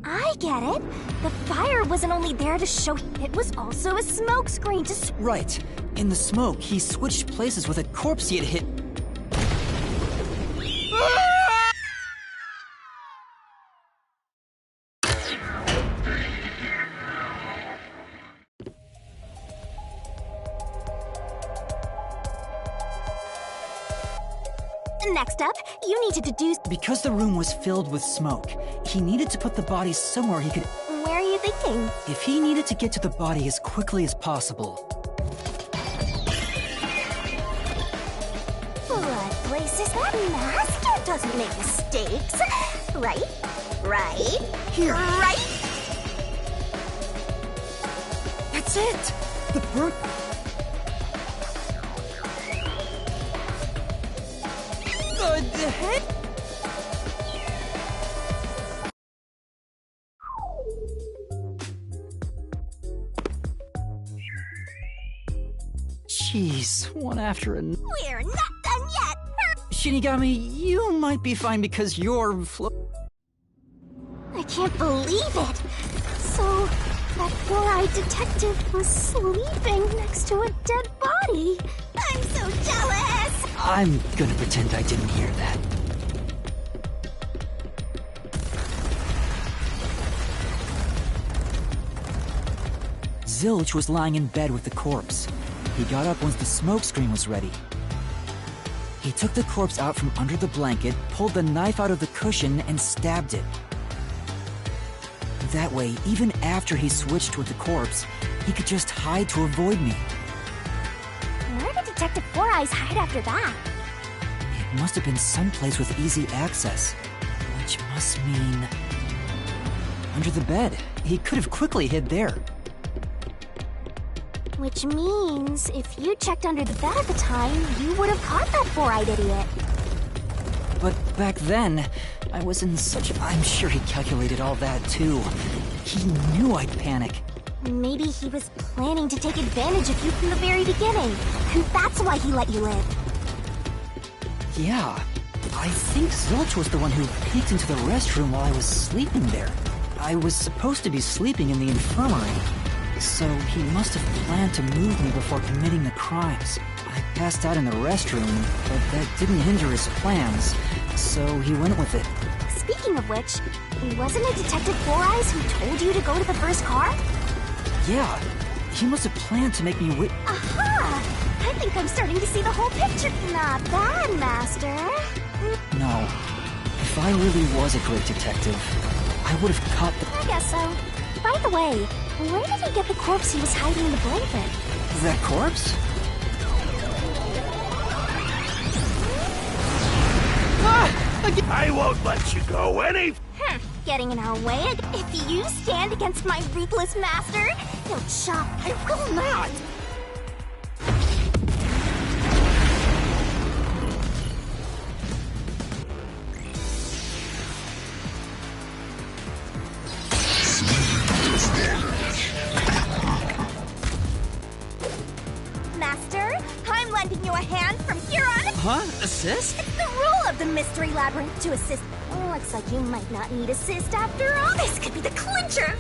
Speaker 1: I get it. The fire wasn't only there to show... It was also a smokescreen to...
Speaker 2: Right. In the smoke, he switched places with a corpse he had hit.
Speaker 1: Next up, you need to deduce...
Speaker 2: Because the room was filled with smoke, he needed to put the body somewhere he could...
Speaker 1: Where are you thinking?
Speaker 2: If he needed to get to the body as quickly as possible.
Speaker 1: Blood places, that Master doesn't make mistakes. Right? Right?
Speaker 2: Here.
Speaker 1: Right?
Speaker 2: That's it! The burnt... the head? Jeez, one after another.
Speaker 1: We're not done yet!
Speaker 2: Shinigami, you might be fine because you're
Speaker 1: I can't believe it! So, that four-eyed detective was sleeping next to a dead body! I'm so jealous!
Speaker 2: I'm gonna pretend I didn't hear that. Zilch was lying in bed with the corpse. He got up once the smoke screen was ready. He took the corpse out from under the blanket, pulled the knife out of the cushion, and stabbed it. That way, even after he switched with the corpse, he could just hide to avoid me.
Speaker 1: Where did Detective Four Eyes hide after that?
Speaker 2: It must have been someplace with easy access, which must mean... under the bed. He could have quickly hid there.
Speaker 1: Which means, if you checked under the bed at the time, you would have caught that four-eyed idiot.
Speaker 2: But back then, I was in such... I'm sure he calculated all that too. He knew I'd panic.
Speaker 1: Maybe he was planning to take advantage of you from the very beginning, and that's why he let you live.
Speaker 2: Yeah, I think Zilch was the one who peeked into the restroom while I was sleeping there. I was supposed to be sleeping in the infirmary, so he must have planned to move me before committing the crimes. I passed out in the restroom, but that didn't hinder his plans, so he went with it.
Speaker 1: Speaking of which, wasn't it Detective Four Eyes who told you to go to the first car?
Speaker 2: Yeah, he must have planned to make me
Speaker 1: Aha! I think I'm starting to see the whole picture. Not bad, Master.
Speaker 2: No. If I really was a great detective, I would have caught the...
Speaker 1: I guess so. By the way, where did he get the corpse he was hiding in the blanket?
Speaker 2: That corpse?
Speaker 9: I won't let you go any...
Speaker 1: Getting in our way? If you stand against my ruthless master, he'll chop. I will not! Master, I'm lending you a hand from here on.
Speaker 10: Huh? Assist?
Speaker 1: It's the rule of the Mystery Labyrinth to assist. Looks like you might not need assist after all. This could be the clincher.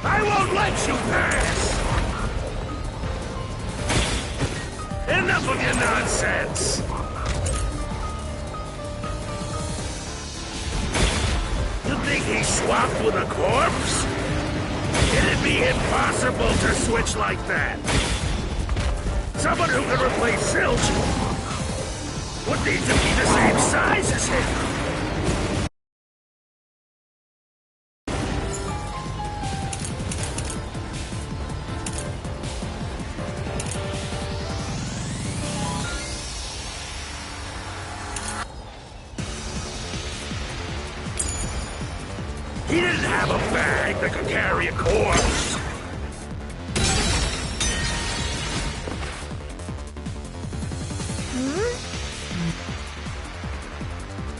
Speaker 9: I won't let you pass! Enough of your nonsense! You think he swapped with a corpse? It'd be impossible to switch like that. Someone who could replace Zilch would need to be the same size as him. He didn't have a bag that could carry a corpse.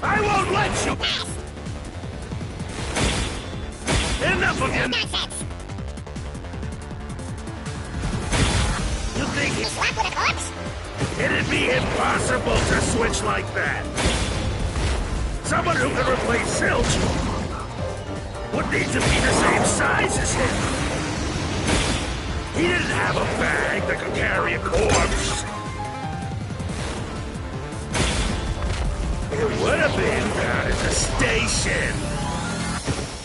Speaker 9: I won't let you pass. Enough of your nonsense. You think he slept with a corpse? It'd be impossible to switch like that. Someone who could replace Zilch would need to be the same size as him. He didn't have a bag that could carry a corpse. It would have been down at the station.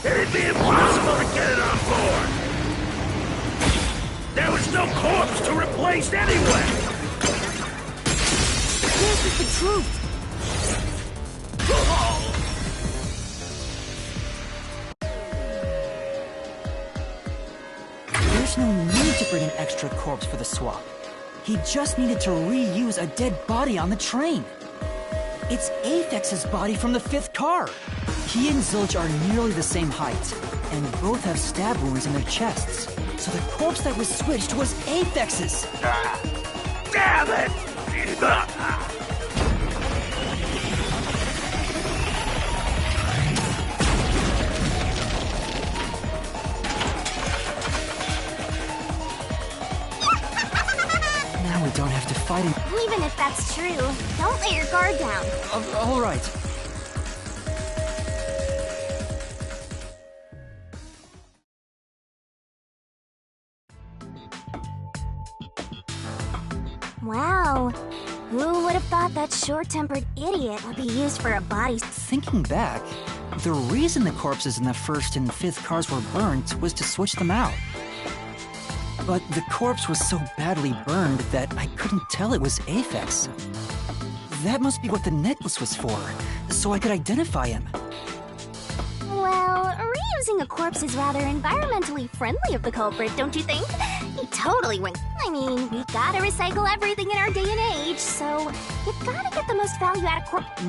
Speaker 9: It'd be impossible to get it on board. There was no corpse to replace anyway.
Speaker 10: This is the truth.
Speaker 2: There's no need to bring an extra corpse for the swap. He just needed to reuse a dead body on the train. It's Aphex's body from the 5th car. He and Zilch are nearly the same height, and both have stab wounds in their chests. So the corpse that was switched was Aphex's.
Speaker 9: Damn it!
Speaker 2: we don't have to fight him.
Speaker 1: Even if that's true, don't let your guard down.
Speaker 2: All right.
Speaker 1: Wow. Who would have thought that short-tempered idiot would be used for a body...
Speaker 2: Thinking back, the reason the corpses in the first and fifth cars were burnt was to switch them out. But the corpse was so badly burned that I couldn't tell it was Aphex. That must be what the necklace was for, so I could identify him.
Speaker 1: Well, reusing a corpse is rather environmentally friendly of the culprit, don't you think? He totally went. I mean, we gotta recycle everything in our day and age, so you gotta get the most value out of corpse.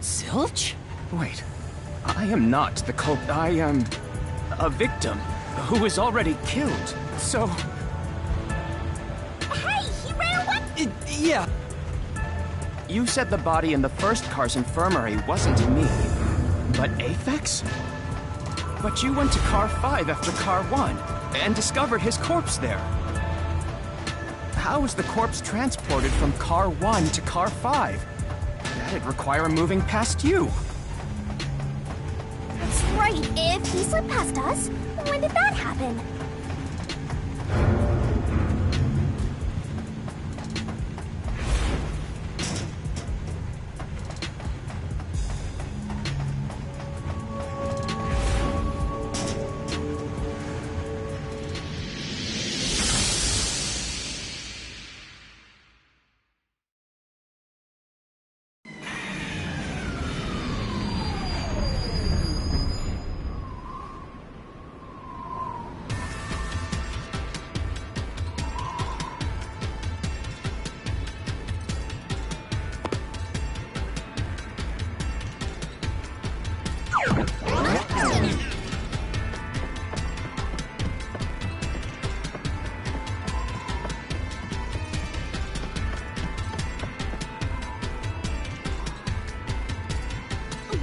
Speaker 2: Zilch?
Speaker 6: Wait, I am not the culprit. I am a victim who was already killed. So...
Speaker 1: Hey, he ran away!
Speaker 2: Yeah.
Speaker 6: You said the body in the first car's infirmary wasn't me, but Aphex? But you went to car 5 after car 1 and discovered his corpse there. How was the corpse transported from car 1 to car 5? That'd require moving past you.
Speaker 1: That's right. If he slipped past us, when did that happen?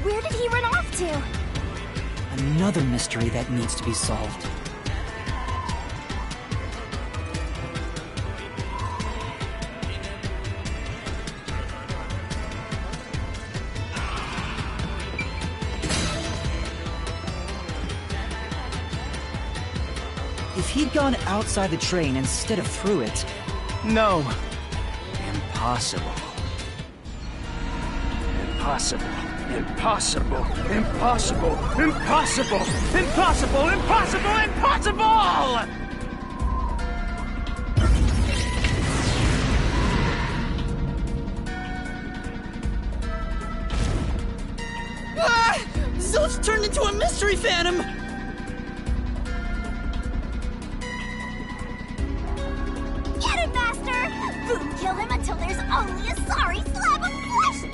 Speaker 1: Where did he run off to?
Speaker 2: Another mystery that needs to be solved. If he'd gone outside the train instead of through it...
Speaker 6: No. Impossible. Impossible. Impossible! Impossible! Impossible! Impossible! Impossible! Impossible!
Speaker 10: Ah! Zilch turned into a mystery phantom!
Speaker 1: Get him, Master! Boom, kill him until there's only a sorry slab of flesh!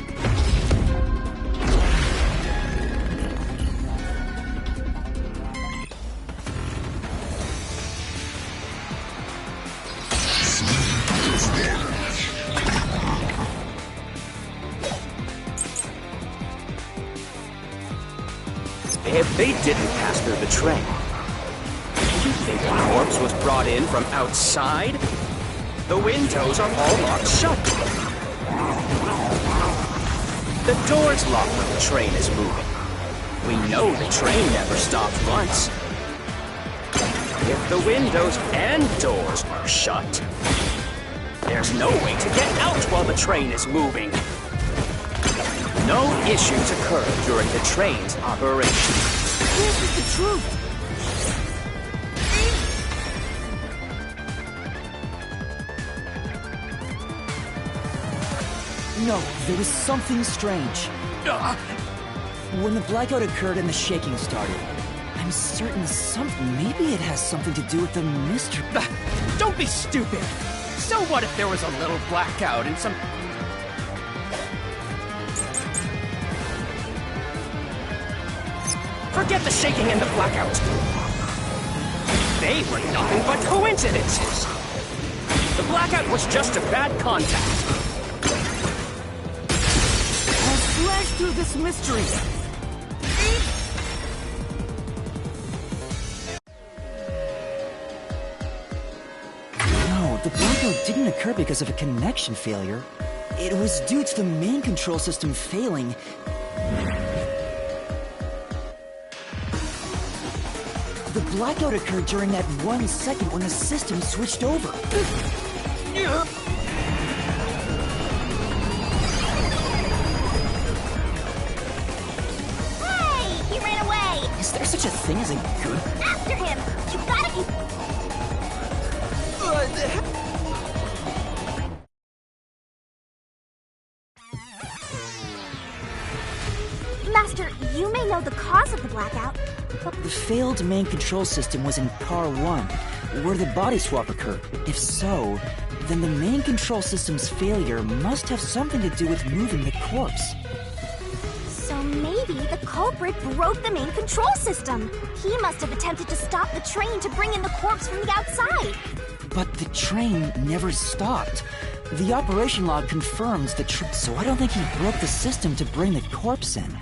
Speaker 6: If they didn't pass through the train, you think the corpse was brought in from outside? The windows are all locked shut. The door's locked when the train is moving. We know the train never stopped once. If the windows and doors are shut, there's no way to get out while the train is moving. No issues occur during the train's operation.
Speaker 10: This is the truth! No, there was something strange. When the blackout occurred and the shaking started, I'm certain maybe it has something to do with the mystery.
Speaker 6: Don't be stupid! So what if there was a little blackout and some...
Speaker 11: Forget the shaking and the blackout. They were nothing but coincidences. The blackout was just a bad contact.
Speaker 10: I'll slash through this mystery. No, the blackout didn't occur because of a connection failure. It was due to the main control system failing. The blackout occurred during that 1 second when the system switched over.
Speaker 1: Hey! He ran away!
Speaker 10: Is there such a thing as a good...
Speaker 1: After him! You gotta keep... Master, you may know the cause of the blackout, but...
Speaker 10: The failed main control system was in Car 1, where the body swap occurred. If so, then the main control system's failure must have something to do with moving the corpse.
Speaker 1: So maybe the culprit broke the main control system. He must have attempted to stop the train to bring in the corpse from the outside.
Speaker 10: But the train never stopped. The operation log confirms the so I don't think he broke the system to bring the corpse in.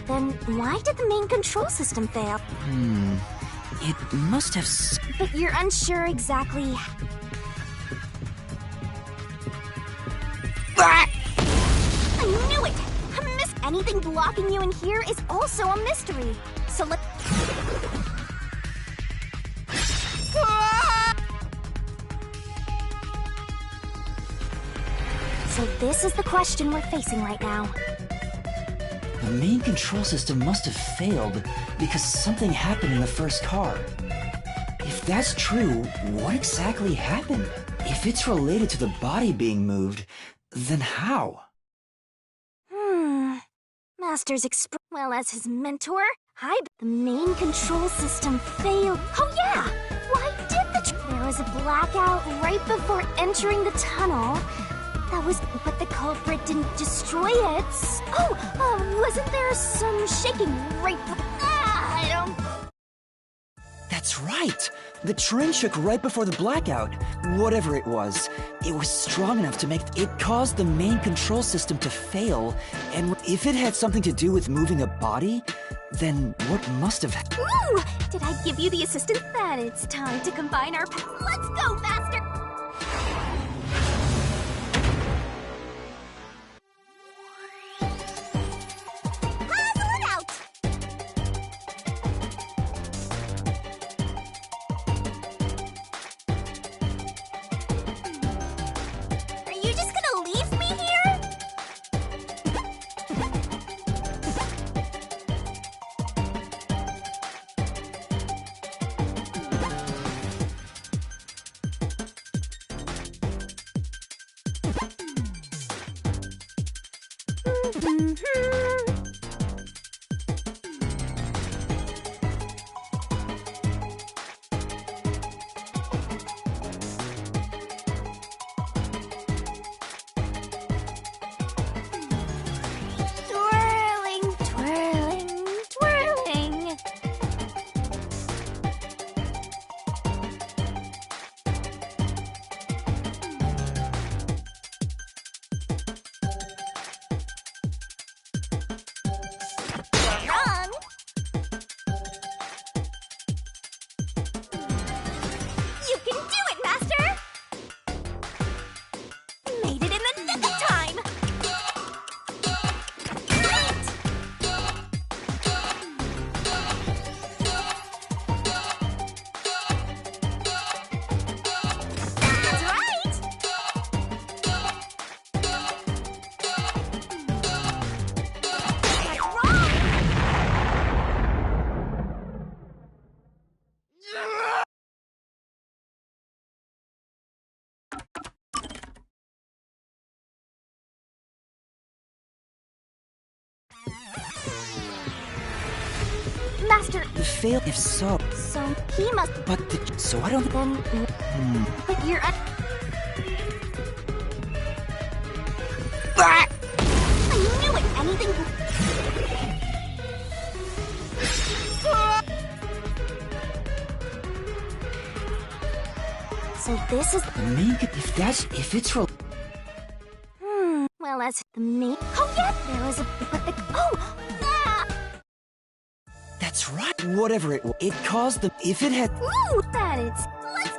Speaker 1: Then why did the main control system fail?
Speaker 10: It must have
Speaker 1: But you're unsure exactly... I knew it! Anything blocking you in here is also a mystery. So let... So this is the question we're facing right now.
Speaker 10: The main control system must have failed because something happened in the first car. If that's true, what exactly happened? If it's related to the body being moved, then how?
Speaker 1: Master's well, as his mentor, the main control system failed. Oh yeah! Why did there was a blackout right before entering the tunnel. That was, but the culprit didn't destroy it. Oh, wasn't there some shaking right I don't...
Speaker 10: That's right! The train shook right before the blackout. Whatever it was strong enough to make it caused the main control system to fail, and if it had something to do with moving a body, then what must have...
Speaker 1: Ooh! Did I give you the assistant? Then it's time to combine our... Let's go, Master! Master...
Speaker 10: Fail if so.
Speaker 1: So he must...
Speaker 10: But so I don't...
Speaker 1: Then... But you're... I knew it! Anything... So this is...
Speaker 10: The main... If it's real...
Speaker 1: Well, as the main... Oh, yeah! There was a... But the... Oh! Ah!
Speaker 10: That's right. Whatever it caused the... If it had...
Speaker 1: Ooh! That it's... Let's...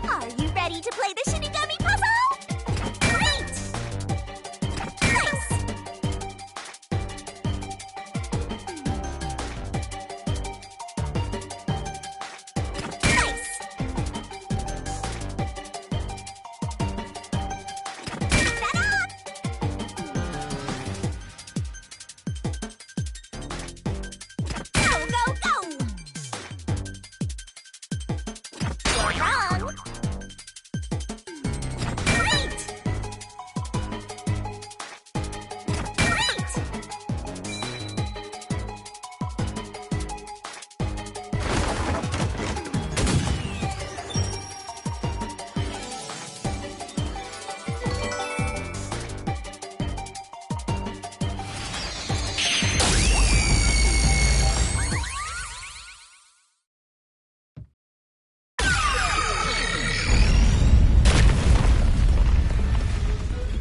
Speaker 1: Are you ready to play the Shinigami puzzle? Great! Nice! Nice! Set up! Go, go, go! You're wrong! Great! Great!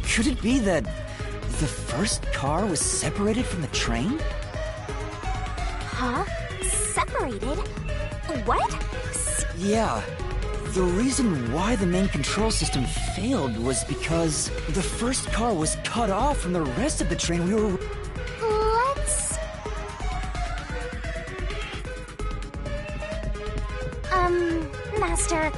Speaker 10: Could it be that the first car was separated from the train?
Speaker 1: Huh? Separated? What?
Speaker 10: Yeah. The reason why the main control system failed was because the first car was cut off from the rest of the train. We were...
Speaker 1: Let's... Master...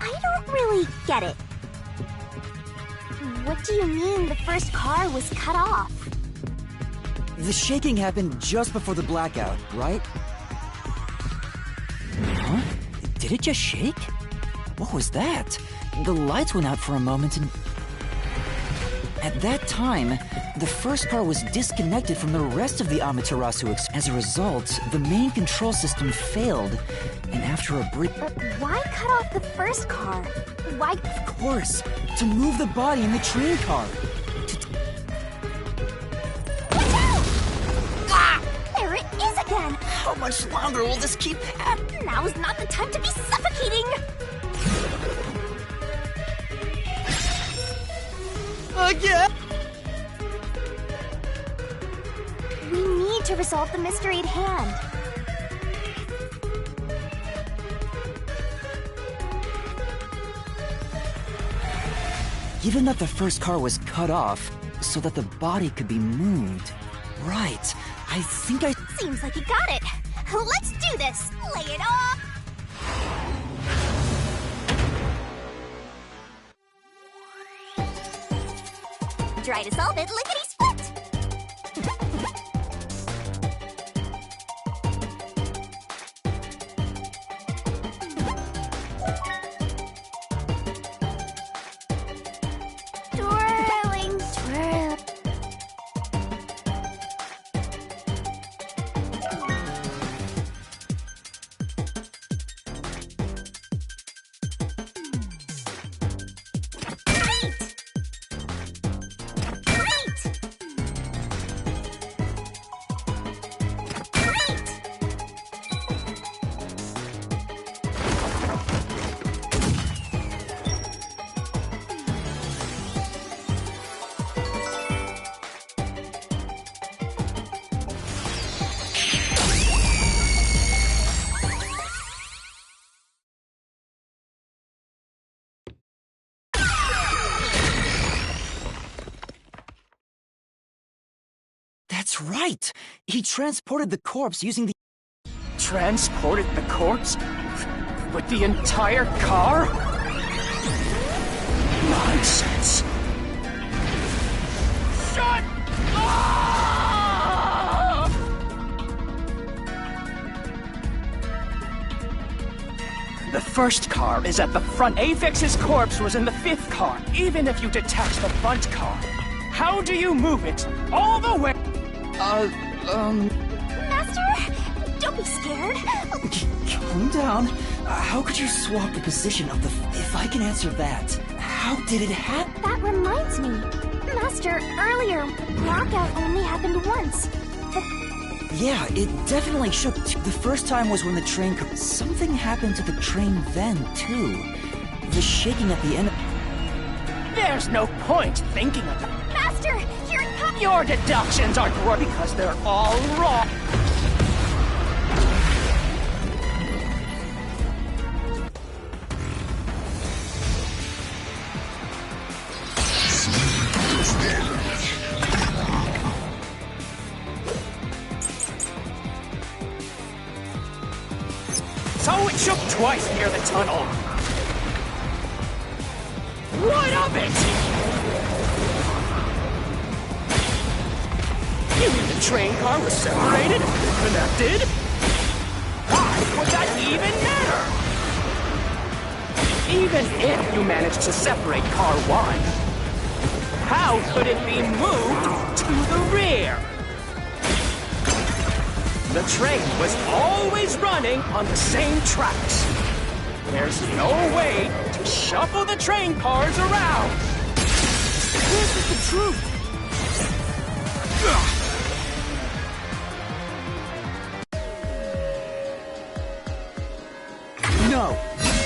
Speaker 1: I don't really get it. What do you mean the first car was cut off?
Speaker 10: The shaking happened just before the blackout, right? Huh? Did it just shake? What was that? The lights went out for a moment and... At that time, the first car was disconnected from the rest of the Amaterasu Express. As a result, the main control system failed, and after a brief...
Speaker 1: But why cut off the first car? Why...
Speaker 10: Of course, to move the body in the train car.
Speaker 1: Watch out! Ah! There it is again!
Speaker 10: How much longer will this keep happening?
Speaker 1: Now's not the time to be suffocating!
Speaker 10: Again?
Speaker 1: We need to resolve the mystery at hand.
Speaker 10: Given that the first car was cut off, so that the body could be moved. Right, I think I...
Speaker 1: Seems like you got it. Let's do this! Lay it off! Try to solve it lickety-split! Twirling, twirl.
Speaker 10: That's right! He transported the corpse using the...
Speaker 11: Transported the corpse? With the entire car? Nonsense. Shut up! The first car is at the front. Apex's corpse was in the fifth car, even if you detach the front car. How do you move it all the way?
Speaker 1: Master, don't Don't be scared.
Speaker 10: Calm down. How could you swap the position of the... If I can answer that, how did it happen?
Speaker 1: That reminds me. Master, earlier, blackout only happened once.
Speaker 10: Yeah, it definitely shook. The first time was when the train... Something happened to the train then, too. The shaking at the end...
Speaker 11: There's no point thinking of that.
Speaker 1: Master, here it comes!
Speaker 11: Your deductions aren't wrong because they're all wrong. So it shook twice near the tunnel. What of it? You mean the train car was separated and connected? Why would that even matter? Even if you managed to separate car 1, how could it be moved to the rear? The train was always running on the same tracks. There's no way to shuffle the train cars around. This is the truth.
Speaker 10: No!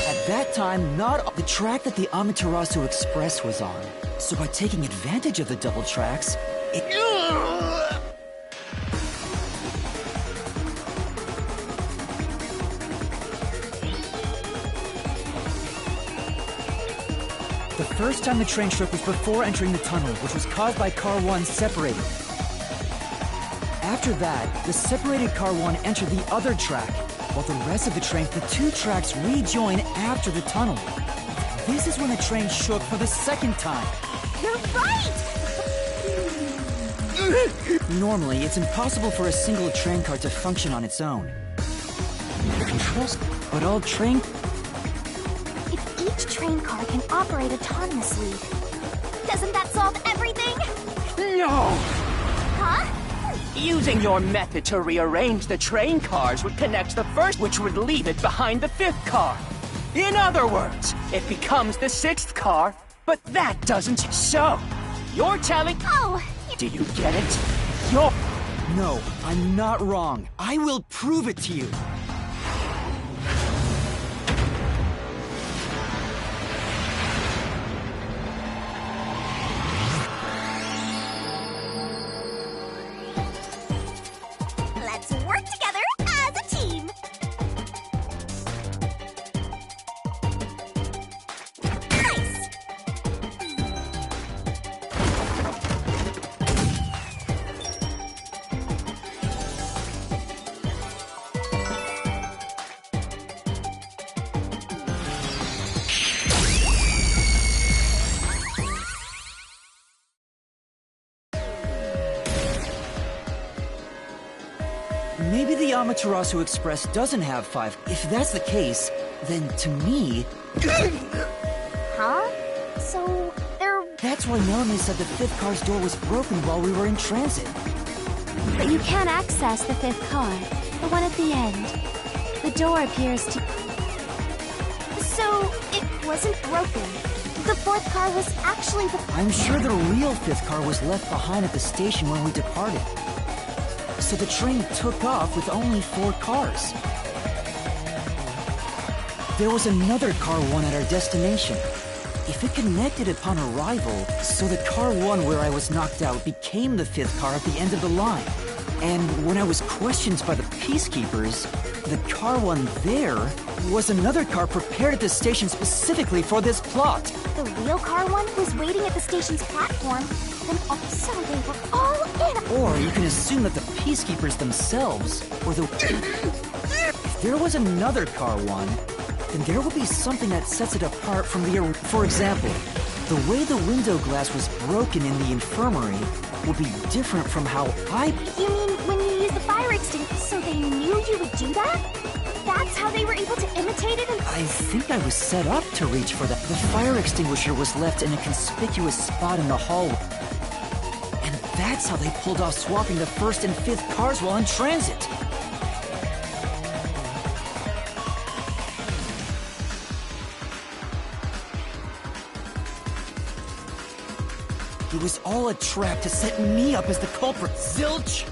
Speaker 10: At that time, not the track that the Amaterasu Express was on. So by taking advantage of the double tracks, it... The first time the train shook was before entering the tunnel, which was caused by Car 1 separating. After that, the separated Car 1 entered the other track, while the rest of the train, the two tracks rejoin after the tunnel. This is when the train shook for the second time.
Speaker 1: You're right!
Speaker 10: Normally, it's impossible for a single train car to function on its own. The controls, but all train...
Speaker 1: If each train car can operate autonomously, doesn't that solve everything?
Speaker 11: No!
Speaker 1: Huh?
Speaker 11: Using your method to rearrange the train cars would connect the first, which would leave it behind the 5th car. In other words, it becomes the 6th car, but that doesn't... So, you're telling...
Speaker 1: Oh!
Speaker 11: Do you get it? You're...
Speaker 10: No, I'm not wrong. I will prove it to you.
Speaker 1: Let's work together as a team! Nice!
Speaker 10: Maybe the Amaterasu Express doesn't have 5. If that's the case, then to me...
Speaker 1: Huh? So, there...
Speaker 10: That's why Melanie said the 5th car's door was broken while we were in transit.
Speaker 7: But you can't access the 5th car, the one at the end. The door appears to...
Speaker 1: So, it wasn't broken. The 4th car was actually the...
Speaker 10: I'm sure the real 5th car was left behind at the station when we departed. So the train took off with only 4 cars. There was another Car 1 at our destination. If it connected upon arrival, so the Car 1 where I was knocked out became the 5th car at the end of the line. And when I was questioned by the Peacekeepers, the Car 1 there was another car prepared at the station specifically for this plot.
Speaker 1: The real Car 1 was waiting at the station's platform, then also they were all in...
Speaker 10: Or you can assume that the Peacekeepers themselves were the... If there was another Car 1, then there will be something that sets it apart from the... For example, the way the window glass was broken in the infirmary will be different from how I...
Speaker 1: You mean when you used the fire extinguisher, so they knew you would do that? That's how they were able to imitate it and...
Speaker 10: I think I was set up to reach for that. The fire extinguisher was left in a conspicuous spot in the hallway. And that's how they pulled off swapping the 1st and 5th cars while in transit. was all a trap to set me up as the culprit. Zilch!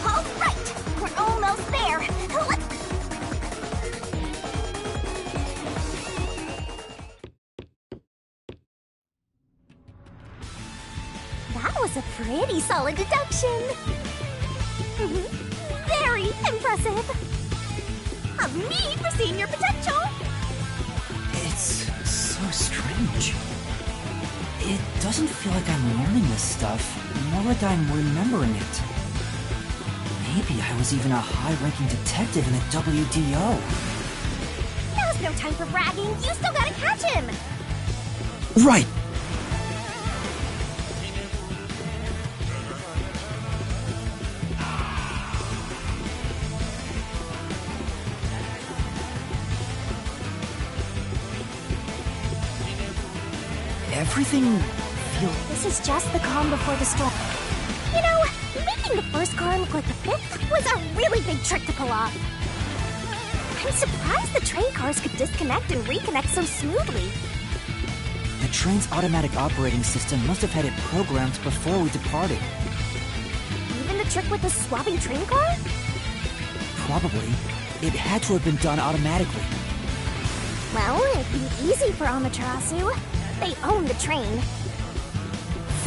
Speaker 1: All right, we're almost there. Let's... That was a pretty solid deduction. Very impressive. Of me foreseeing your potential.
Speaker 2: It's so strange. It doesn't feel like I'm learning this stuff, more like I'm remembering it. Maybe I was even a high-ranking detective in the WDO.
Speaker 1: Now's no time for bragging. You still gotta catch him.
Speaker 2: Right! Everything feels...
Speaker 1: This is just the calm before the storm. You know, making the first car look like the fifth was a really big trick to pull off. I'm surprised the train cars could disconnect and reconnect so smoothly.
Speaker 2: The train's automatic operating system must have had it programmed before we departed.
Speaker 1: Even the trick with the swapping train car?
Speaker 2: Probably. It had to have been done automatically.
Speaker 1: Well, it'd be easy for Amaterasu. They own the train.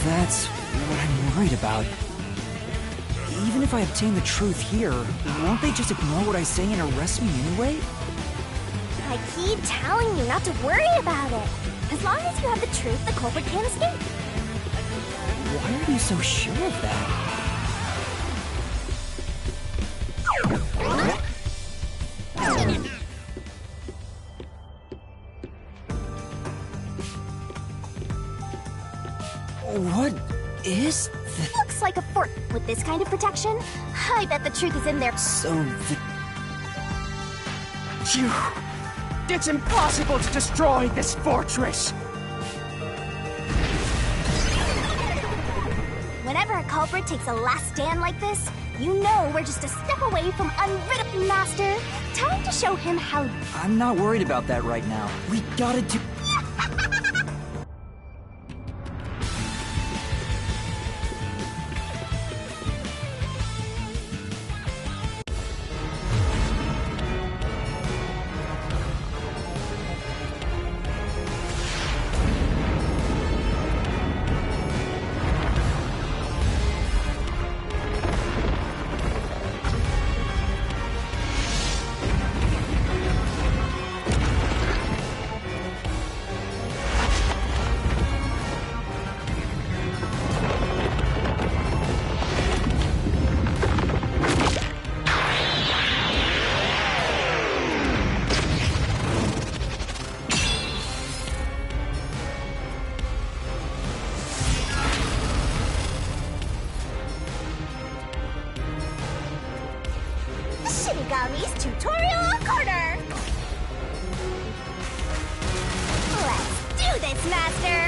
Speaker 2: That's what I'm worried about. Even if I obtain the truth here, won't they just ignore what I say and arrest me anyway?
Speaker 1: I keep telling you not to worry about it. As long as you have the truth, the culprit can't escape.
Speaker 2: Why are you so sure of that? What is this?
Speaker 1: Looks like a fort with this kind of protection. I bet the truth is in there.
Speaker 2: So the...
Speaker 11: Phew. It's impossible to destroy this fortress!
Speaker 1: Whenever a culprit takes a last stand like this, you know we're just a step away from unriddable master. Time to show him how...
Speaker 2: I'm not worried about that right now. We gotta do...
Speaker 1: Shinigami's Tutorial Corner! Let's do this, Master!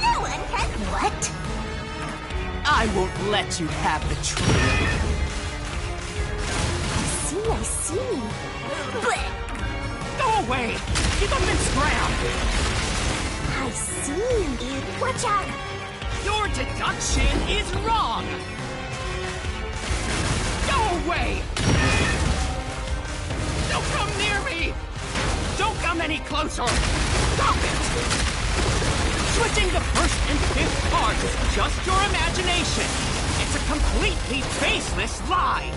Speaker 1: No one can... What?
Speaker 11: I won't let you have the truth.
Speaker 1: I see. Blech.
Speaker 11: Go away! Give them this ground!
Speaker 1: I see. Watch out!
Speaker 11: Your deduction is wrong! Go away! Don't come near me! Don't come any closer! Stop it! Switching the first and fifth cars is just your imagination. It's a completely baseless lie.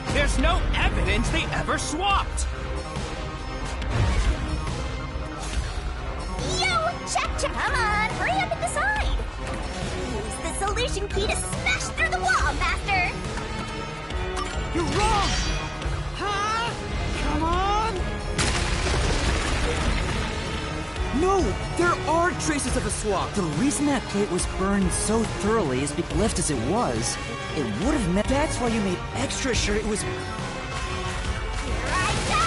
Speaker 11: There's no evidence they ever swapped.
Speaker 1: Yo, check. Come on, hurry up and decide. Use the solution key to smash through the wall, Master.
Speaker 11: You're wrong! Huh? Come on!
Speaker 10: No! There are traces of a swap!
Speaker 2: The reason that plate was burned so thoroughly is because, left as it was, it would have meant... That's why you made extra sure it was...
Speaker 1: Here I go!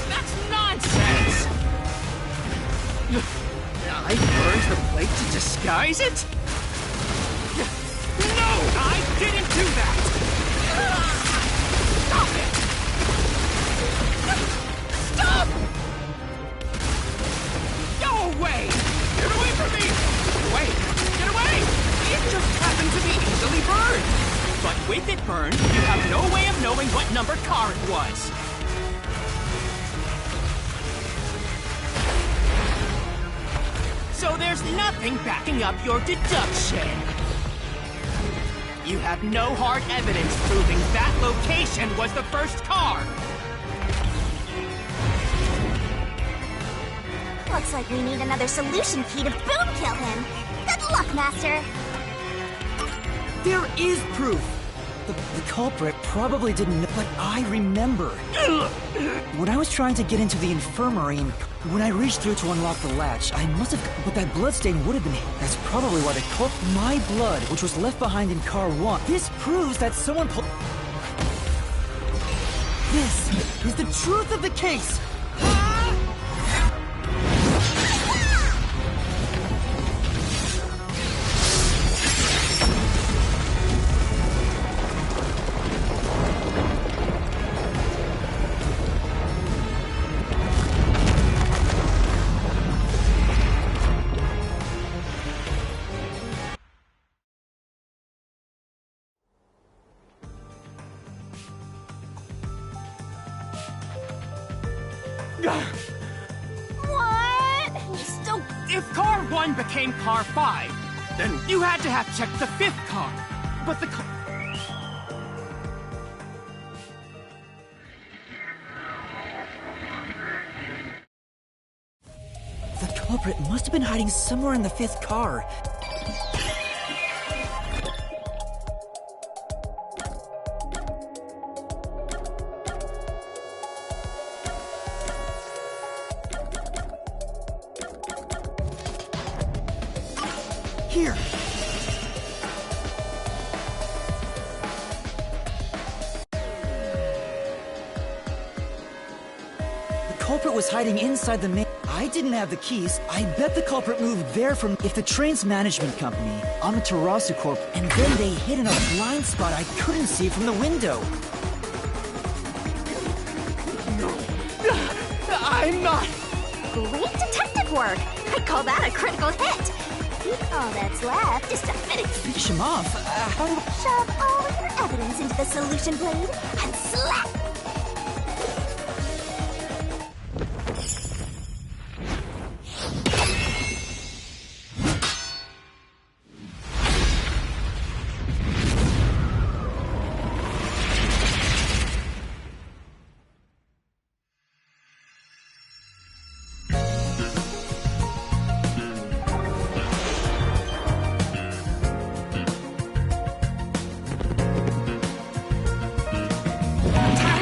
Speaker 11: That's nonsense! I burned the plate to disguise it? No, I didn't do that! Stop it! Stop! Go away! Get away from me! Wait, get away! It just happened to be easily burned. But with it burned, you have no way of knowing what number car it was. So there's nothing backing up your deduction. You have no hard evidence proving that location was the first car.
Speaker 1: Looks like we need another solution key to boom kill him. Good luck, Master.
Speaker 10: There is proof! The culprit probably didn't know, but I remember. When I was trying to get into the infirmary, and when I reached through to unlock the latch, I must have... But that bloodstain would have been... That's probably why the culprit... My blood, which was left behind in car 1. This proves that someone pulled... This is the truth of the case!
Speaker 1: What? So...
Speaker 11: If car 1 became car 5, then you had to have checked the 5th car. But the
Speaker 10: culprit must have been hiding somewhere in the 5th car. Here! The culprit was hiding inside the main... I didn't have the keys. I bet the culprit moved there from... If the train's management company, Amaterasu Corp, and then they hid in a blind spot I couldn't see from the window.
Speaker 11: I'm not...
Speaker 1: Great detective work! I'd call that a critical hit! All that's left is to
Speaker 10: finish him off? How do I...
Speaker 1: Shove all of your evidence into the solution blade and slap! Time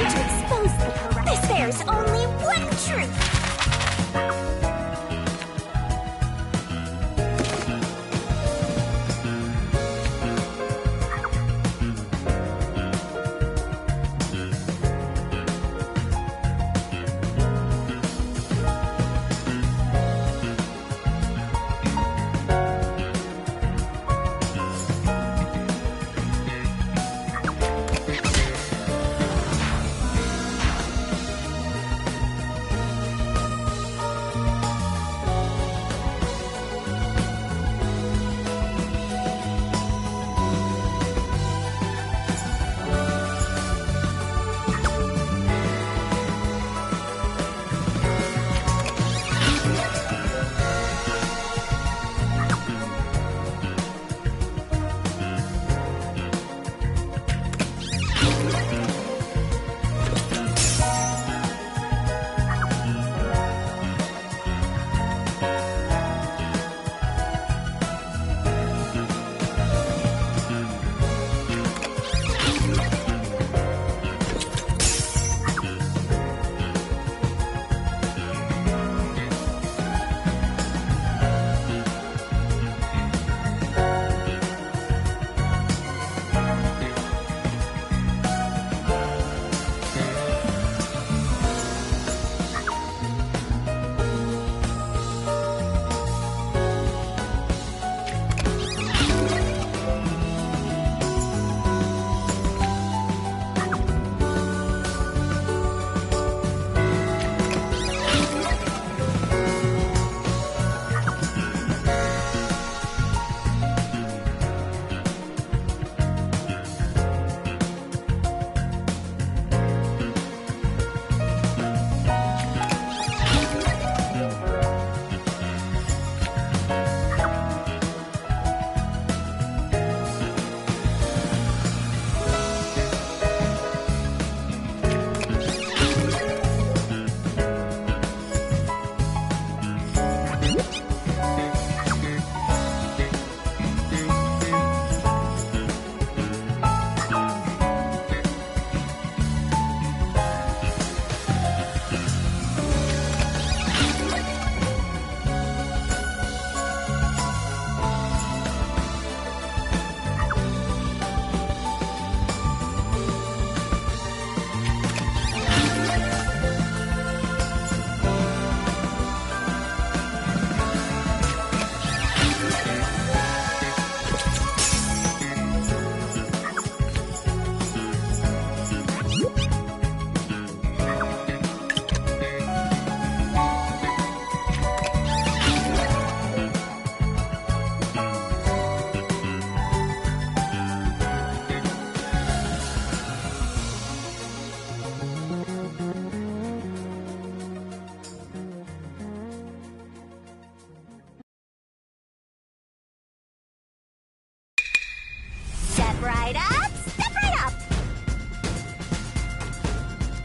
Speaker 1: Step right up, step right up!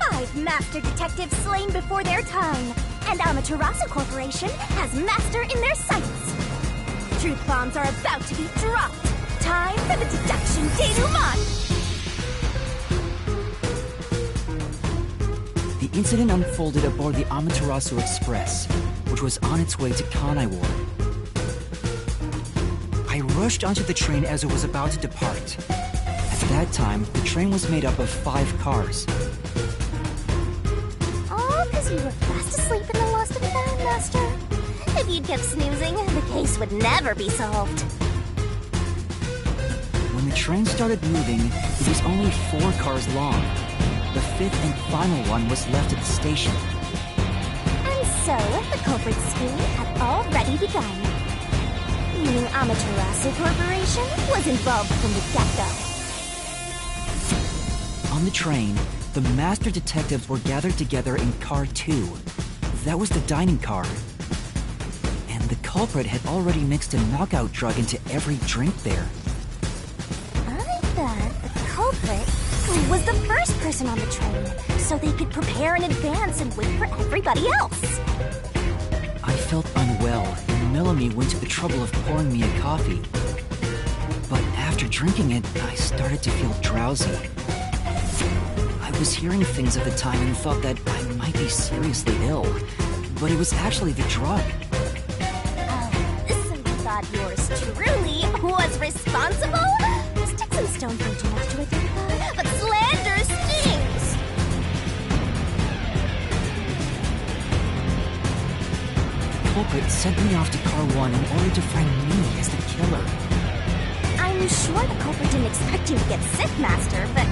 Speaker 1: 5 master detectives slain before their time, and Amaterasu Corporation has master in their sights. Truth bombs are about to be dropped. Time for the deduction denouement!
Speaker 2: The incident unfolded aboard the Amaterasu Express, which was on its way to Kanai Ward. I rushed onto the train as it was about to depart. At that time, the train was made up of 5 cars.
Speaker 1: All because you were fast asleep in the lost and found, Master. If you'd kept snoozing, the case would never be solved.
Speaker 2: When the train started moving, it was only 4 cars long. The 5th and final one was left at the station.
Speaker 1: And so, the culprit's scheme had already begun. Meaning Amaterasu Corporation was involved from the get-go.
Speaker 2: On the train, the master detectives were gathered together in Car 2. That was the dining car. And the culprit had already mixed a knockout drug into every drink there.
Speaker 1: I thought the culprit was the first person on the train, so they could prepare in advance and wait for everybody else.
Speaker 2: I felt unwell, and Melanie went to the trouble of pouring me a coffee. But after drinking it, I started to feel drowsy. I was hearing things at the time and thought that I might be seriously ill, but it was actually the drug.
Speaker 1: Oh, so you thought yours truly was responsible? Sticks and stones don't do much to a dead guy, but slander stings!
Speaker 2: The culprit sent me off to Car 1 in order to find me as the killer.
Speaker 1: I'm sure the culprit didn't expect you to get sick, Master, but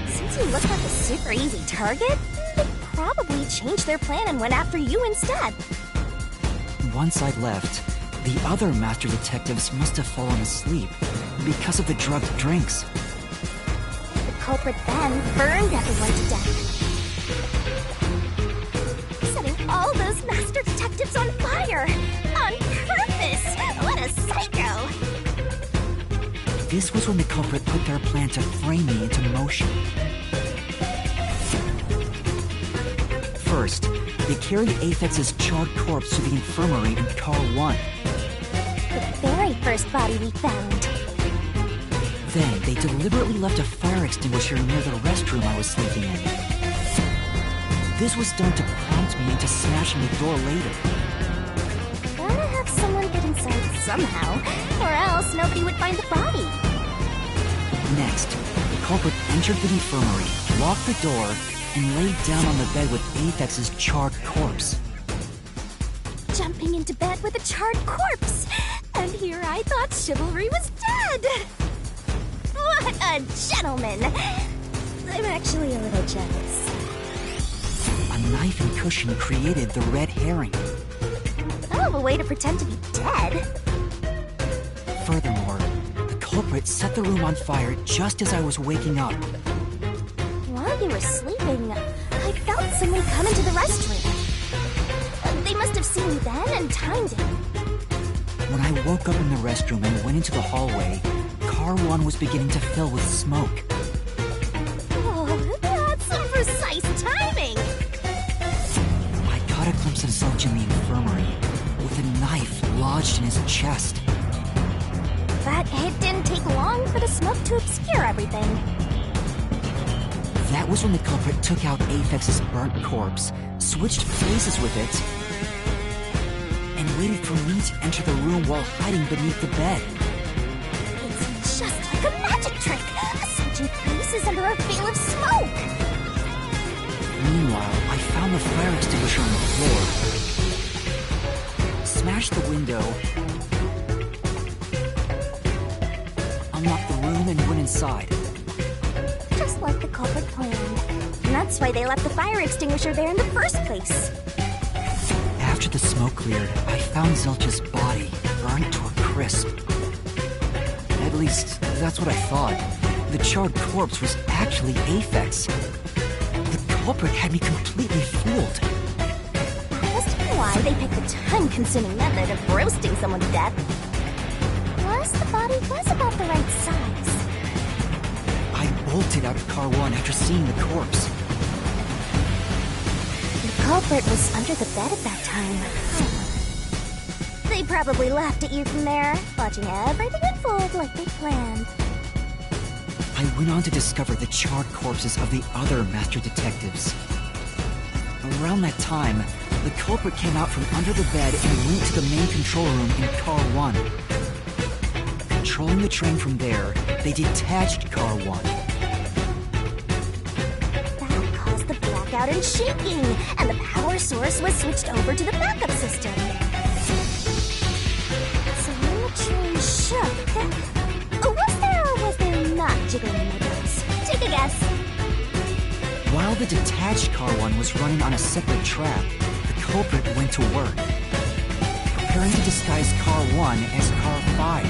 Speaker 1: since you look like a super easy target, they probably changed their plan and went after you instead.
Speaker 2: Once I left, the other master detectives must have fallen asleep because of the drugged drinks.
Speaker 1: The culprit then burned everyone to death, setting all those master detectives on fire! On purpose! What a psycho!
Speaker 2: This was when the culprit put their plan to frame me into motion. First, they carried Aphex's charred corpse to the infirmary in Car 1.
Speaker 1: The very first body we found.
Speaker 2: Then, they deliberately left a fire extinguisher near the restroom I was sleeping in. This was done to prompt me into smashing the door later.
Speaker 1: Gotta have someone get inside somehow, or else nobody would find the body.
Speaker 2: Next, the culprit entered the infirmary, locked the door, and laid down on the bed with Aphex's charred corpse.
Speaker 1: Jumping into bed with a charred corpse! And here I thought chivalry was dead! What a gentleman! I'm actually a little jealous.
Speaker 2: A knife and cushion created the red herring.
Speaker 1: Hell of a way to pretend to be dead.
Speaker 2: Furthermore, the culprit set the room on fire just as I was waking up.
Speaker 1: While you were sleeping, I felt someone come into the restroom. They must have seen me then and timed it.
Speaker 2: When I woke up in the restroom and went into the hallway, Car 1 was beginning to fill with smoke.
Speaker 1: Oh, that's some precise timing!
Speaker 2: I caught a glimpse of Zulch in the infirmary, with a knife lodged in his chest.
Speaker 1: But it didn't take long for the smoke to obscure everything.
Speaker 2: That was when the culprit took out Aphex's burnt corpse, switched places with it, and waited for me to enter the room while hiding beneath the bed.
Speaker 1: It's just like a magic trick! Switching places under a veil of smoke!
Speaker 2: Meanwhile, I found the fire extinguisher on the floor, smashed the window, unlocked the room, and went inside.
Speaker 1: Just like the culprit planned. And that's why they left the fire extinguisher there in the first place.
Speaker 2: After the smoke cleared, I found Zulch's body, burned to a crisp. At least, that's what I thought. The charred corpse was actually Aphex. The culprit had me completely fooled.
Speaker 1: That must be why they picked the time-consuming method of roasting someone to death. Plus, the body was about the right size.
Speaker 10: bolted out of Car 1 after seeing the corpse.
Speaker 1: The culprit was under the bed at that time. They probably laughed at you from there, watching everything unfold like they planned.
Speaker 10: I went on to discover the charred corpses of the other master detectives. Around that time, the culprit came out from under the bed and went to the main control room in Car 1. Controlling the train from there, they detached Car 1.
Speaker 1: That caused the blackout and shaking, and the power source was switched over to the backup system. So when the train shook, was there or was there not jiggling nipples? Take a guess.
Speaker 10: While the detached Car 1 was running on a separate track, the culprit went to work, preparing to disguise Car 1 as Car 5.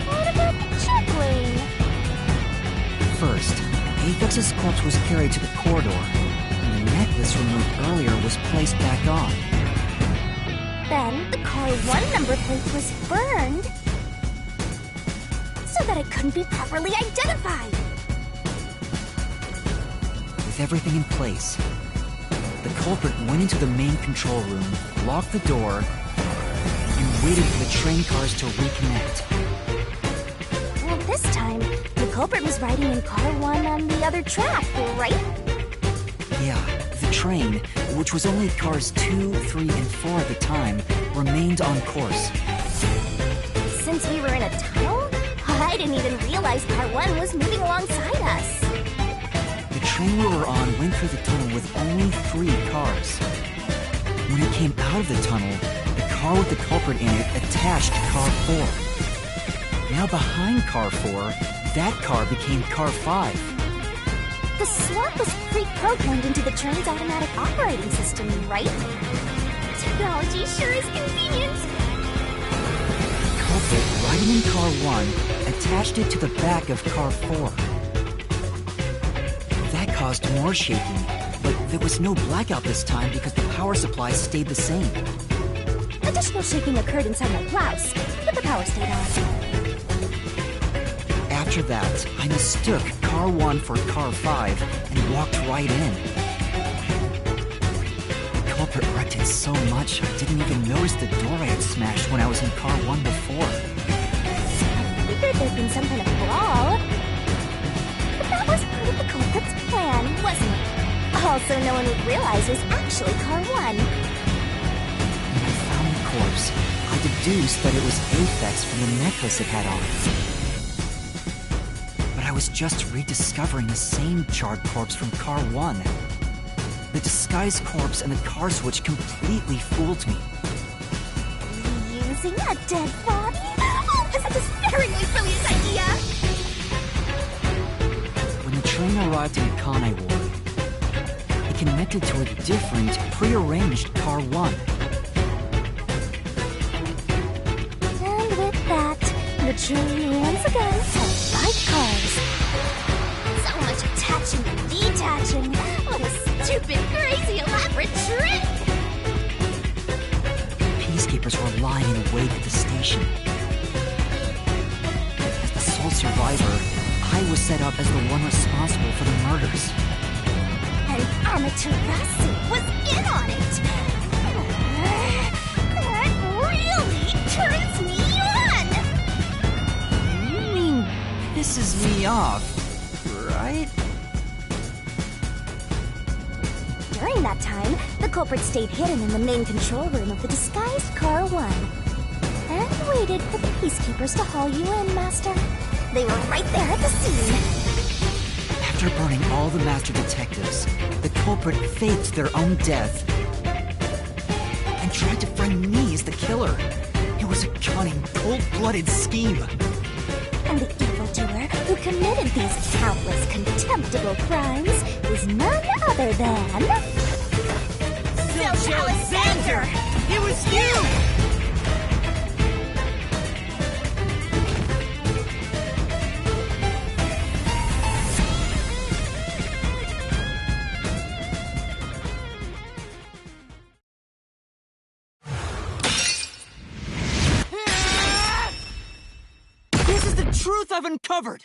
Speaker 1: What about the jiggling?
Speaker 10: First, Aphex's corpse was carried to the corridor, and the necklace removed earlier was placed back on.
Speaker 1: Then the Car 1 number plate was burned, so that it couldn't be properly identified.
Speaker 10: With everything in place, the culprit went into the main control room, locked the door, and waited for the train cars to reconnect.
Speaker 1: Well, this time, the culprit was riding in Car 1 on the other track, right?
Speaker 10: Yeah, the train, which was only cars 2, 3, and 4 at the time, remained on course.
Speaker 1: Since we were in a tunnel, I didn't even realize Car 1 was moving alongside us.
Speaker 10: The train we were on went through the tunnel with only 3 cars. When it came out of the tunnel, the car with the culprit in it attached Car 4. Now behind Car 4, that car became Car 5.
Speaker 1: The slot was pre-programmed into the train's automatic operating system, right? Technology sure is convenient.
Speaker 10: The culprit, riding in Car 1, attached it to the back of Car 4. That caused more shaking, but there was no blackout this time because the power supply stayed the same.
Speaker 1: Additional shaking occurred inside my blouse, but the power stayed on.
Speaker 10: After that, I mistook Car 1 for Car 5 and walked right in. The culprit wrecked it so much I didn't even notice the door I had smashed when I was in Car 1 before.
Speaker 1: I figured there'd been some kind of brawl. But that was part of the culprit's plan, wasn't it? Also, no one would realize it was actually Car 1.
Speaker 10: When I found the corpse, I deduced that it was Aphex from the necklace it had on. But I was just rediscovering the same charred corpse from Car 1. The disguised corpse and the car switch completely fooled me.
Speaker 1: Using a dead body? Oh, that's a despairingly brilliant idea!
Speaker 10: When the train arrived in Kanai Ward, it connected to a different, prearranged Car 1.
Speaker 1: And with that, the train once again had 5 cars. So much attaching and detaching. What a stupid, crazy, elaborate trick!
Speaker 10: Peacekeepers were lying in wait at the station. As the sole survivor, I was set up as the one responsible for the murders.
Speaker 1: And Amaterasu was in on it! That really turns me on!
Speaker 10: You mean pisses me off, right?
Speaker 1: During that time, the culprit stayed hidden in the main control room of the disguised Car 1. And waited for the peacekeepers to haul you in, Master. They were right there at the scene.
Speaker 10: After burning all the master detectives, the culprit faked their own death and tried to frame me as the killer. It was a cunning, cold-blooded scheme.
Speaker 1: And the evildoer who committed these countless contemptible crimes is none other than... Zilch Alexander!
Speaker 11: It was you!
Speaker 10: This is the truth I've uncovered!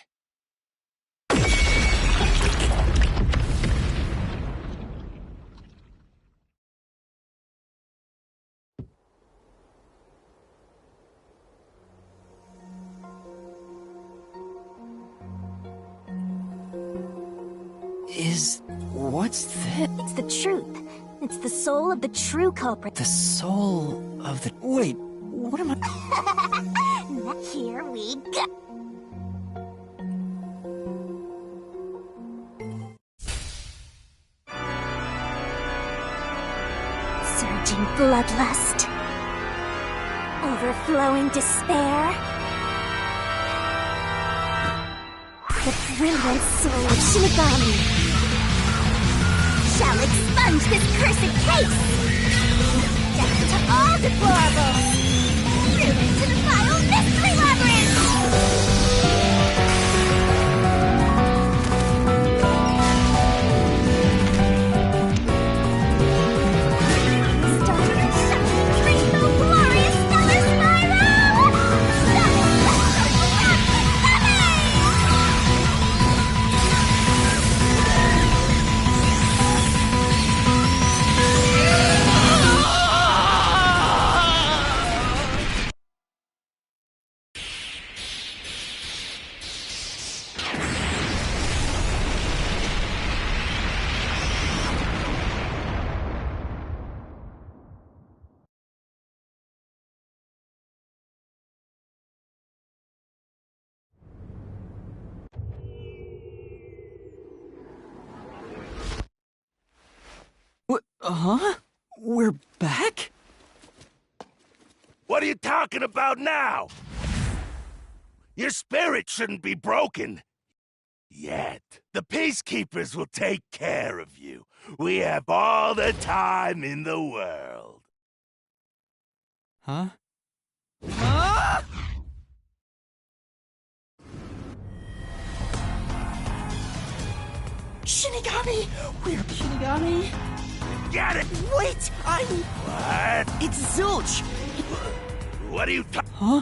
Speaker 10: What's this?
Speaker 1: It's the truth. It's the soul of the true culprit.
Speaker 10: The soul of the... Wait, what am I...
Speaker 1: Here we go. Surging bloodlust. Overflowing despair. The brilliant soul of Shinigami shall expunge this cursed case! Death to all deplorables! Through into the vile mystery labyrinth! Start the shining rainbow glorious stellar spiral!
Speaker 10: Huh? We're back?
Speaker 9: What are you talking about now? Your spirit shouldn't be broken. Yet. The Peacekeepers will take care of you. We have all the time in the world.
Speaker 10: Huh? Shinigami! We're Shinigami!
Speaker 9: Get it!
Speaker 10: Wait!
Speaker 9: What?
Speaker 10: It's Zilch!
Speaker 9: What are you
Speaker 10: Huh?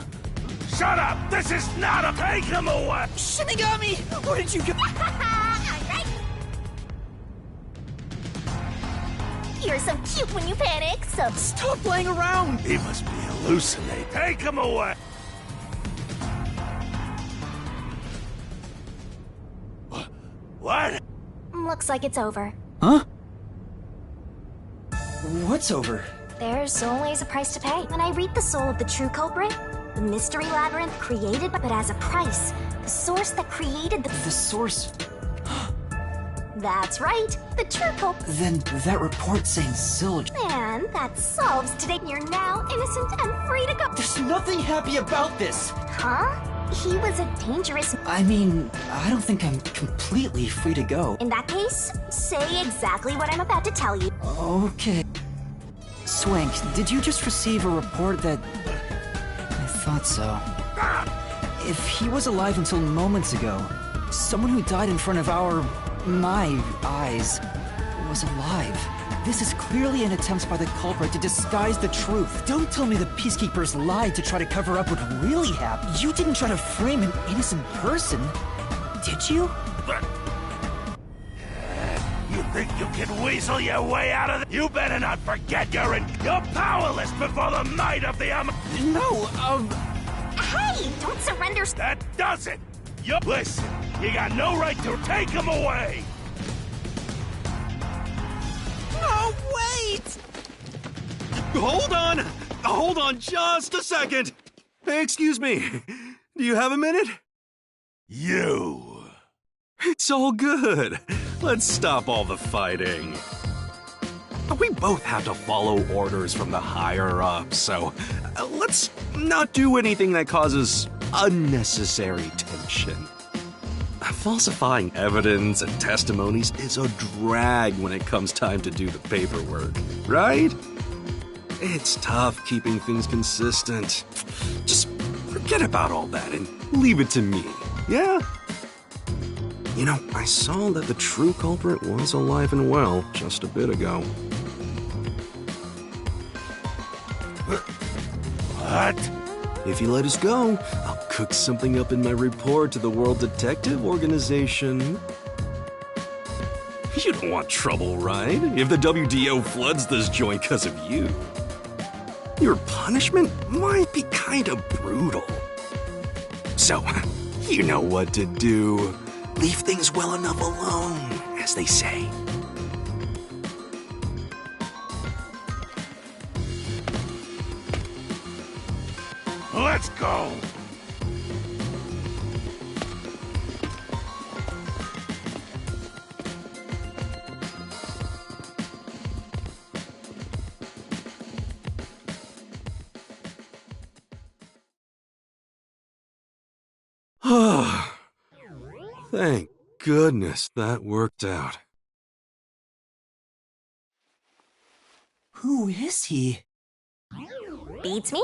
Speaker 9: Shut up! This is not a... Take him away!
Speaker 10: Shinigami! Where did you go?
Speaker 1: Alright. You're so cute when you panic, so
Speaker 10: stop playing around!
Speaker 9: He must be hallucinating. Take him away! What?
Speaker 1: looks like it's over.
Speaker 10: Huh? What's over?
Speaker 1: There's always a price to pay. When I read the soul of the true culprit, the mystery labyrinth created, but as a price, the source that created the
Speaker 10: source...
Speaker 1: That's right, the true culprit.
Speaker 10: Then that report saying Zilch...
Speaker 1: And that solves today. You're now innocent and free to go.
Speaker 10: There's nothing happy about this!
Speaker 1: Huh? He was a dangerous...
Speaker 10: I mean, I don't think I'm completely free to go.
Speaker 1: In that case, say exactly what I'm about to tell you.
Speaker 10: Okay. Swank, did you just receive a report that... I thought so. If he was alive until moments ago, someone who died in front of my eyes, was alive. This is clearly an attempt by the culprit to disguise the truth. Don't tell me the Peacekeepers lied to try to cover up what really happened. You didn't try to frame an innocent person, did you?
Speaker 9: You think you can weasel your way out of it? You better not forget you're powerless before the might of the
Speaker 10: No,
Speaker 1: Hey, don't surrender.
Speaker 9: That does it! Listen, you got no right to take him away!
Speaker 12: No, wait! Hold on just a second! Hey, excuse me. Do you have a minute?
Speaker 9: You...
Speaker 12: It's all good. Let's stop all the fighting. We both have to follow orders from the higher-ups, so let's not do anything that causes unnecessary tension. Falsifying evidence and testimonies is a drag when it comes time to do the paperwork, right? It's tough keeping things consistent. Just forget about all that and leave it to me, yeah? You know, I saw that the true culprit was alive and well just a bit ago.
Speaker 9: What?
Speaker 12: If you let us go, I'll cook something up in my report to the World Detective Organization. You don't want trouble, right? If the WDO floods this joint because of you. Your punishment might be kind of brutal. So, you know what to do. Leave things well enough alone. as they say.
Speaker 9: Let's go!
Speaker 12: Thank goodness that worked out.
Speaker 10: Who is he?
Speaker 1: Beats me?